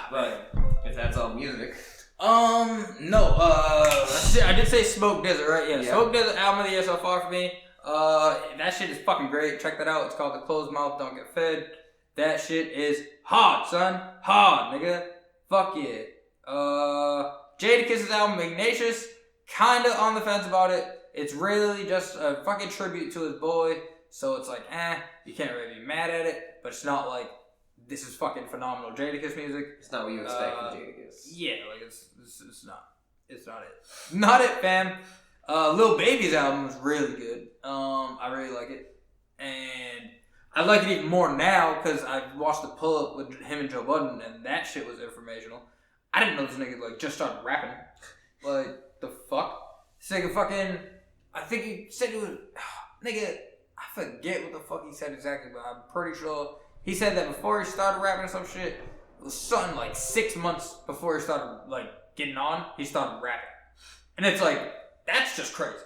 But if that's all music. No, I did say Smoke Desert, right? Yeah, Smoke Desert album of the year so far for me. That shit is fucking great. Check that out. It's called The Closed Mouth Don't Get Fed. That shit is hard, son. Hard, nigga. Fuck yeah. Jadakiss's album, Ignatius, kinda on the fence about it. It's really just a fucking tribute to his boy, so it's like, you can't really be mad at it, but it's not like, this is fucking phenomenal Jadakiss music. It's not what you expect from Jadakiss. Yeah, like, it's not. It's not it. Not it, fam. Lil Baby's album is really good. I really like it. And I like it even more now because I watched the pull-up with him and Joe Budden, and that shit was informational. I didn't know this nigga, like, just started rapping. Like, the fuck? This nigga fucking... I think he said he was... nigga, I forget what the fuck he said exactly, but I'm pretty sure he said that before he started rapping or some shit, it was something like 6 months before he started, like, getting on, he started rapping. And it's like, that's just crazy.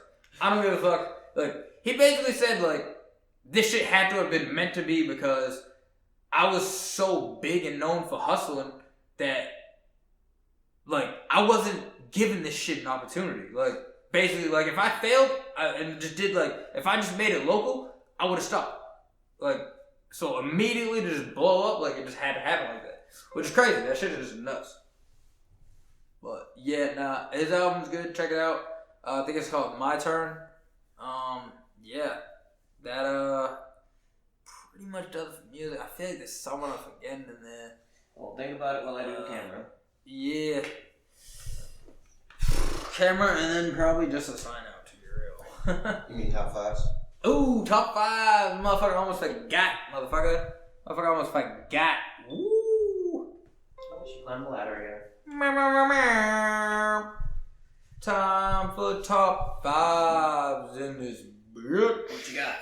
I don't give a fuck. Like, he basically said, like, this shit had to have been meant to be because I was so big and known for hustling that, like, I wasn't giving this shit an opportunity. Like, basically, like, if I failed and just did, like, if I just made it local, I would have stopped. Like, so immediately to just blow up, like, it just had to happen like that. Which is crazy. That shit is just nuts. But, yeah, nah, his album's good. Check it out. I think it's called My Turn. Yeah. That, pretty much does it for music. I feel like there's someone I'm forgetting in there. Well, think about it while I do the camera. Yeah. Camera and then probably just a sign out to be real. You mean top fives? Ooh, top five. Motherfucker almost forgot. Motherfucker almost forgot. Woo. She climbed the ladder again. Time for top fives in this bitch. What you got?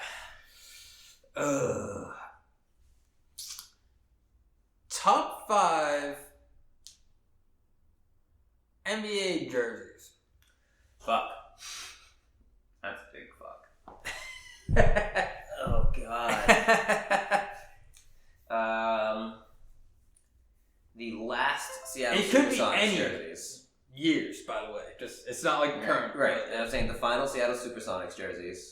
Top 5 NBA jerseys. Fuck. That's a big fuck. Oh god. The last Seattle It could be Supersonics any jerseys. years, by the way. Just it's not like current. Right. And I'm saying the final Seattle Supersonics jerseys.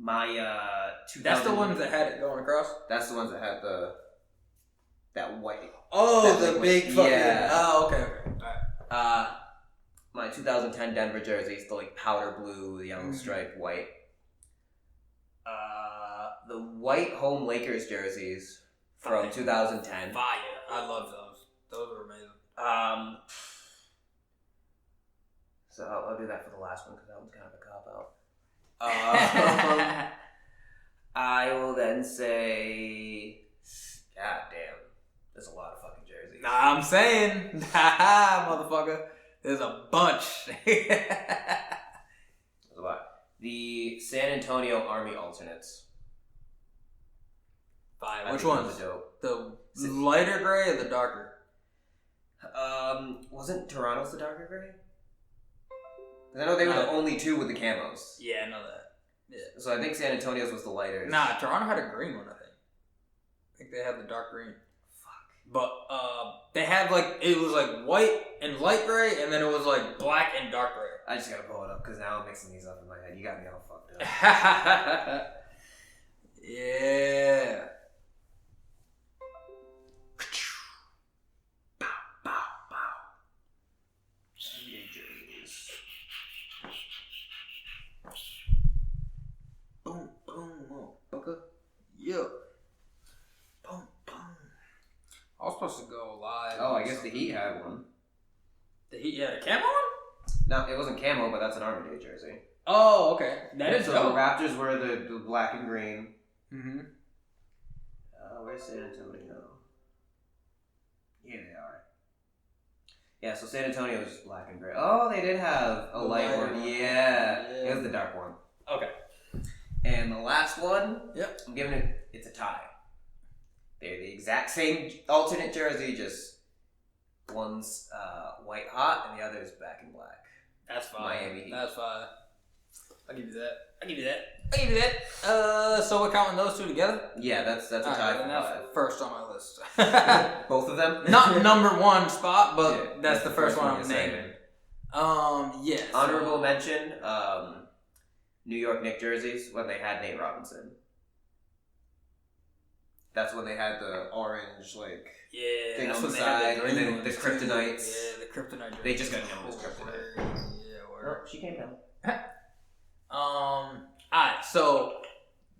My 2000. That's the ones that had it going across. That's the ones that had that white. Oh, that the liquid. big fucking. Yeah. Oh, okay. All right. My 2010 Denver jerseys, the like powder blue, the yellow stripe, white. The white home Lakers jerseys from Fire. 2010. Fire. I love those. Those were amazing. So I'll do that for the last one because that one's kind of a cop out. I will then say, God damn, there's a lot of fucking jerseys. Nah, I'm saying, motherfucker, there's a bunch. There's a lot. The San Antonio Army alternates. Fine. Which ones? Dope. The lighter gray or the darker? Wasn't Toronto's the darker gray? 'Cause I know they were the only two with the camos. Yeah, I know that. Yeah. So I think San Antonio's was the lighter. Nah, Toronto had a green one, I think they had the dark green. Fuck. But, they had, like, it was, like, white and light gray, and then it was, like, black and dark gray. I just gotta pull it up, because now I'm mixing these up in my head. You got me all fucked up. Yeah. Bow, bow, bow. NBA jerseys. Boom, boom, motherfucker. Yeah. Boom, boom. I was supposed to go live. Oh, I guess the Heat had one. The Heat had a camo one? No, it wasn't camo, but that's an Army Day jersey. Oh, okay. That is so dope. the Raptors were the black and green. Mm-hmm. Where's San Antonio? Here they are. Yeah, so San Antonio was just black and gray. Oh, they did have a light one. Yeah. It was the dark one. Okay. And the last one, Yep. I'm giving it, it's a tie. They're the exact same alternate jersey, just one's white hot and the other is black and black. That's fine. Miami Heat. That's fine. I'll give you that. So we're counting those two together? Yeah, that's a tie Alright, for that's five. first on my list. Both of them? Not number one spot, but Yeah, that's the first one I'm you're naming. saying. Yes. Honorable mention, New York Knicks jerseys when they had Nate Robinson. That's when they had the orange, like, yeah, thing that's on the when they side, had the and green then ones the too. kryptonites. Yeah, the kryptonite. They just got known as kryptonite. Yeah, Oh, word. she came down. Alright, so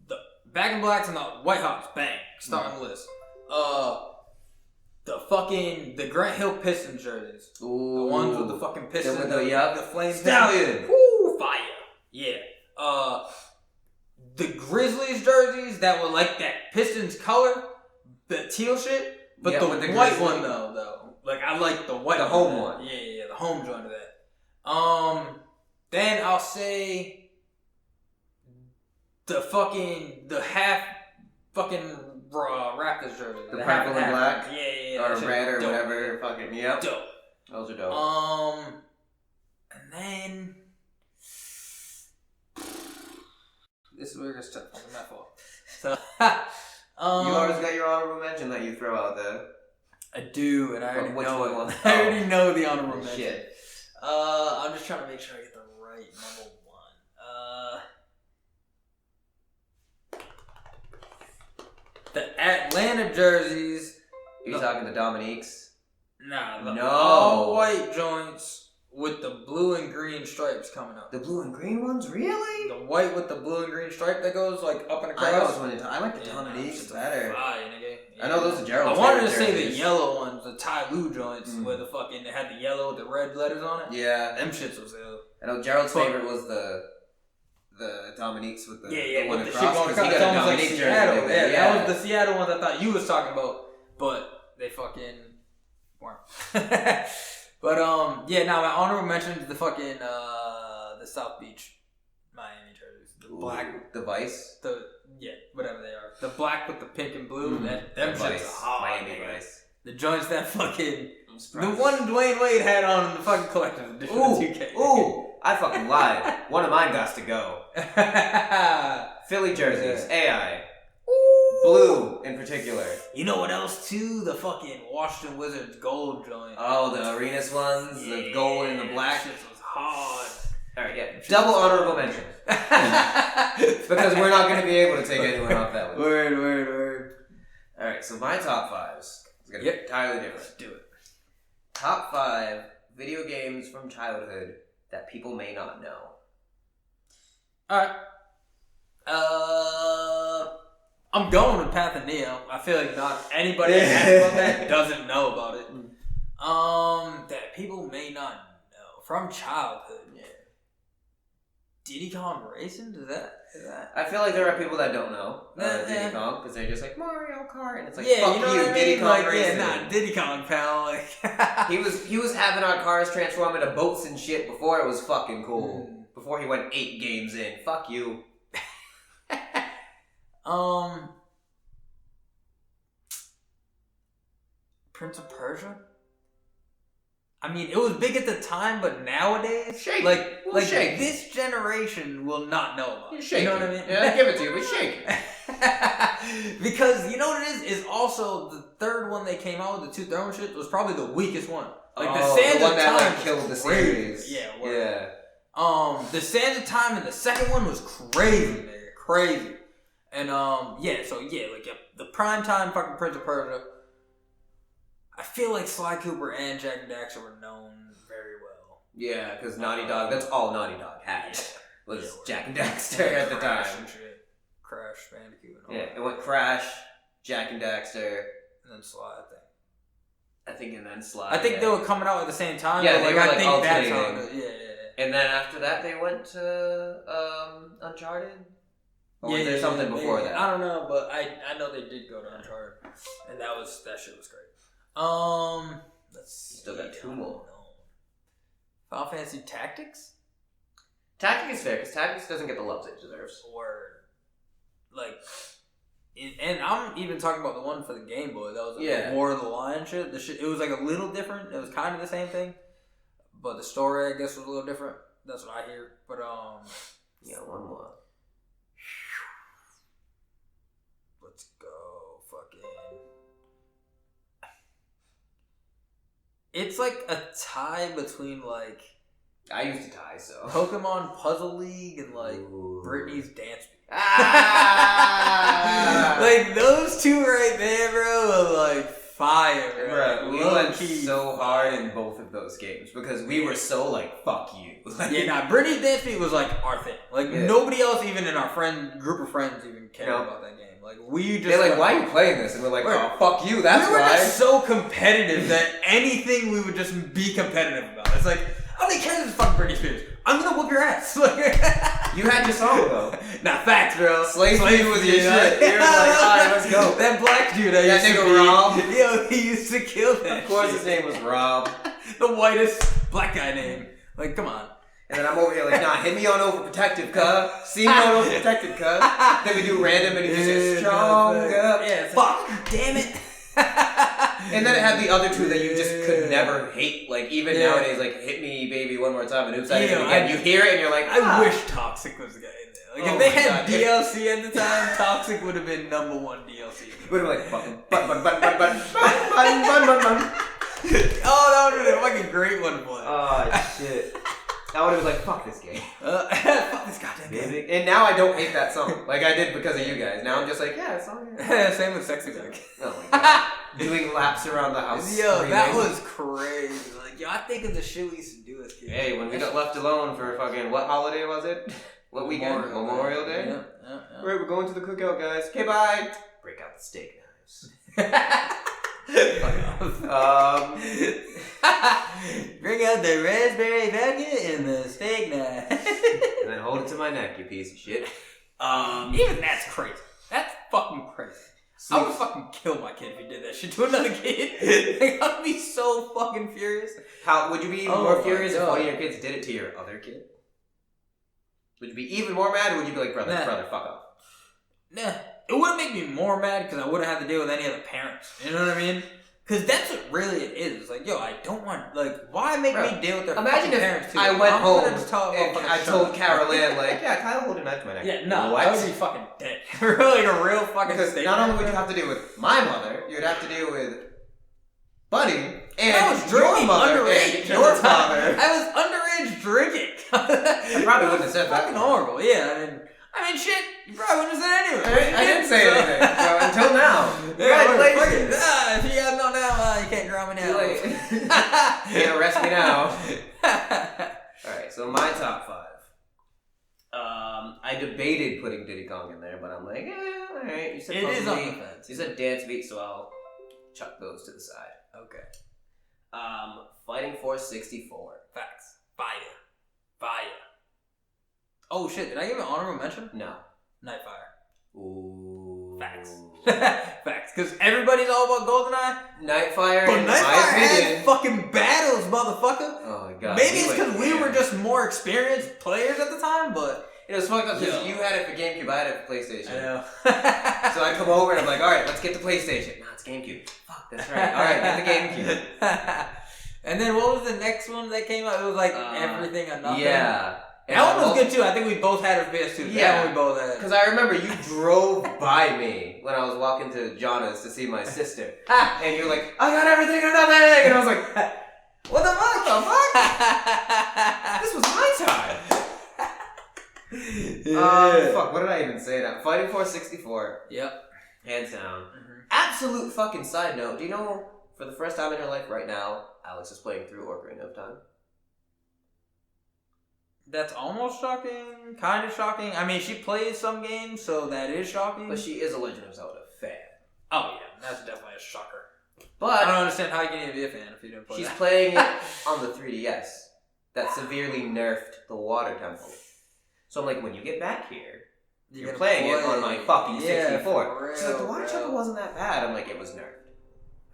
the Back in Blacks and the White Hawks, bang, starting the list. The Grant Hill Pistons jerseys. Ooh. The ones with the fucking Pistons. With the flame Stallion. Woo, fire. Yeah. The Grizzlies jerseys that were like that Pistons color, the teal shit, but the white one though. Like I like the white. The home one. Yeah, the home joint of that. Then I'll say the half fucking Raptors jersey. The purple and black? Yeah. Or red or dope. whatever. Fucking, yep. Dope. Those are dope. And then this is where it gets tough. It's my fault. So, you always got your honorable mention that you throw out there. I do, and I already Which know one? it. I already know the honorable mention. Shit. I'm just trying to make sure I get the right number one. The Atlanta jerseys. Are you talking the Dominiques? Nah, the No. all white joints with the blue and green stripes coming up. The blue and green ones? Really? The white with the blue and green stripe that goes like up and across. I like the Dominiques better. Nigga. I know those are Gerald's I wanted to favorite say the jerseys. yellow ones, the Ty Lue joints, where the fucking they had the yellow with the red letters on it. Yeah. Them shits was ill. I know Gerald's favorite was the Dominiques with the one with the across, shit going because he across. got a It's almost like Dominique Seattle. jersey. Yeah, that was the Seattle ones I thought you was talking about, but they fucking weren't. But now my honorable mention is the fucking the South Beach Miami jerseys, the black, the Vice, whatever they are, the black with the pink and blue. Them shits are Vice, hard. Miami Nigga. Vice. The joints that fucking the one Dwayne Wade had on in the fucking collector's edition of 2K. Ooh, I fucking lied. One of mine got to go. Philly jerseys, AI. Blue in particular. You know what else too? The fucking Washington Wizards gold joint. Oh, the Arenas ones, the gold and the black. Shit was hard. Alright, yeah. Double honorable mention. Because we're not going to be able to take anyone off that list. Word. Alright, so my top fives is going to be entirely different. Let's do it. Top 5 video games from childhood that people may not know. Alright. I'm going with Path of Neo. I feel like not anybody that asks about that doesn't know about it. That people may not know from childhood. Yeah. Diddy Kong Racing? Is that? I feel like there are people that don't know Diddy Kong because they're just like Mario Kart, and it's like fuck you know you, what I mean? Diddy Kong like, Racing. Yeah, Diddy Kong, pal. Like he was having our cars transform into boats and shit before it was fucking cool. Before he went 8 games in. Fuck you. Prince of Persia? I mean, it was big at the time, but nowadays, shake. like shake. This generation will not know about it. Shake. You know what I mean? Yeah, I give it to you, but shake. Because you know what it is also the third one they came out with, the Two Thrones shit, was probably the weakest one. Like the Sands the one of that Time like killed the crazy. series. Yeah. The Sands of Time and the second one was crazy, nigga. Crazy. And the primetime fucking Prince of Persia. I feel like Sly Cooper and Jack and Daxter were known very well. Yeah, because Naughty Dog, that's all Naughty Dog had. Was Jack and Daxter at the Crash time. and shit. Crash, Bandicoot, and all Yeah, that. it went Crash, Jack and Daxter, And then Sly, and then Sly. I think they were coming out at the same time. Yeah, but they were, I like, think that's how alternating. it is. Yeah. And then after that, they went to Uncharted. Or was there something before that? I don't know, but I know they did go to Uncharted, and that shit was great. Let's see. Still got 2 more. Final Fantasy Tactics? Tactics is fair, because Tactics doesn't get the love it deserves. Word. And I'm even talking about the one for the Game Boy. That was the War of the Lion shit. It was like a little different. It was kind of the same thing, but the story I guess was a little different. That's what I hear. But yeah, one more. Let's go, fucking. It's like a tie between like I used to tie, so Pokemon Puzzle League and like Ooh. Britney's Dance. Like, those two right there, bro, were like fire, bro. Bro, we went so hard in both of those games because we were so like, fuck you. Yeah, nah, Britney's Dance Beat was like our thing. Like, nobody else, even in our group of friends, even cared about that game. Like, we just. They're like, why are you playing this? And we're like, oh, fuck you, that's why. We were just so competitive that anything we would just be competitive about. It's like, I don't even care if it's fucking Britney Spears. I'm gonna whoop your ass. You had your song, though. Nah, facts, bro. Slave was your shit. You were like, alright, let's go. That black dude that nigga Rob. Yo, he used to kill that. Of course his name was Rob. The whitest black guy name. Like, come on. And then I'm over here like, nah, hit me on overprotective, cuz. See me on overprotective, cuz. Then we do random and he just says, strong up. Yeah, fuck, damn it. And then it had the other two that you just could never hate. Like, even nowadays, like, hit me, baby, one more time. And oops, I did it again. You hear it and you're like, I wish Toxic was the guy in there. Like, if they had DLC at the time, Toxic would have been #1 DLC. Would have been like, fucking, bun. Oh, that would have been a fucking great one to play. Oh, shit. I would have been like, fuck this game. Fuck this goddamn game. And now I don't hate that song. Like I did because of you guys. Now I'm just like, yeah, it's on here. Same with Sexy Duck. Oh my god. Doing laps around the house. Yo, screaming. That was crazy. Like, yo, I think of the shit we used to do as kids. Hey, when we got left alone for fucking, what holiday was it? What weekend? Memorial Day? Yeah. Right, we're going to the cookout, guys. Okay, bye. Break out the steak knives. Bring out the raspberry bucket and the steak knife. And then hold it to my neck, you piece of shit. Even that's crazy. That's fucking crazy. I would fucking kill my kid if he did that shit to another kid. Like, I'd be so fucking furious. How would you be even more furious if one of your kids did it to your other kid? Would you be even more mad, or would you be like, brother, fuck off? Nah. It wouldn't make me more mad because I wouldn't have to deal with any other parents. You know what I mean? Because that's what really it is. It's like, yo, I don't want, like, why make me deal with their fucking parents too? Imagine if I went home and I told Carol Ann, like, yeah, Kyle hold a knife to my neck. Yeah, no, I would be fucking dead. Like a real fucking Because not only would you have to deal with my mother, you'd have to deal with Buddy and your mother and your father. I was underage drinking. I probably wouldn't have said that. Fucking horrible, yeah. I mean, shit, you probably wouldn't have said anything. I didn't say anything until now. Congratulations. If you guys know now, you can't ground me now. You can't arrest me now. Alright, so my top 5. I debated putting Diddy Kong in there, but I'm like, alright. You said it is on the fence. You said Dance Beat, so I'll chuck those to the side. Okay. Fighting Force 64. Facts. Fire. Oh shit, did I give an honorable mention? No. Nightfire. Ooh. Facts. Facts. Because everybody's all about GoldenEye. Nightfire, but Nightfire had fucking battles, motherfucker. Oh my god. Maybe it's because we were just more experienced players at the time, but... It was fucked up because you had it for GameCube, I had it for PlayStation. I know. So I come over and I'm like, alright, let's get the PlayStation. Nah, it's GameCube. Fuck, that's right. Alright, get the GameCube. And then what was the next one that came out? It was like Everything or Nothing. Yeah. That one was good too. I think we both had a PS2. Yeah. That one we both had. Because I remember you drove by me when I was walking to Johnna's to see my sister. And you're like, I got Everything or Nothing! And I was like, what the fuck? This was my time. Fuck, what did I even say now? Fighting Force 64. Yep. Hands down. Mm-hmm. Absolute fucking side note. Do you know, for the first time in her life right now, Alex is playing through Ocarina of Time? That's almost shocking. Kind of shocking. I mean, she plays some games, so that is shocking. But she is a Legend of Zelda fan. Oh, yeah. That's definitely a shocker. But I don't understand how you can even be a fan if you didn't play she's that. playing it on the 3DS. That severely nerfed the Water Temple. So I'm like, when you get back here, you're playing it on my fucking 64. She's like, the Water Temple wasn't that bad. I'm like, it was nerfed.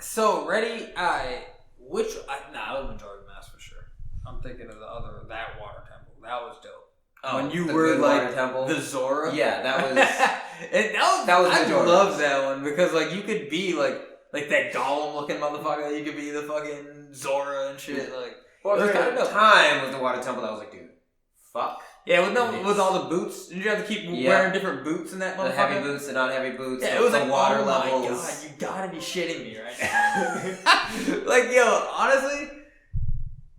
So, ready? I would Majora's Mask for sure. I'm thinking of that Water Temple. That was dope. Oh, when you were like the Zora. Yeah, that was. that was I love that one because like you could be like that Gollum looking motherfucker. You could be the fucking Zora and shit. Like, time was the Water Temple. I was like, dude, fuck. Yeah, with all the boots. Did you have to keep wearing different boots in that motherfucker? The heavy boots, the not heavy boots. Yeah, it was the like water levels. Oh my god, you gotta be shitting me right now. Like, yo, honestly,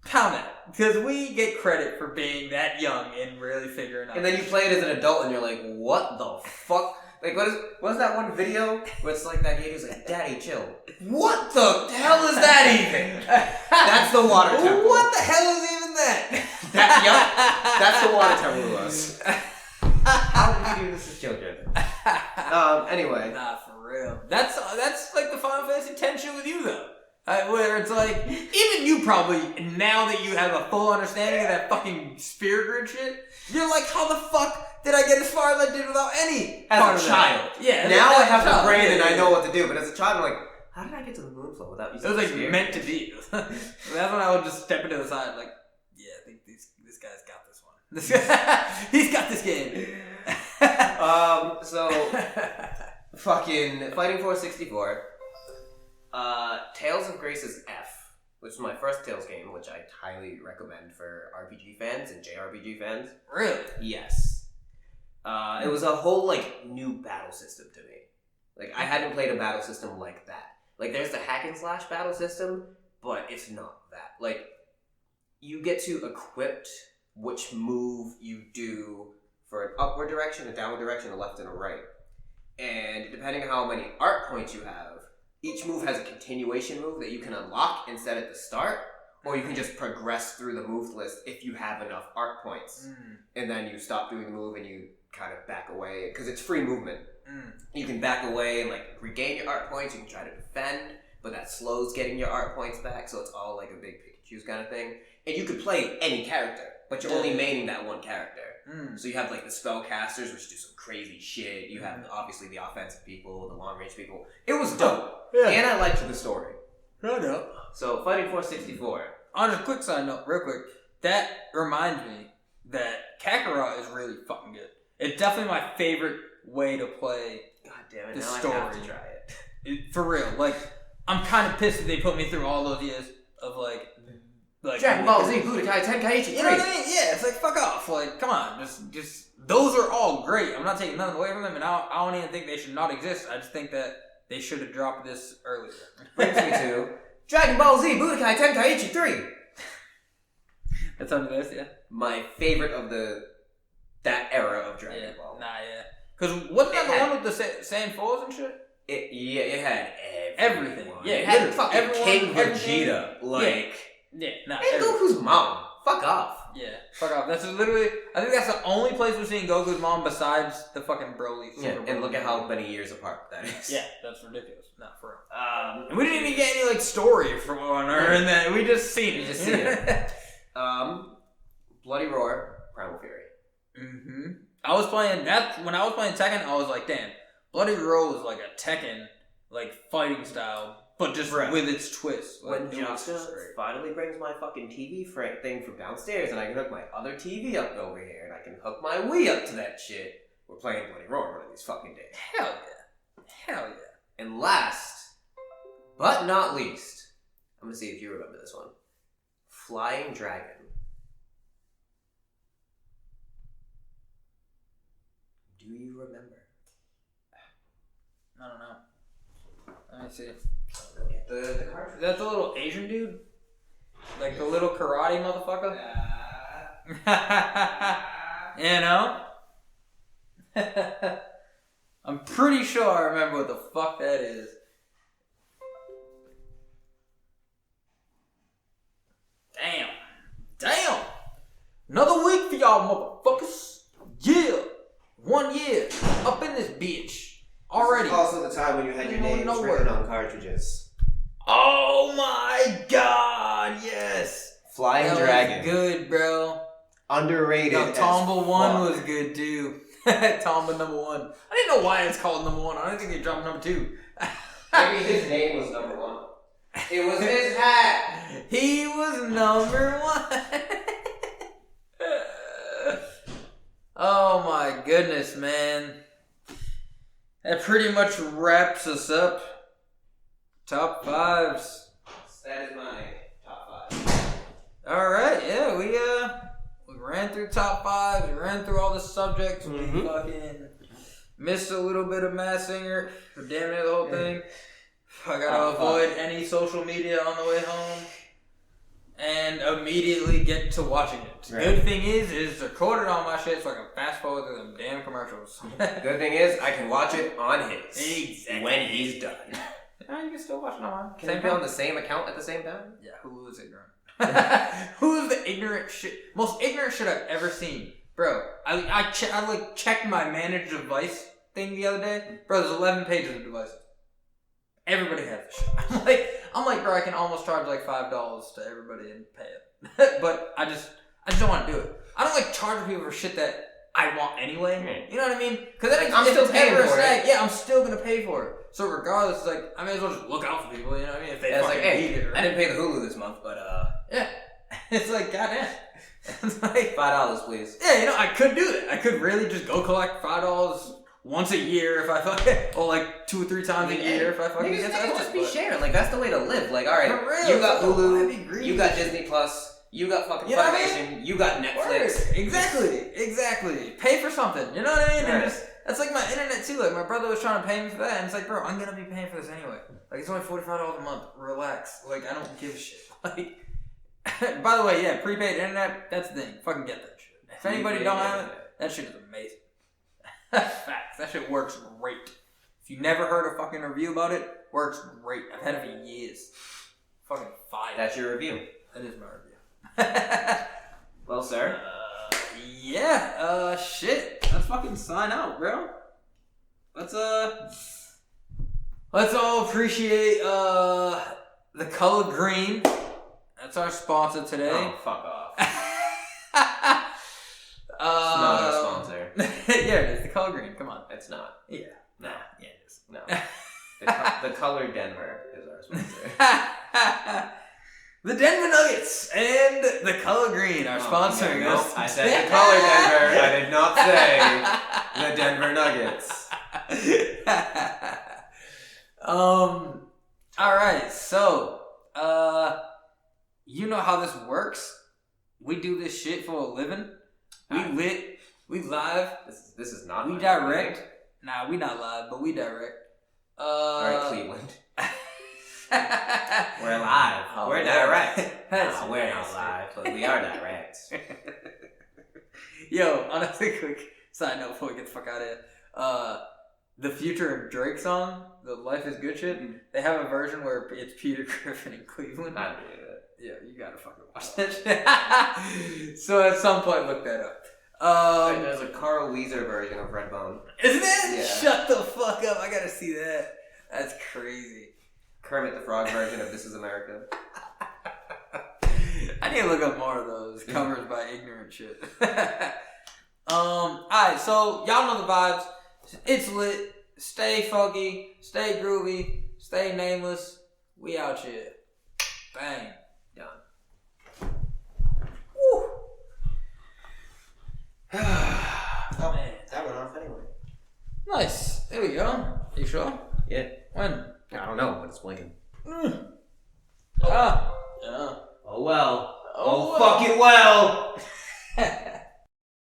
pound that. Because we get credit for being that young and really figuring out. And then you play it as an adult and you're like, what the fuck? Like, what's that one video where it's like that game who's like, Daddy, chill. What the hell is that even? That's the water temple. What the hell is even that? That's the water temple to us. How do we do this as children? Anyway. Nah, for real. That's like the Final Fantasy X shit with you, though. Where it's like, even you probably, now that you have a full understanding of that fucking spirit grid shit, you're like, how the fuck did I get as far as I did without any as a child? Yeah. Now I have the brain and I know what to do, but as a child, I'm like, how did I get to the moon flow without using it was like spirit? meant to be. That's when I would just step into the side, like, yeah, I think this guy's got this one. He's got this game. So, fucking Fighting Force 64. Tales of Grace's F, which is my first Tales game, which I highly recommend for RPG fans and JRPG fans. Really? Yes. It was a whole, like, new battle system to me. Like, I hadn't played a battle system like that. Like, there's the hack and slash battle system, but it's not that. Like, you get to equip which move you do for an upward direction, a downward direction, a left, and a right. And depending on how many art points you have, each move has a continuation move that you can unlock and set at the start, or you can just progress through the move list if you have enough art points. And then you stop doing the move and you kind of back away, because it's free movement. You can back away and like regain your art points, you can try to defend, but that slows getting your art points back, so it's all like a big pick and choose kind of thing. And you could play any character, but you're only maining that one character. So you have like the spellcasters, which do some crazy shit. You have obviously the offensive people, the long range people. It was dope. Yeah. And I liked the story. So Fighting Force 64. On a quick side note, real quick, that reminds me that Kakarot is really fucking good. It's definitely my favorite way to play. God damn it! The now story. I have to try it. For real, like I'm kind of pissed that they put me through all those years of like Dragon Ball Z, Budokai Tenkaichi 3. You know what I mean? Yeah, it's like fuck off. Like, come on, just those are all great. I'm not taking nothing away from them, and I don't even think they should not exist. I just think that they should have dropped this earlier. Brings me to Dragon Ball Z, Budokai Tenkaichi 3. That's on the list, yeah. My favorite of that era of Dragon Ball. Nah, yeah. Because wasn't that the one with the Saiyan 4s and shit? It had everything. Yeah, it had fucking King Vegeta. Yeah, nah. And Goku's mom. Fuck off. Yeah, fuck off. That's literally, I think that's the only place we're seeing Goku's mom besides the fucking Broly. Yeah, and look at how many years apart that is. Yeah, that's ridiculous. Not for real. And we didn't even get any, like, story from on her, and then we just seen it. We just seen it. Bloody Roar, Primal Fury. I was playing that, when I was playing Tekken, I was like, damn, Bloody Roar was like a Tekken, like, fighting style. But just with its twist. When Jaka finally brings my fucking TV thing from downstairs and I can hook my other TV up over here and I can hook my Wii up to that shit, we're playing Bloody Roar one of these fucking days. Hell yeah. Hell yeah. And last, but not least, I'm gonna see if you remember this one. Flying Dragon. Do you remember? I don't know. Let me see. The cartridge. Is that the little Asian dude? Like the little karate motherfucker? You know? I'm pretty sure I remember what the fuck that is. Damn! Another week for y'all motherfuckers. Yeah! 1 year. Up in this bitch. Already. This is also the time when you had your names written on cartridges. Oh my god, yes! Flying Dragon. Good, bro. Underrated. No, Tomba 1 was good too. Tomba number 1. I didn't know why it's called number 1. I don't think they dropped number 2. Maybe his name was number 1. It was his hat. He was number 1. Oh my goodness, man. That pretty much wraps us up. Top 5s. That is my top 5. Alright, yeah, we ran through top 5s, we ran through all the subjects, we fucking missed a little bit of Masked Singer, for damn near the whole thing. I gotta avoid any social media on the way home. and immediately get to watching it. Right. Good thing is it's recorded on my shit so I can fast forward through them damn commercials. Good thing is, I can watch it on his. Exactly. When he's done. Yeah, you can still watch it on mine. Can it be on the same account at the same time? Yeah, Hulu is ignorant. Hulu is the ignorant shit, most ignorant shit I've ever seen. Bro, I checked my managed device thing the other day. Bro, there's 11 pages of devices. Everybody has this shit. I'm like, bro, I can almost charge like $5 to everybody and pay it. But I just don't want to do it. I don't like charging people for shit that I want anyway. You know what I mean? Because I'm still paying for it. Yeah, I'm still gonna pay for it. So regardless, like, I may as well just look out for people. You know what I mean? If they fucking need it. Right? I didn't pay the Hulu this month, but yeah, it's like goddamn. It's like $5, please. Yeah, you know, I could do that. I could really just go collect $5 once a year if I fucking, or like 2 or 3 times a year if I fucking get that. Just be sharing. Like, that's the way to live. Like, all right, you got Hulu, you got Disney Plus. You got fucking Funimation, you got Netflix. Exactly. Pay for something, you know what I mean? Right. And that's like my internet too. Like, my brother was trying to pay me for that, and it's like, bro, I'm gonna be paying for this anyway. Like, it's only $45 a month. Relax. Like, I don't give a shit. Like, by the way, yeah, prepaid internet, that's the thing. Fucking get that shit. If anybody don't have it, that shit is amazing. Facts. That shit works great. If you never heard a fucking review about it, works great. I've had it for years. Fucking fire. That's your review. That is my review. Well, sir. Shit. Let's fucking sign out, bro. Let's all appreciate the color green. That's our sponsor today. Oh, fuck off. It's not our sponsor. Yeah, it is. The color green. Come on. It's not. Yeah. No. Yeah, it is. No. The color Denver is our sponsor. The Denver Nuggets and the color green are sponsoring us. I said the color Denver. I did not say the Denver Nuggets. Alright, so you know how this works. We do this shit for a living. We live. This is not. We direct. Nah, we not live, but we direct. Alright, Cleveland. We're live. Oh, we're direct. No, we're not live, but we are direct. Yo, honestly, quick side note before we get the fuck out of here. The Future of Drake song, the Life is Good shit, they have a version where it's Peter Griffin in Cleveland. I believe it. Yeah, you gotta fucking watch that shit. So at some point, look that up. There's a Carl Weezer version of Redbone. Isn't it? Yeah. Shut the fuck up. I gotta see that. That's crazy. Kermit the Frog version of This Is America. I need to look up more of those covers by ignorant shit. Alright, so y'all know the vibes. It's lit. Stay funky. Stay groovy. Stay nameless. We out here. Bang. Done. Woo. Oh man, that went off anyway. Nice. There we go. You sure? Yeah. When? I don't know, but it's blinking. Yeah. Oh well. Oh, fucking well.